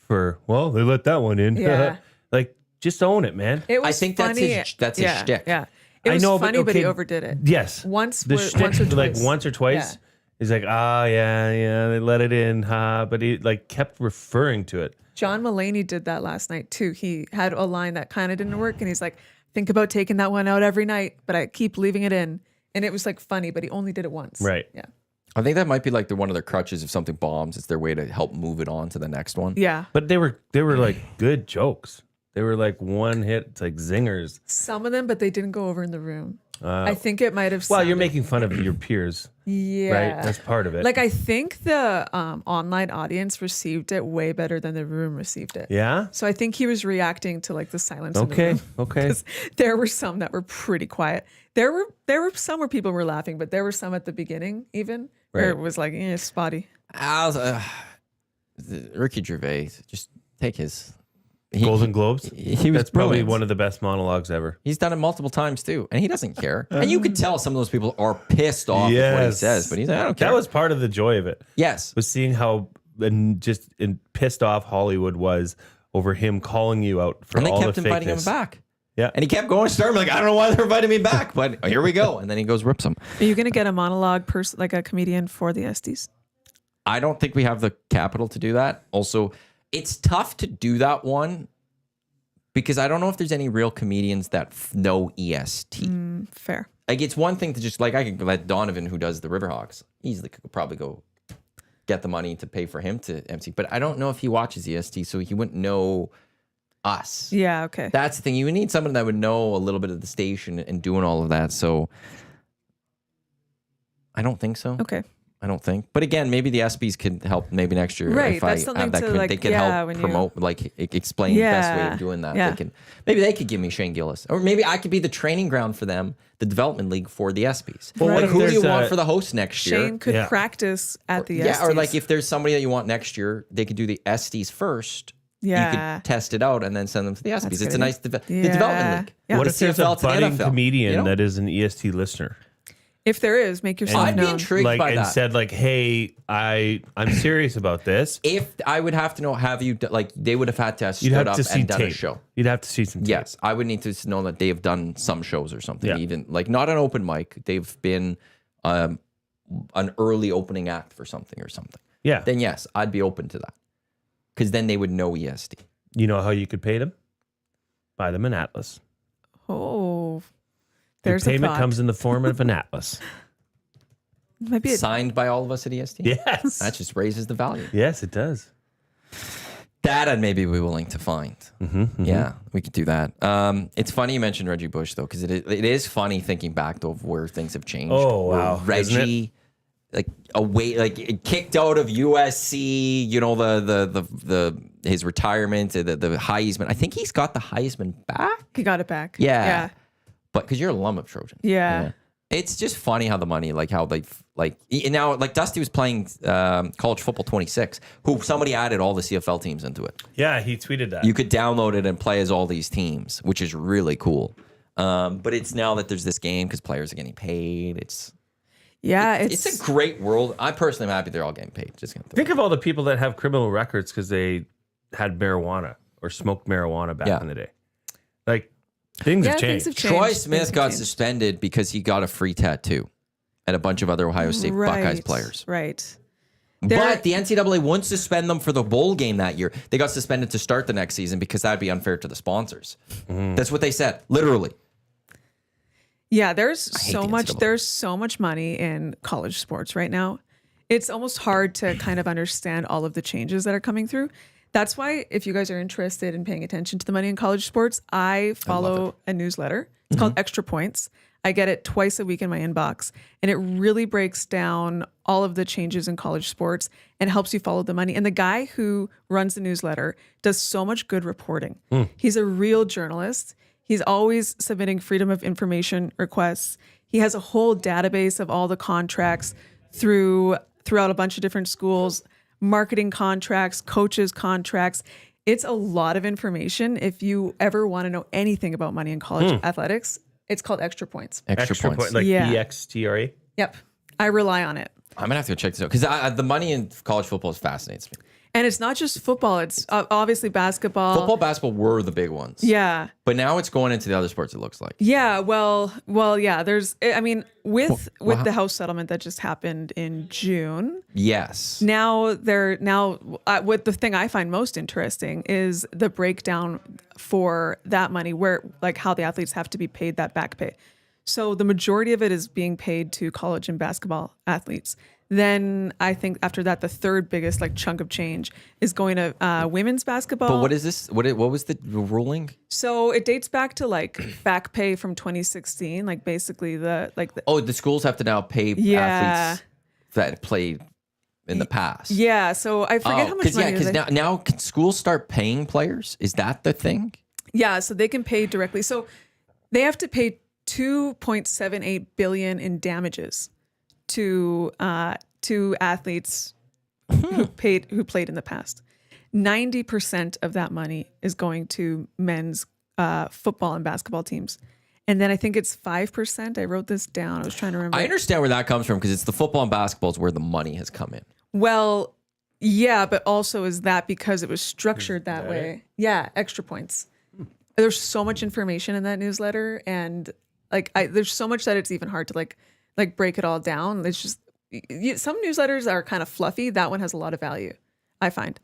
for? Well, they let that one in. Yeah. Like, just own it, man. It was I think that's funny. that's his shtick. Yeah, it I was know, but funny, but he okay, overdid it. Yes, Once the or shtick, twice. like once or twice. Yeah. He's like, yeah, they let it in, but he like kept referring to it. John Mulaney did that last night too. He had a line that kind of didn't work, and he's like, "Think about taking that one out every night, but I keep leaving it in." And it was like funny, but he only did it once. Right. Yeah. I think that might be like one of their crutches. If something bombs, it's their way to help move it on to the next one. Yeah. But they were like good jokes. They were like one hit, it's like zingers. Some of them, but they didn't go over in the room. I think it might have. Well, you're making fun of your peers. Yeah. Right? That's part of it. Like, I think the online audience received it way better than the room received it. Yeah? So I think he was reacting to like the silence in the room. Okay. 'Cause there were some that were pretty quiet. There were some where people were laughing, but there were some at the beginning even where it was like, spotty. Ricky Gervais, just take his Golden Globes? He was That's probably brilliant. one of the best monologues ever. He's done it multiple times too, and he doesn't care. And you could tell some of those people are pissed off with what he says, but he's like, I don't care. That was part of the joy of it. Yes. Was seeing how pissed off Hollywood was over him calling you out for And they all kept the inviting him fakeness. back. Yeah. And he kept going, starting like, I don't know why they're inviting me back, but here we go. And then he goes, rips him. Are you going to get a monologue person, like a comedian for the SDs? I don't think we have the capital to do that. Also, it's tough to do that one because I don't know if there's any real comedians that know EST. Fair. Like, it's one thing to just, like, I could let Donovan, who does the Riverhawks, easily could probably go get the money to pay for him to MC. But I don't know if he watches EST, so he wouldn't know us. Yeah, okay. That's the thing. You would need someone that would know a little bit of the station and doing all of that. So I don't think so. Okay. I don't think. But again, maybe the ESPYs could help maybe next year. Right, If that's I something have that, to, could, like, they could yeah, help when you- promote, like explain the best way Yeah, of doing that. yeah. They can, maybe they could give me Shane Gillis. Or maybe I could be the training ground for them, the development league for the ESPYs. Well, what Like, if who do you there's want a- for the host next year? Shane could Yeah. practice at the Yeah, or SDs. like if there's somebody that you want next year, they could do the SDs first. You Yeah. could test it out and then send them to the ESPYs. That's It's a good. nice the Yeah. development league. Yeah. What The if there's CFL a to the budding NFL, comedian you know? that is an EST listener? If there is, make yourself I'd be known. intrigued Like by and that. said like, hey, I'm serious about this. If I would have to know, have you like they would have had to have You'd stood have up to see and done tape. a show. You'd have to see some tape. Yes, I would need to know that they have done some shows or something. Yeah. Even like not an open mic, they've been an early opening act for something or something. Yeah. Then yes, I'd be open to that because then they would know EST. You know how you could pay them? Buy them an atlas. Oh, Your there's a payment thought. comes in the form of an atlas. Maybe it, Signed by all of us at EST. Yes. That just raises the value. Yes, it does. That I'd maybe be willing to find. Yeah, we could do that. It's funny you mentioned Reggie Bush though, because it is funny thinking back though of where things have changed. Oh, Where wow. Isn't Reggie, like away, like kicked out of USC. You know the his retirement, the Heisman. I think he's got the Heisman back. he got it back. Yeah. Yeah. But because you're a alum of Trojan. Yeah. It's just funny how the money, like how they, like now, like Dusty was playing college football 26, who somebody added all the CFL teams into it. Yeah, he tweeted that. You could download it and play as all these teams, which is really cool. But it's now that there's this game because players are getting paid. It's a great world. I personally am happy they're all getting paid. Just gonna Think of all the people that have criminal records because they had marijuana or smoked marijuana back Yeah. in the day. Like, things have things changed. have changed. Troy Things Smith have got changed. suspended because he got a free tattoo and a bunch of other Ohio State Buckeyes players. Right. But the NCAA wouldn't suspend them for the bowl game that year. They got suspended to start the next season because that'd be unfair to the sponsors. That's what they said, literally. Yeah, there's hate so the much. NCAA. There's so much money in college sports right now. It's almost hard to kind of understand all of the changes that are coming through. That's why, if you guys are interested in paying attention to the money in college sports, I follow a newsletter. It's called Extra Points. I get it twice a week in my inbox, and it really breaks down all of the changes in college sports and helps you follow the money. And the guy who runs the newsletter does so much good reporting. He's a real journalist. He's always submitting freedom of information requests. He has a whole database of all the contracts throughout a bunch of different schools, marketing contracts, coaches contracts. It's a lot of information. If you ever want to know anything about money in college athletics, it's called Extra Points. Extra points. point, like Yeah. EXTRA. Yep. I rely on it. I'm gonna have to go check this out because the money in college football fascinates me. And it's not just football. It's obviously basketball. Football, basketball were the big ones. Yeah. But now it's going into the other sports, it looks like. Yeah, well, yeah. There's, I mean, with wow. the house settlement that just happened in June, Yes. what the thing I find most interesting is the breakdown for that money, where like how the athletes have to be paid that back pay. So the majority of it is being paid to college and basketball athletes. Then I think after that, the third biggest like chunk of change is going to women's basketball. But what is this? What was the ruling? So it dates back to like back pay from 2016, like basically the schools have to now pay Yeah. athletes that played in the past. yeah. So I forget how much money. Because now can schools start paying players? Is that the thing? Yeah, so they can pay directly. So they have to pay 2.78 billion in damages to athletes who played in the past. 90% of that money is going to men's football and basketball teams. And then I think it's 5%. I wrote this down. I was trying to remember. I understand where that comes from because it's the football and basketball is where the money has come in. Well, yeah, but also is that because it was structured that way? Yeah, extra points. There's so much information in that newsletter, and there's so much that it's even hard to like break it all down. It's just some newsletters are kind of fluffy. That one has a lot of value, I find.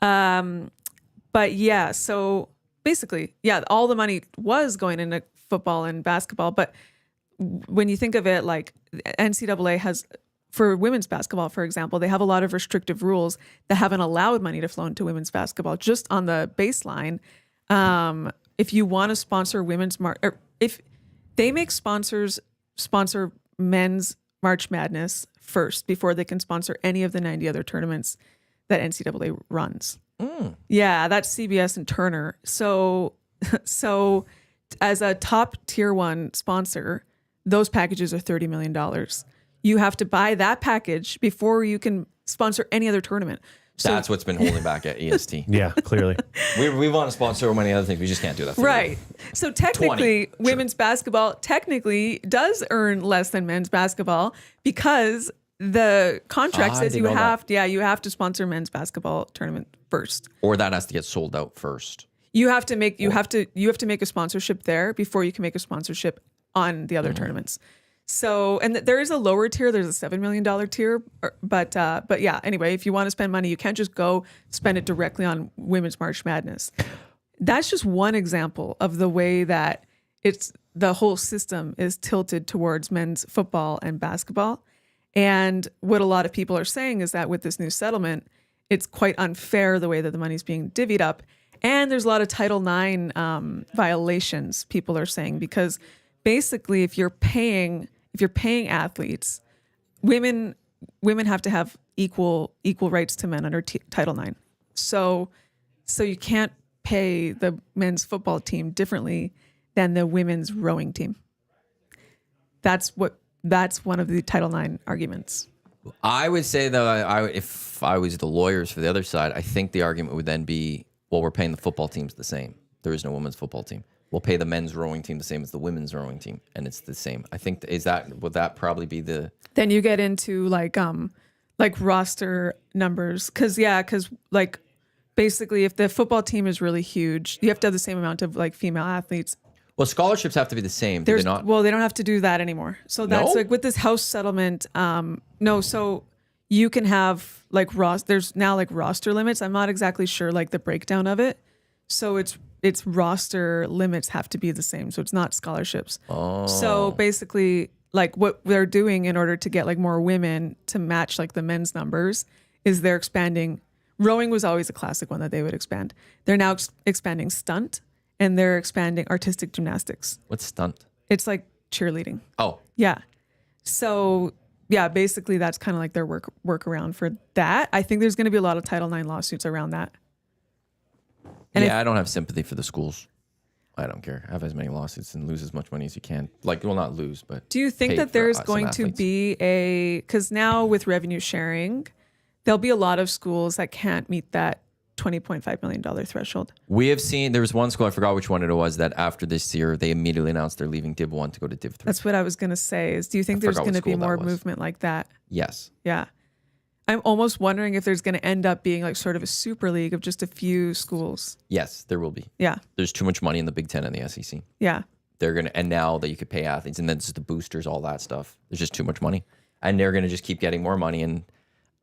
But yeah, so basically, yeah, all the money was going into football and basketball. But when you think of it, like NCAA has, for women's basketball, for example, they have a lot of restrictive rules that haven't allowed money to flow into women's basketball. Just on the baseline, if you want to sponsor or if they make sponsors sponsor men's March Madness first before they can sponsor any of the 90 other tournaments that NCAA runs. Yeah, that's CBS and Turner. So as a top tier 1 sponsor, those packages are $30 million. You have to buy that package before you can sponsor any other tournament. So, That's what's been holding back at EST. Yeah, clearly. We want to sponsor so many other things. We just can't do that. Right. So technically, women's basketball technically does earn less than men's basketball because the contract says you have to sponsor men's basketball tournament first. Or that has to get sold out first. You have to make a sponsorship there before you can make a sponsorship on the other tournaments. So, and there is a lower tier. There's a $7 million tier, but yeah. Anyway, if you want to spend money, you can't just go spend it directly on women's March Madness. That's just one example of the way that the whole system is tilted towards men's football and basketball. And what a lot of people are saying is that with this new settlement, it's quite unfair the way that the money's being divvied up. And there's a lot of Title IX violations, people are saying, because basically if you're paying athletes, women have to have equal rights to men under Title IX. So you can't pay the men's football team differently than the women's rowing team. That's one of the Title IX arguments. I would say though, if I was the lawyers for the other side, I think the argument would then be, well, we're paying the football teams the same. There is no women's football team. We'll pay the men's rowing team the same as the women's rowing team, and it's the same. I think would that probably be the? Then you get into like roster numbers, because like basically if the football team is really huge, you have to have the same amount of like female athletes. Well, scholarships have to be the same. Do they not? Well, they don't have to do that anymore. So that's like with this house settlement. No, so you can have like there's now like roster limits. I'm not exactly sure like the breakdown of it. So it's roster limits have to be the same. So it's not scholarships. Oh. So basically like what they're doing in order to get like more women to match like the men's numbers is they're expanding. Rowing was always a classic one that they would expand. They're now expanding stunt. And they're expanding artistic gymnastics. What's stunt? It's like cheerleading. Oh. Yeah. So, yeah, basically that's kind of like their workaround for that. I think there's going to be a lot of Title IX lawsuits around that. And I don't have sympathy for the schools. I don't care. Have as many lawsuits and lose as much money as you can. Like, well, not lose, but do you think that there's going to be because now with revenue sharing, there'll be a lot of schools that can't meet that $20.5 million threshold. We have seen, there was one school, I forgot which one it was, that after this year, they immediately announced they're leaving Div 1 to go to Div 3. That's what I was going to say is, do you think there's going to be more movement like that? Yes. Yeah. I'm almost wondering if there's going to end up being like sort of a super league of just a few schools. Yes, there will be. Yeah. There's too much money in the Big Ten and the SEC. Yeah. They're going to, and now that you could pay athletes and then just the boosters, all that stuff, there's just too much money. And they're going to just keep getting more money. And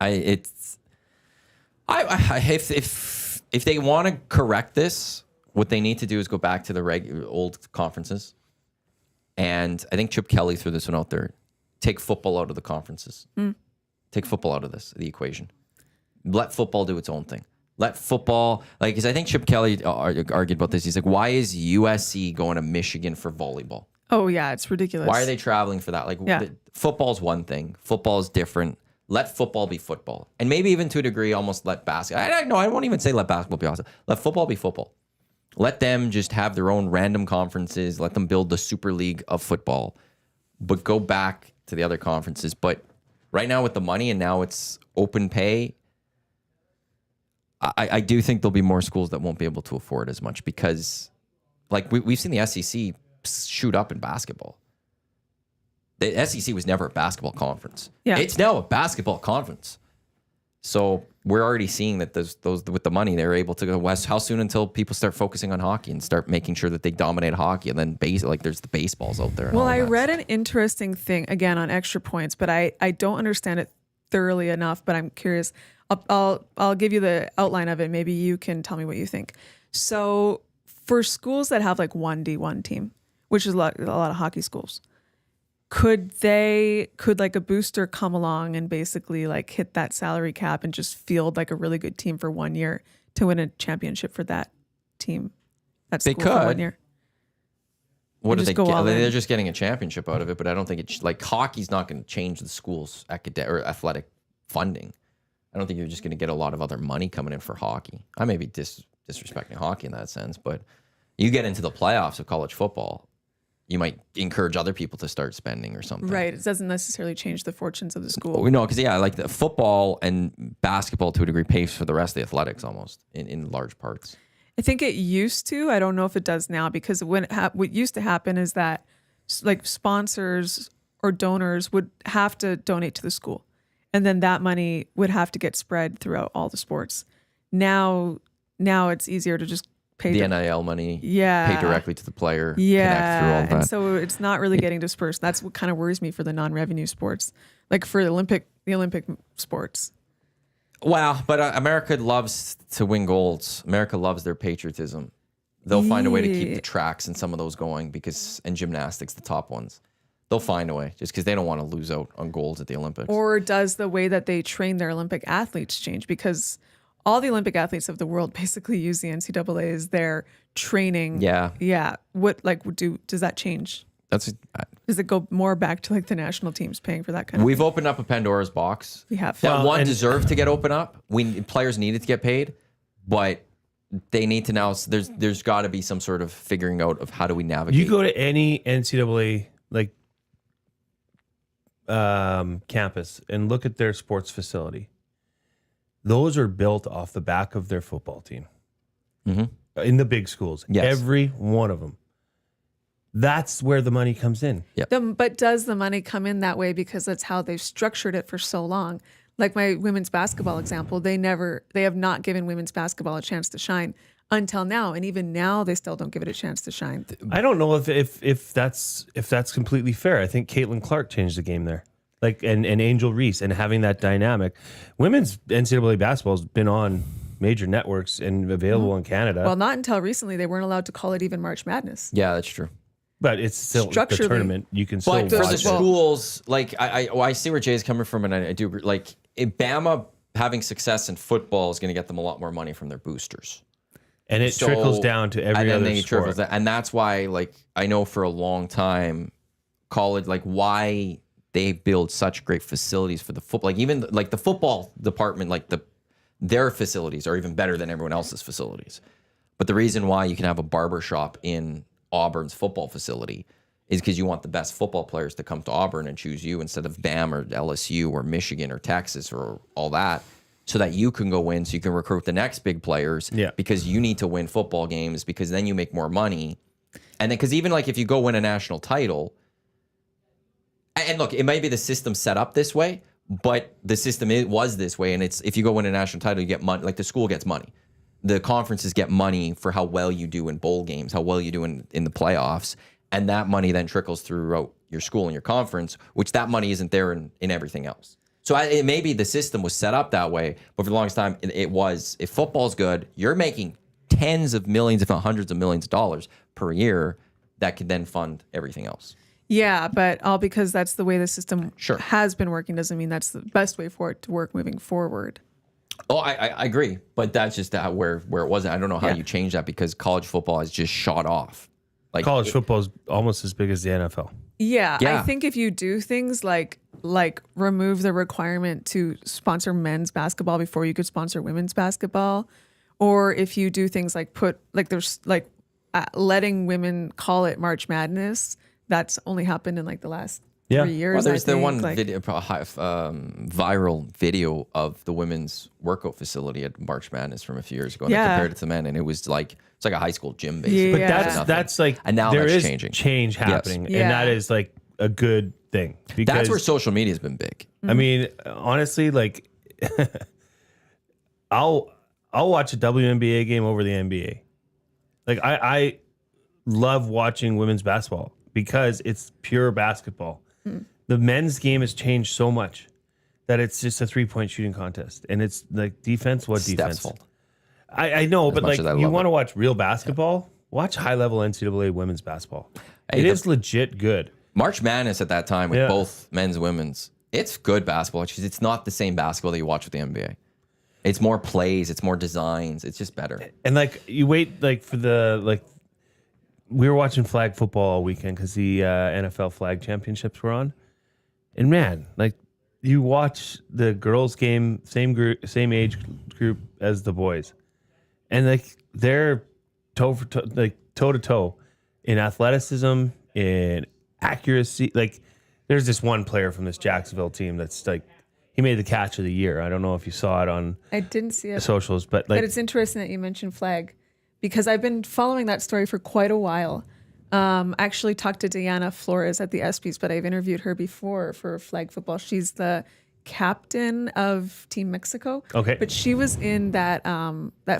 if they want to correct this, what they need to do is go back to the old conferences. And I think Chip Kelly threw this one out there. Take football out of the conferences. Take football out of the equation. Let football do its own thing. Let football, because I think Chip Kelly argued about this. He's like, why is USC going to Michigan for volleyball? Oh yeah, it's ridiculous. Why are they traveling for that? Football's one thing. Football is different. Let football be football. And maybe even to a degree, almost let basketball. I won't even say let basketball be awesome. Let football be football. Let them just have their own random conferences. Let them build the Super League of football. But go back to the other conferences. But right now with the money and now it's open pay, I do think there'll be more schools that won't be able to afford as much because we've seen the SEC shoot up in basketball. The SEC was never a basketball conference. Yeah. It's now a basketball conference. So we're already seeing that those with the money, they're able to go west. How soon until people start focusing on hockey and start making sure that they dominate hockey and then there's the baseballs out there. Well, I read an interesting thing again on extra points, but I don't understand it thoroughly enough, but I'm curious. I'll give you the outline of it. Maybe you can tell me what you think. So for schools that have like one D1 team, which is a lot of hockey schools, could like a booster come along and basically like hit that salary cap and just field like a really good team for 1 year to win a championship for that team? That school for 1 year. What do they get? They're just getting a championship out of it, but I don't think it's like hockey's not going to change the school's or athletic funding. I don't think you're just going to get a lot of other money coming in for hockey. I may be disrespecting hockey in that sense, but you get into the playoffs of college football, you might encourage other people to start spending or something. Right. It doesn't necessarily change the fortunes of the school. No, because like the football and basketball to a degree pays for the rest of the athletics almost in large parts. I think it used to. I don't know if it does now because what used to happen is that like sponsors or donors would have to donate to the school. And then that money would have to get spread throughout all the sports. Now it's easier to just pay the NIL money, pay directly to the player, connect through all that. And so it's not really getting dispersed. That's what kind of worries me for the non-revenue sports, like for the Olympic sports. Wow, but America loves to win golds. America loves their patriotism. They'll find a way to keep the tracks and some of those going and gymnastics, the top ones. They'll find a way just because they don't want to lose out on golds at the Olympics. Or does the way that they train their Olympic athletes change? Because all the Olympic athletes of the world basically use the NCAA as their training. Yeah. Yeah. What does that change? Does it go more back to like the national teams paying for that kind of We've thing? opened up a Pandora's box. We have. That deserved to get opened up. Players needed to get paid, but they need to now. There's got to be some sort of figuring out of how do we navigate. You go to any NCAA campus and look at their sports facility. Those are built off the back of their football team. Mm-hmm. In the big schools. Yes. Every one of them. That's where the money comes in. Yep. But does the money come in that way because that's how they've structured it for so long? Like my women's basketball example, they have not given women's basketball a chance to shine until now, and even now they still don't give it a chance to shine. I don't know if that's completely fair. I think Caitlin Clark changed the game there, and Angel Reese, and having that dynamic. Women's NCAA basketball has been on major networks and available in Canada. Well, not until recently. They weren't allowed to call it even March Madness. Yeah, that's true. But it's still the tournament. You can still But for watch the it. schools, I see where Jay's coming from, and I do agree. Like Bama having success in football is going to get them a lot more money from their boosters. And it trickles down to every other sport. And that's why, I know for a long time, college, why they build such great facilities for the football. Even the football department, their facilities are even better than everyone else's facilities. But the reason why you can have a barber shop in Auburn's football facility is because you want the best football players to come to Auburn and choose you instead of Bam or LSU or Michigan or Texas or all that, so that you can go in, so you can recruit the next big players. Yeah. Because you need to win football games, because then you make more money. And then, because even if you go win a national title, and look, it might be the system set up this way, but the system was this way. And it's, if you go win a national title, you get money. The school gets money. The conferences get money for how well you do in bowl games, how well you do in the playoffs. And that money then trickles throughout your school and your conference, which that money isn't there in everything else. So maybe the system was set up that way, but for the longest time, it was, if football's good, you're making tens of millions, if not hundreds of millions of dollars per year that could then fund everything else. Yeah, but all because that's the way the system Sure. has been working doesn't mean that's the best way for it to work moving forward. Oh, I agree, but that's just where it wasn't. I don't know how Yeah. you change that because college football has just shot off. Like College football is almost as big as the NFL. Yeah, Yeah. I think if you do things like remove the requirement to sponsor men's basketball before you could sponsor women's basketball, or if you do things like letting women call it March Madness, that's only happened in like the last 3 years. Well, there's I the think. one like, video, viral video of the women's workout facility at March Madness from a few years ago. And they Yeah. compared it to the men, and it was like it's like a high school gym basically. But Yeah. that's like And now there that's is changing. change happening, Yes. and that Yeah. is like a good thing. Because That's where social media has been big. I mean, honestly, like I'll watch a WNBA game over the NBA. Like I love watching women's basketball because it's pure basketball. The men's game has changed so much that it's just a 3-point shooting contest, and it's like defense. What Steph's defense? fault. I know, but much like as I you love want to it. watch real basketball? Watch high level NCAA women's basketball. Hey, It the- is legit good. March Madness at that time with Yeah. both men's and women's, it's good basketball because it's not the same basketball that you watch with the NBA. It's more plays, it's more designs, it's just better. And like you wait like for the like we were watching flag football all weekend because the NFL flag championships were on, and man, like you watch the girls game, same age group as the boys, and like they're toe to toe in athleticism, in accuracy. Like there's this one player from this Jacksonville team that's like he made the catch of the year. I don't know if you saw it on I didn't see it. socials, but like But it's interesting that you mentioned flag because I've been following that story for quite a while. I actually talked to Diana Flores at the ESPYs, but I've interviewed her before for flag football. She's the captain of Team Mexico. Okay. But she was in that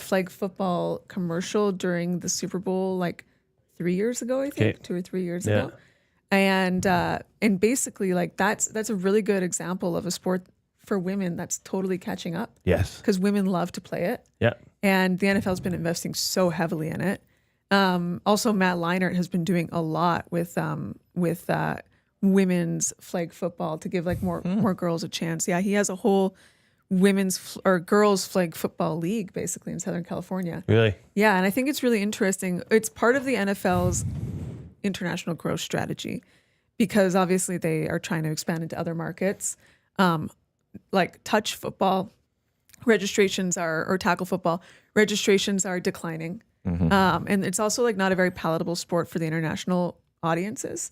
flag football commercial during the Super Bowl like 3 years ago, I think, Okay. 2 or 3 years Yeah. ago. And basically like that's a really good example of a sport for women that's totally catching up yes, because women love to play it. yeah. And the NFL's been investing so heavily in it. Also, Matt Leinart has been doing a lot with women's flag football to give like more girls a chance. Yeah, he has a whole girls flag football league basically in Southern California. Really? Yeah, and I think it's really interesting. It's part of the NFL's international growth strategy because obviously they are trying to expand into other markets. Like touch football registrations or tackle football registrations are declining. And it's also like not a very palatable sport for the international audiences.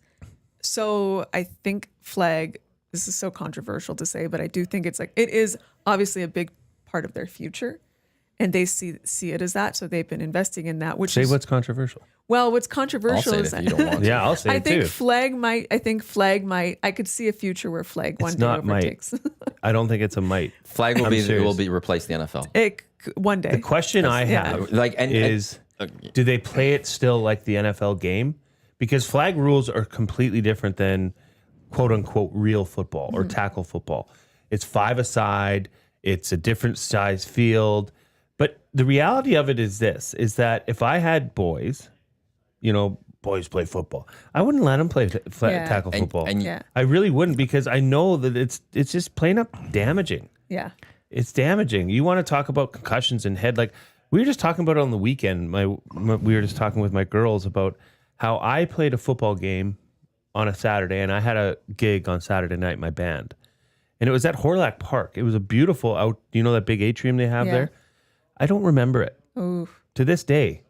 So I think flag, this is so controversial to say, but I do think it is obviously a big part of their future. And they see it as that. So they've been investing in that, which Say is what's controversial. well, what's I'll controversial say it is if you don't want to. Yeah, I'll say I it think too. flag might. I could see a future where flag one It's day not might. overtakes. I don't think it's a might. Flag will I'm be serious. will be replace the NFL. One day. The question I yeah. have Like is, do they play it still like the NFL game? Because flag rules are completely different than quote unquote real football or tackle football. It's 5-a-side. It's a different size field. But the reality of it is this, is that if I had boys, boys play football, I wouldn't let them play Yeah. tackle football. And Yeah. I really wouldn't, because I know that it's just plain up damaging. Yeah. It's damaging. You want to talk about concussions and head, like we were just talking about it on the weekend. We were just talking with my girls about how I played a football game on a Saturday, and I had a gig on Saturday night, my band, and it was at Horlack Park. It was a beautiful out. That big atrium they have Yeah. there? I don't remember it Ooh. to this day.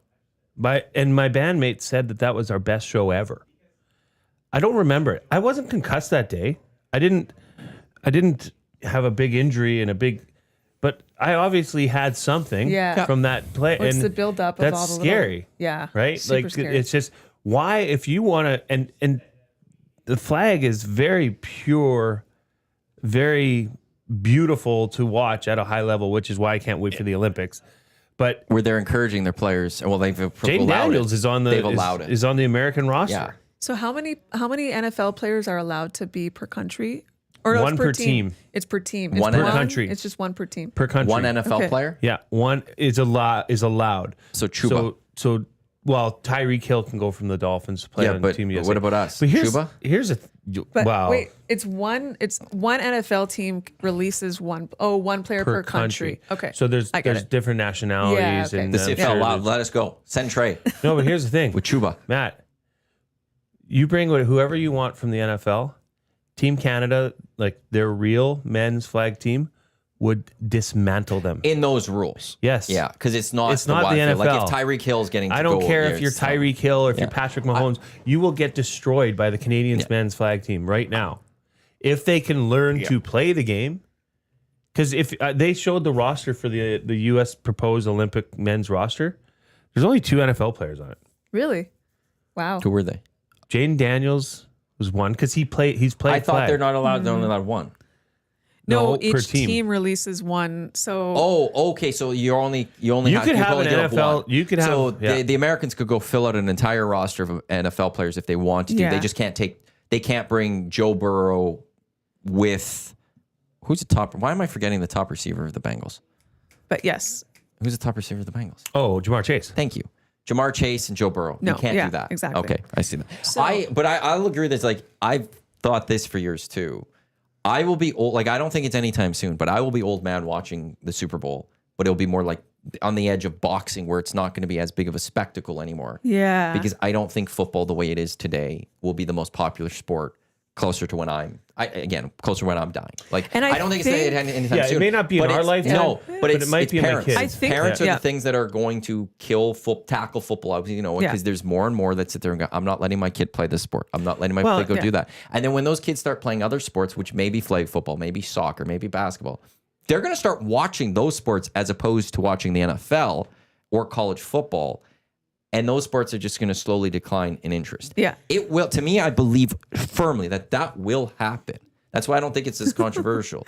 My bandmate said that was our best show ever. I don't remember it. I wasn't concussed that day. I didn't have a big injury but I obviously had something Yeah. from that play. What's and the buildup of that's all the scary. little, yeah. Right? Super Like scary. it's just why, if you want to, and the flag is very pure, very beautiful to watch at a high level, which is why I can't wait for the Olympics. But where they're encouraging their players. Well, they've Jaden allowed Daniels it. is on They've allowed it. is on the American roster. Yeah. So how many NFL players are allowed to be per country? Or no, One it's per team. It's per team. It's One per country. It's just one per team. Per country. One NFL Okay. player. Yeah, one is allowed. So Chuba. So Well, Tyreek Hill can go from the Dolphins to play on but Team USA. what about us? But Cuba? But wow. wait, it's one NFL team releases one player per country. Okay. So there's I get it. different nationalities. Yeah, okay. And The CFL, wow, let us go. Send Trey No, but here's the thing. with Chuba. Matt, you bring whoever you want from the NFL. Team Canada, like their real men's flag team, would dismantle them. In those rules. Yes. Yeah, because it's not It's not the NFL. Like NFL. if Tyreek Hill's getting to I don't go care here, if you're it's not- Tyreek Hill or if Yeah. you're Patrick Mahomes. You will get destroyed by the Canadians men's flag team right now. If they can learn to play the game. Because if they showed the roster for the U.S. proposed Olympic men's roster, there's only 2 NFL players on it. Really? Wow. Who were they? Jaden Daniels was one because he's played I thought flag. they're not allowed. They're only allowed one. No, No, per each team. team releases one. So Oh, okay. So you only You have, could you have only an get NFL one. you could So have yeah. the Americans could go fill out an entire roster of NFL players if they want to. Yeah. They just can't take. They can't bring Joe Burrow with who's the top. Why am I forgetting the top receiver of the Bengals? but yes. Who's the top receiver of the Bengals? Oh, Jamar Chase. Thank you. Jamar Chase and Joe Burrow. No, you can't yeah, do that. exactly. Okay, I see that. So- I'll agree with this. Like I've thought this for years too. I will be old. Like I don't think it's anytime soon, but I will be old man watching the Super Bowl. But it'll be more like on the edge of boxing, where it's not going to be as big of a spectacle anymore. Yeah. Because I don't think football, the way it is today, will be the most popular sport closer to when closer to when I'm dying. Like, And I don't think think- it's anytime Yeah, soon. it may not be in but our it's- lifetime, No, but it might be in my parents. kids. I think- Parents are yeah. the things that are going to kill tackle football. You know, because Yeah. there's more and more that sit there and go, I'm not letting my kid play this sport. I'm not letting my Well, kid go yeah. do that. And then when those kids start playing other sports, which may be flag football, maybe soccer, maybe basketball, they're going to start watching those sports as opposed to watching the NFL or college football. And those sports are just going to slowly decline in interest. Yeah. It will. To me, I believe firmly that will happen. That's why I don't think it's as controversial.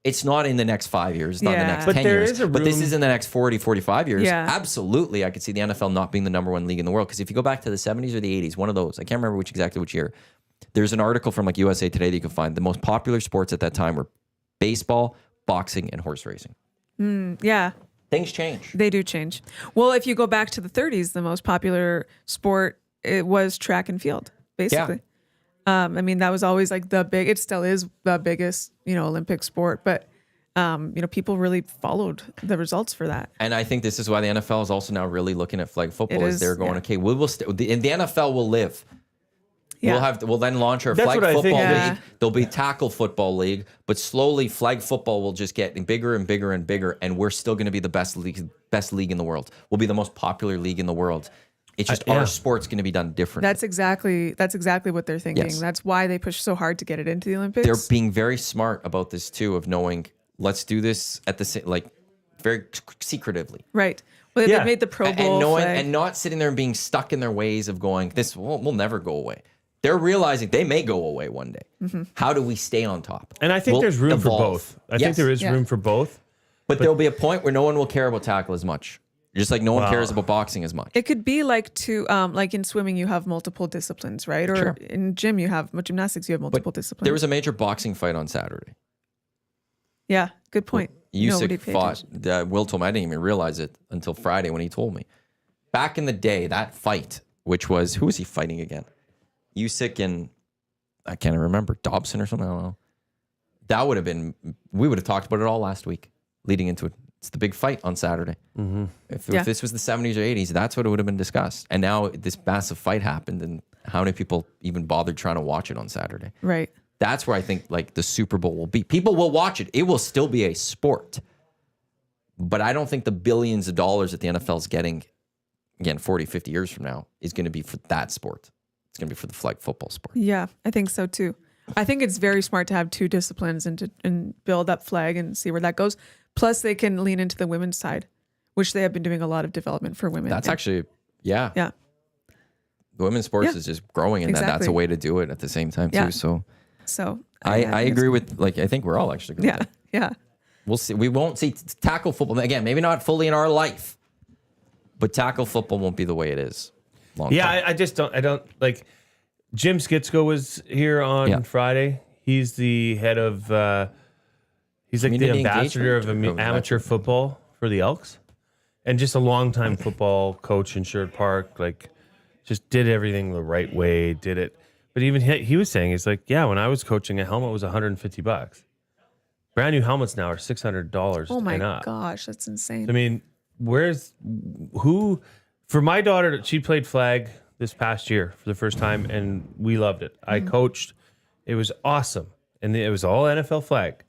It's not in the next 5 years. It's not in the Yeah. next But 10 there years. is a But this room- is in the next 40, 45 years. Yeah. Absolutely, I could see the NFL not being the number one league in the world. Because if you go back to the 70s or the 80s, one of those, I can't remember exactly which year, there's an article from like USA Today that you can find. The most popular sports at that time were baseball, boxing, and horse racing. Yeah. Things change. They do change. Well, if you go back to the 30s, the most popular sport it was track and field, basically. I mean, that was always like it still is the biggest, Olympic sport, but people really followed the results for that. And I think this is why the NFL is also now really looking at flag football. It Is is, they're going, yeah. okay, we will. The NFL will live. Yeah. We'll then launch our That's flag what I think. football Yeah. league. There'll be tackle football league, but slowly flag football will just get bigger and bigger and bigger, and we're still going to be the best league in the world. We'll be the most popular league in the world. It's just yeah. our sport's going to be done differently. That's exactly what they're thinking. Yes. That's why they push so hard to get it into the Olympics. They're being very smart about this too, of knowing let's do this at the very secretively. right. Well, Yeah. they made the Pro Bowl and knowing flag. and not sitting there and being stuck in their ways of going, this will never go away. They're realizing they may go away one day. Mm-hmm. How do we stay on top? And I think We'll there's room for evolve. both. I Yes. think there is Yeah. room for both. But there'll be a point where no one will care about tackle as much. Just like no one Wow. cares about boxing as much. It could be like like in swimming, you have multiple disciplines, right? Or Sure. in gymnastics, you have multiple disciplines. There was a major boxing fight on Saturday. yeah, good point. Nobody Usyk paid fought. attention. Will told me, I didn't even realize it until Friday when he told me. Back in the day, that fight, which was, who was he fighting again? Usyk and, I can't even remember, Dobson or something, I don't know. That would have been, we would have talked about it all last week leading into it. It's the big fight on Saturday. If Yeah. this was the 70s or 80s, that's what it would have been discussed. And now this massive fight happened, and how many people even bothered trying to watch it on Saturday? Right. That's where I think like the Super Bowl will be. People will watch it. It will still be a sport. But I don't think the billions of dollars that the NFL is getting, again, 40, 50 years from now, is going to be for that sport. It's going to be for the flag football sport. Yeah, I think so too. I think it's very smart to have two disciplines and build up flag and see where that goes. Plus, they can lean into the women's side, which they have been doing a lot of development for women. That's actually, yeah. yeah, The women's sports Yeah. is just growing, and that's a Exactly. way to do it at the same time, Yeah. too. So so I think agree it's- with, like, I think we're all actually going Yeah, yeah. We'll see. We won't see tackle football. Again, maybe not fully in our life, but tackle football won't be the way it is. Long Yeah, term. I just don't like. Jim Skitsko was here on Yeah. Friday. He's the head of. He's like the Community ambassador engagement of or amateur football for the Elks, and just a longtime football coach in Sherwood Park, like just did everything the right way, did it. But even he was saying, it's like, yeah, when I was coaching, a helmet was $150. Brand new helmets now are $600. Oh my and up. gosh, that's insane. I mean, for my daughter, she played flag this past year for the first time, and we loved it. I coached. It was awesome. And it was all NFL flag.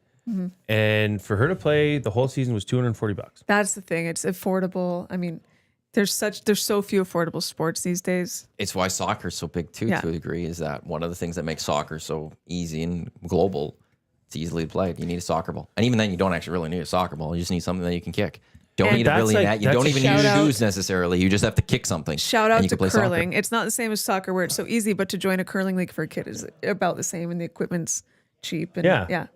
And for her to play, the whole season was $240. That's the thing. It's affordable. I mean, there's so few affordable sports these days. It's why soccer's so big too, to a degree, is that one of the things that makes soccer so easy and global. It's easily played. You need a soccer ball. And even then, you don't actually really need a soccer ball. You just need something that you can kick. Don't need a really net. You don't even need shoes necessarily. You just have to kick something. Shout out to curling. Soccer. It's not the same as soccer where it's so easy, but to join a curling league for a kid is about the same, and the equipment's cheap. And yeah.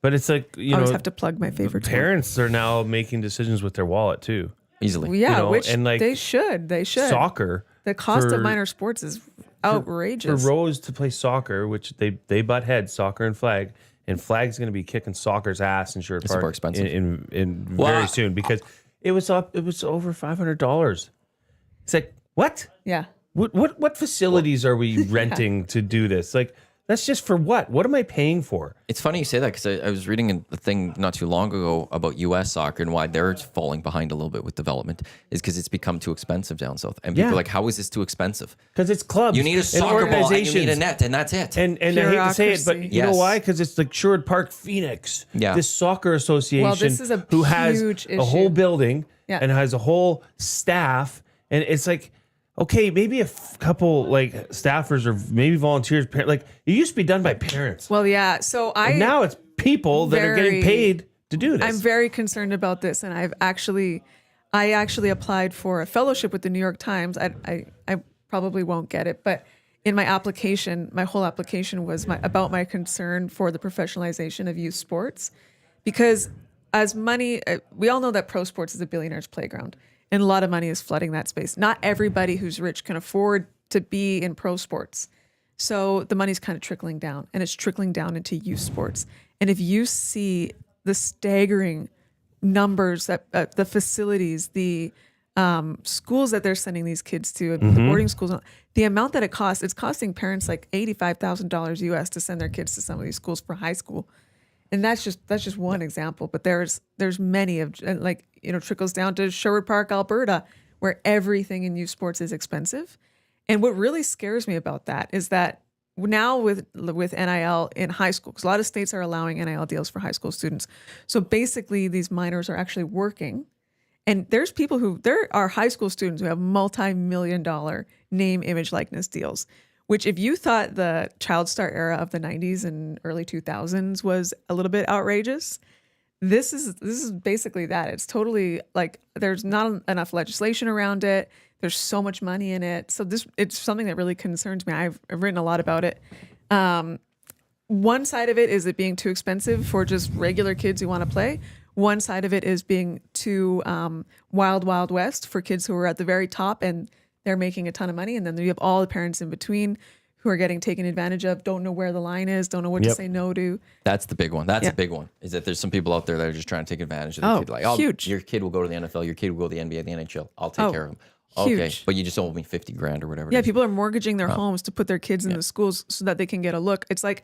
But it's like, I always have to plug my favorite parents are now making decisions with their wallet too. Easily. Well, yeah, which and like they should. Soccer. The cost of minor sports is outrageous. For Rose to play soccer, which they butt heads, soccer and flag, and flag's going to be kicking soccer's ass in Sherwood Park. Super expensive. In very soon, because it was over $500. It's like, what? Yeah. What facilities are we renting to do this? Like, that's just for what? What am I paying for? It's funny you say that, because I was reading a thing not too long ago about U.S. soccer and why they're falling behind a little bit with development is because it's become too expensive down south. And people are like, how is this too expensive? Because it's clubs. You need a soccer ball and you need a net, and that's it. And I hate to say it, but you know why? Because it's like Sherwood Park Phoenix, this soccer association this is a who has huge a whole building Yeah. and has a whole staff. And it's like, okay, maybe a couple like staffers or maybe volunteers. Like it used to be done by parents. Well, yeah. So And now it's people that are getting paid to do this. I'm very concerned about this, and I actually applied for a fellowship with the New York Times. I probably won't get it, but in my application, my whole application was about my concern for the professionalization of youth sports, because as money, we all know that pro sports is a billionaire's playground. And a lot of money is flooding that space. Not everybody who's rich can afford to be in pro sports. So the money's kind of trickling down, and it's trickling down into youth sports. And if you see the staggering numbers that the facilities, the schools that they're sending these kids to, the boarding schools, the amount that it costs, it's costing parents like $85,000 US to send their kids to some of these schools for high school. And that's just one example, but there's many of, like, trickles down to Sherwood Park, Alberta, where everything in youth sports is expensive. And what really scares me about that is that now with NIL in high school, because a lot of states are allowing NIL deals for high school students. So basically these minors are actually working. And there are high school students who have multi-million-dollar name, image, likeness deals, which if you thought the child star era of the 90s and early 2000s was a little bit outrageous, this is basically that. It's totally like there's not enough legislation around it. There's so much money in it. So it's something that really concerns me. I've written a lot about it. One side of it is it being too expensive for just regular kids who want to play. One side of it is being too wild, wild west for kids who are at the very top and they're making a ton of money. And then you have all the parents in between who are getting taken advantage of, don't know where the line is, don't know what to say no to. That's the big one. That's a big one, is that there's some people out there that are just trying to take advantage of the kid. Like, huge. Your kid will go to the NFL, your kid will go to the NBA, the NHL. I'll take care of him. Huge. Okay, but you just owe me $50,000 or whatever. Yeah, people are mortgaging their homes to put their kids in the schools so that they can get a look. It's like,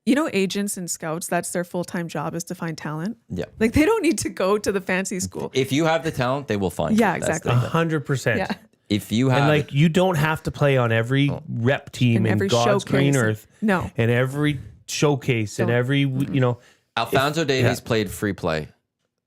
agents and scouts, that's their full-time job, is to find talent. Yeah. Like, they don't need to go to the fancy school. If you have the talent, they will find you. Yeah, exactly. 100%. Yeah. If you have, and you don't have to play on every rep team in every God's showcase. green earth. No. And every showcase and every, Alphonso Davies played free play.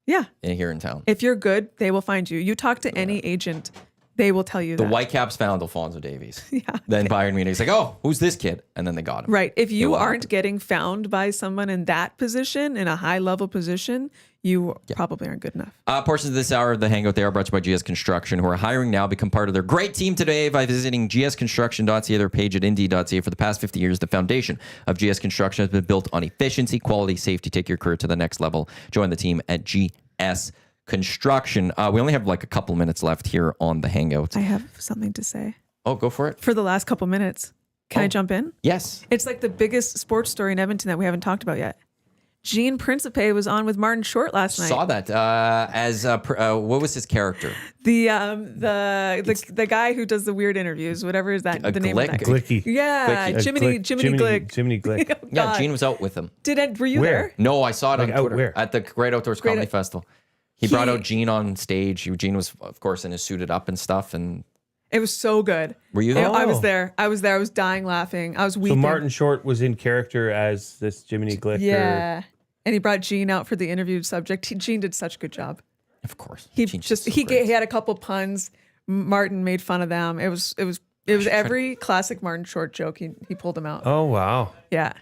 Yeah. Here in town. If you're good, they will find you. You talk to any agent, they will tell you the that. Whitecaps found Alphonso Davies. Then Bayern Munich's like, oh, who's this kid? And then they got him. Right. If you aren't getting found by someone in that position, in a high level position, you probably aren't good enough. Portions of this hour of the Hangout, they are brought to you by GS Construction, who are hiring now. Become part of their great team today by visiting gsconstruction.ca, their page at indeed.ca. For the past 50 years, the foundation of GS Construction has been built on efficiency, quality, safety. Take your career to the next level. Join the team at GS Construction. We only have like a couple minutes left here on the Hangout. I have something to say. Oh, go for it. For the last couple minutes. Can I jump in? Yes. It's like the biggest sports story in Edmonton that we haven't talked about yet. Gene Principe was on with Martin Short last night. Saw that what was his character? The guy who does the weird interviews, whatever is that the name of that? Glicky. Yeah, Jiminy Glick. Jiminy Glick. Oh, Yeah, God. Gene was out with him. Were you Where? there? No, I saw it Like on out Twitter where? at the Great Outdoors Comedy Festival. He brought out Gene on stage. Gene was, of course, in his suited up and stuff. And It was so good. were you there? I was there. I was dying laughing. I was So weeping. Martin Short was in character as this Jiminy Glick. Yeah. And he brought Gene out for the interviewed subject. Gene did such a good job. Of course. He Gene's just so he great. had a couple puns. Martin made fun of them. It was every classic Martin Short joke. He pulled them out. Oh, wow. Yeah.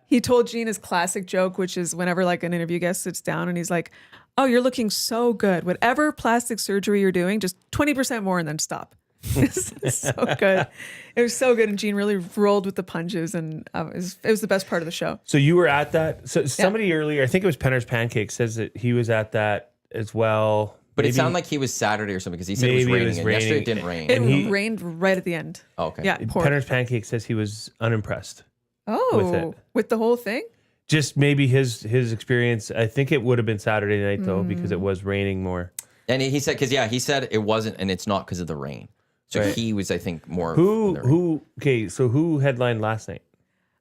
He told Gene his classic joke, which is whenever like an interview guest sits down and he's like, "Oh, you're looking so good. Whatever plastic surgery you're doing, just 20% more and then stop." It's so good. It was so good, and Gene really rolled with the punches, and it was the best part of the show. So you were at that. So somebody earlier, I think it was Penner's Pancake, says that he was at that as well. But Maybe- it sounded like he was Saturday or something because he said it was Maybe it raining. was And yesterday it raining. didn't rain. It rained right at the end. Oh, okay. Yeah, poured. Penner's Pancake says he was unimpressed. Oh, with the whole thing? Just maybe his experience. I think it would have been Saturday night though, because it was raining more. And he said, he said it wasn't, and it's not because of the rain. So Right. he was, I think, more. in the rain. Who? Okay, so who headlined last night,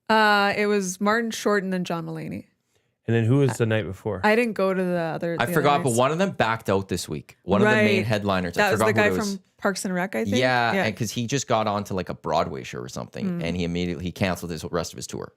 It was Martin Short and then John Mulaney. and then who was the night before? I didn't go to the other. I the forgot, other but nights. one of them backed out this week. One of the main headliners. That I was forgot the guy who it was. from Parks and Rec, I think. Yeah, because he just got on to like a Broadway show or something, Mm. and he canceled his rest of his tour,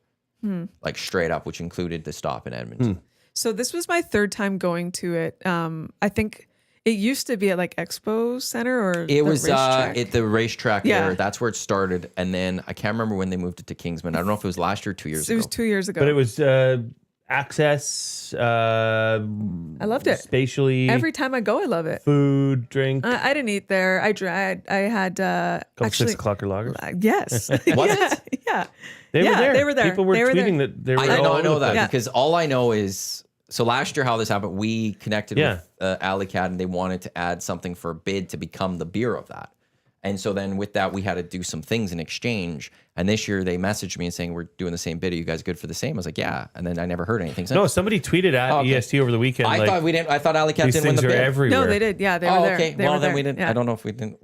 like straight up, which included the stop in Edmonton. So this was my third time going to it. I think it used to be at like Expo Center or It the was racetrack. at the racetrack Yeah. there. That's where it started, and then I can't remember when they moved it to Kingsman. I don't know if it was last year or 2 years It ago. was 2 years ago. But it was access. I loved it. Spatially. Every time I go, I love it. food, drink. I didn't eat there. I had Couple actually 6 o'clock lagers. yes. Was yeah, it? yeah. They were Yeah, there. they were there. People were They were tweeting there. that they were. I all know over the that place. Yeah. because all I know is so last year how this happened. We connected Yeah. with Alley Cat, and they wanted to add something for a bid to become the beer of that. And so then with that, we had to do some things in exchange. And this year they messaged me and saying, "We're doing the same bid. Are you guys good for the same?" I was like, "Yeah." And then I never heard anything since. No, somebody tweeted at okay. EST over the weekend. I like, thought we didn't. I thought Alley Cat these didn't win things the are bid. everywhere. No, they did. Yeah, they were Oh, there. okay. They Well, were then there. we didn't. Yeah. I don't know if we didn't.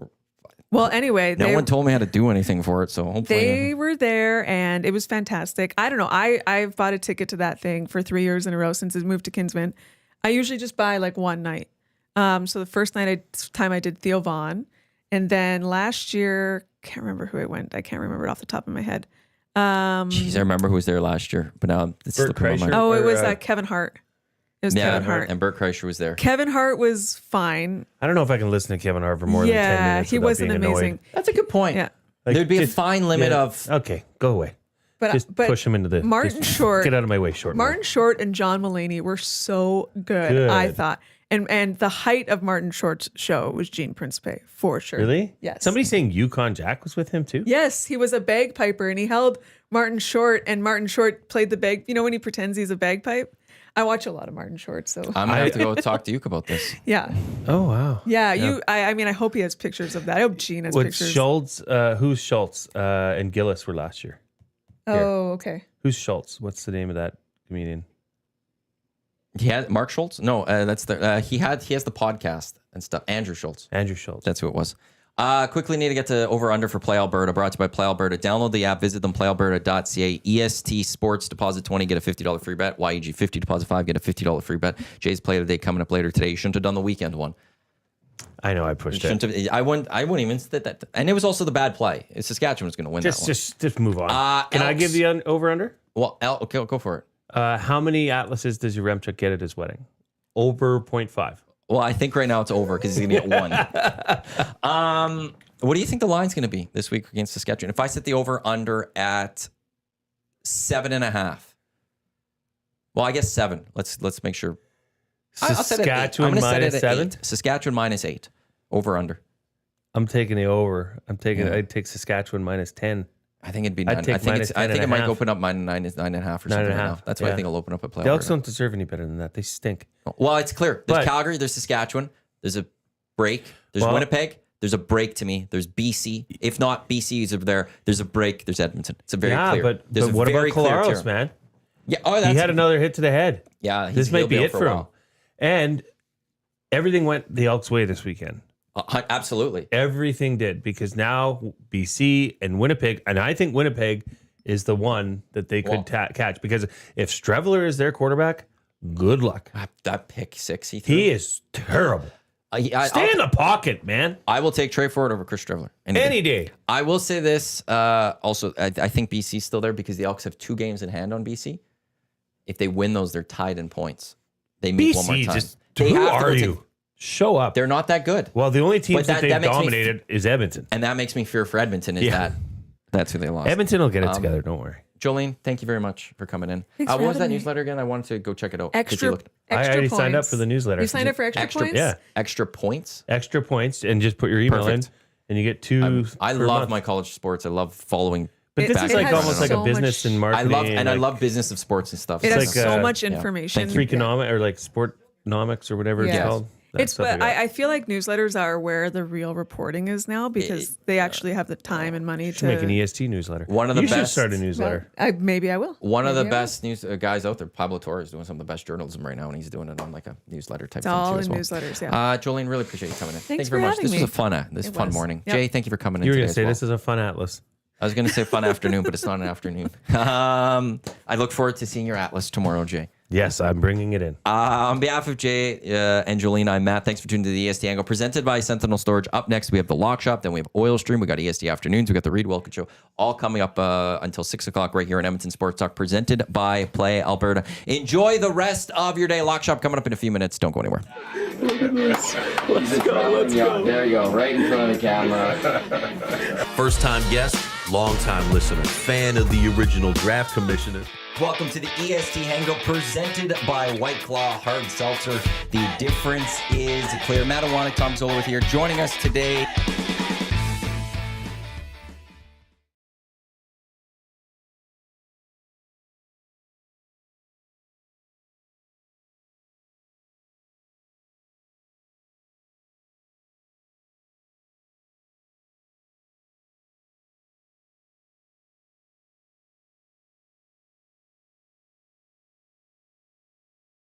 Well, anyway, No one told me how to do anything for it, so hopefully. they were there and it was fantastic. I don't know. I've bought a ticket to that thing for 3 years in a row since it moved to Kinsman. I usually just buy like one night. So the first time I did Theo Vaughn, and then last year can't remember who it went. I can't remember it off the top of my head. Jeez, I remember who was there last year, but now it's Bert slipping my mind. Kreischer? Oh, it Or, was Kevin Hart. It was Kevin Hart. and Bert Kreischer was there. Kevin Hart was fine. I don't know if I can listen to Kevin Hart for more than 10 Yeah, minutes. he without wasn't being annoyed. amazing. That's a good point. Yeah. Like, There'd be a just- fine limit yeah. of. Okay, go away. But Just but push him into the. Martin just Short. Get out of my way, Short. Martin Short and John Mulaney were so good, Good. I thought. And the height of Martin Short's show was Gene Principe, for sure. Really? Yes. Somebody saying Yukon Jack was with him too. Yes, he was a bagpiper and he held Martin Short, and Martin Short played the bag. You know when he pretends he's a bagpipe? I watch a lot of Martin Short, so I'm gonna have to go talk to Yuke about this. yeah. Oh wow. Yeah, I mean I hope he has pictures of that. I hope Gene has What's pictures. Schultz? Who's Schultz? And Gillis were last year. Oh, okay. Who's Schultz? What's the name of that comedian? He had Mark Schultz. No, that's the he has the podcast and stuff. Andrew Schultz. Andrew Schultz. That's who it was. Quickly need to get to over under for Play Alberta. Brought to you by Play Alberta. Download the app. Visit them. PlayAlberta.ca. EST Sports. Deposit 20. Get a $50 free bet. YEG 50. Deposit 5. Get a $50 free bet. Jay's Play of the Day coming up later today. You shouldn't have done the weekend one. I know I pushed Shouldn't it. have, I wouldn't even say that. And it was also the bad play. Saskatchewan was going to win that one. Just move on. Can I Elks. give the over under? Well, okay, go for it. How many atlases does your Remchuk get at his wedding? Over 0.5. Well, I think right now it's over because he's going to get one. What do you think the line's going to be this week against Saskatchewan? If I set the over under at 7.5. Well, I guess 7. Let's make sure. I'll set it at 8. Saskatchewan I'm gonna set it minus at 7. 8. Saskatchewan minus 8. Over under. I'm taking the over. I'd take Saskatchewan minus 10. I think it'd be I'd 9. take I think minus it might 10.5. open up 9.5 or something. 9.5, Right now. That's why I yeah. think I'll open up at Play The Elks Alberta. don't deserve any better than that. They stink. Well, it's clear. There's But- Calgary, there's Saskatchewan, there's a break, there's Well- Winnipeg, there's a break to me, there's BC. If not BC is over there, there's a break, there's Edmonton. It's a very clear. But there's a what about very clear Colaros, tier. man? Yeah. Oh, He had another hit to the head. Yeah. This might be it for him. while. And everything went the Elks' way this weekend. Absolutely. Everything did, because now BC and Winnipeg, and I think Winnipeg is the one that they could catch, because if Streveler is their quarterback, good luck. That pick 6 he threw. He is terrible. Stay in the pocket, man. I will take Trey Ford over Chris Streveler Any day. I will say this. Also, I think BC's still there because the Elks have 2 games in hand on BC. If they win those, they're tied in points. They meet one more BC, time. just They who have to are go you? Show up. They're not that good. Well, the only teams But that that they've makes me dominated is Edmonton. And that makes me fear for Edmonton is that's who they lost. Edmonton will get it together. Don't worry. Jolene, thank you very much for coming in. Thanks for What was that having me. newsletter again? I wanted to go check it out. Extra I already signed up for the newsletter. You signed up for extra points? Yeah. Extra points. Extra points, and just put your email Perfect. in, and you get 2. I per love month. my college sports. I love following. But this It is like has almost like a so business much- and I marketing. love business of sports and stuff. It has like, so much yeah. information. Thank you. Freakonomic or like Sportnomics or whatever it's Yeah. called. That It's stuff but like that. I feel like newsletters are where the real reporting is now because they actually have the time and money should make an to. EST newsletter. One of the you should best- start a newsletter. Maybe I will. One of the Maybe I will. best news guys out there, Pablo Torres, is doing some of the best journalism right now, and he's doing it on like a newsletter type It's thing all too in as well. newsletters. Yeah. Jolene, really appreciate you coming in. Thank you Thanks very for much. having This was me. a It fun was. morning. Yep. Jay, thank you for coming in. You were today going to as say well. this is a fun atlas. I was going to say fun afternoon, but it's not an afternoon. I look forward to seeing your atlas tomorrow, Jay. Yes, I'm bringing it in. On behalf of Jay and Jolene, I'm Matt. Thanks for tuning to the EST Angle presented by Sentinel Storage. Up next, we have the Lock Shop. Then we have Oil Stream. We got EST Afternoons. We got the Reed Wilkins Show. All coming up until 6 o'clock right here in Edmonton Sports Talk, presented by Play Alberta. Enjoy the rest of your day. Lock Shop coming up in a few minutes. Don't go anywhere. Let's go. There you go, right in front of the camera. First-time guest, long-time listener, fan of the original draft commissioner. Welcome to the EST Hangout presented by White Claw Hard Seltzer. The difference is clear. Matt Iwanyk, Tom Zola with here. Joining us today,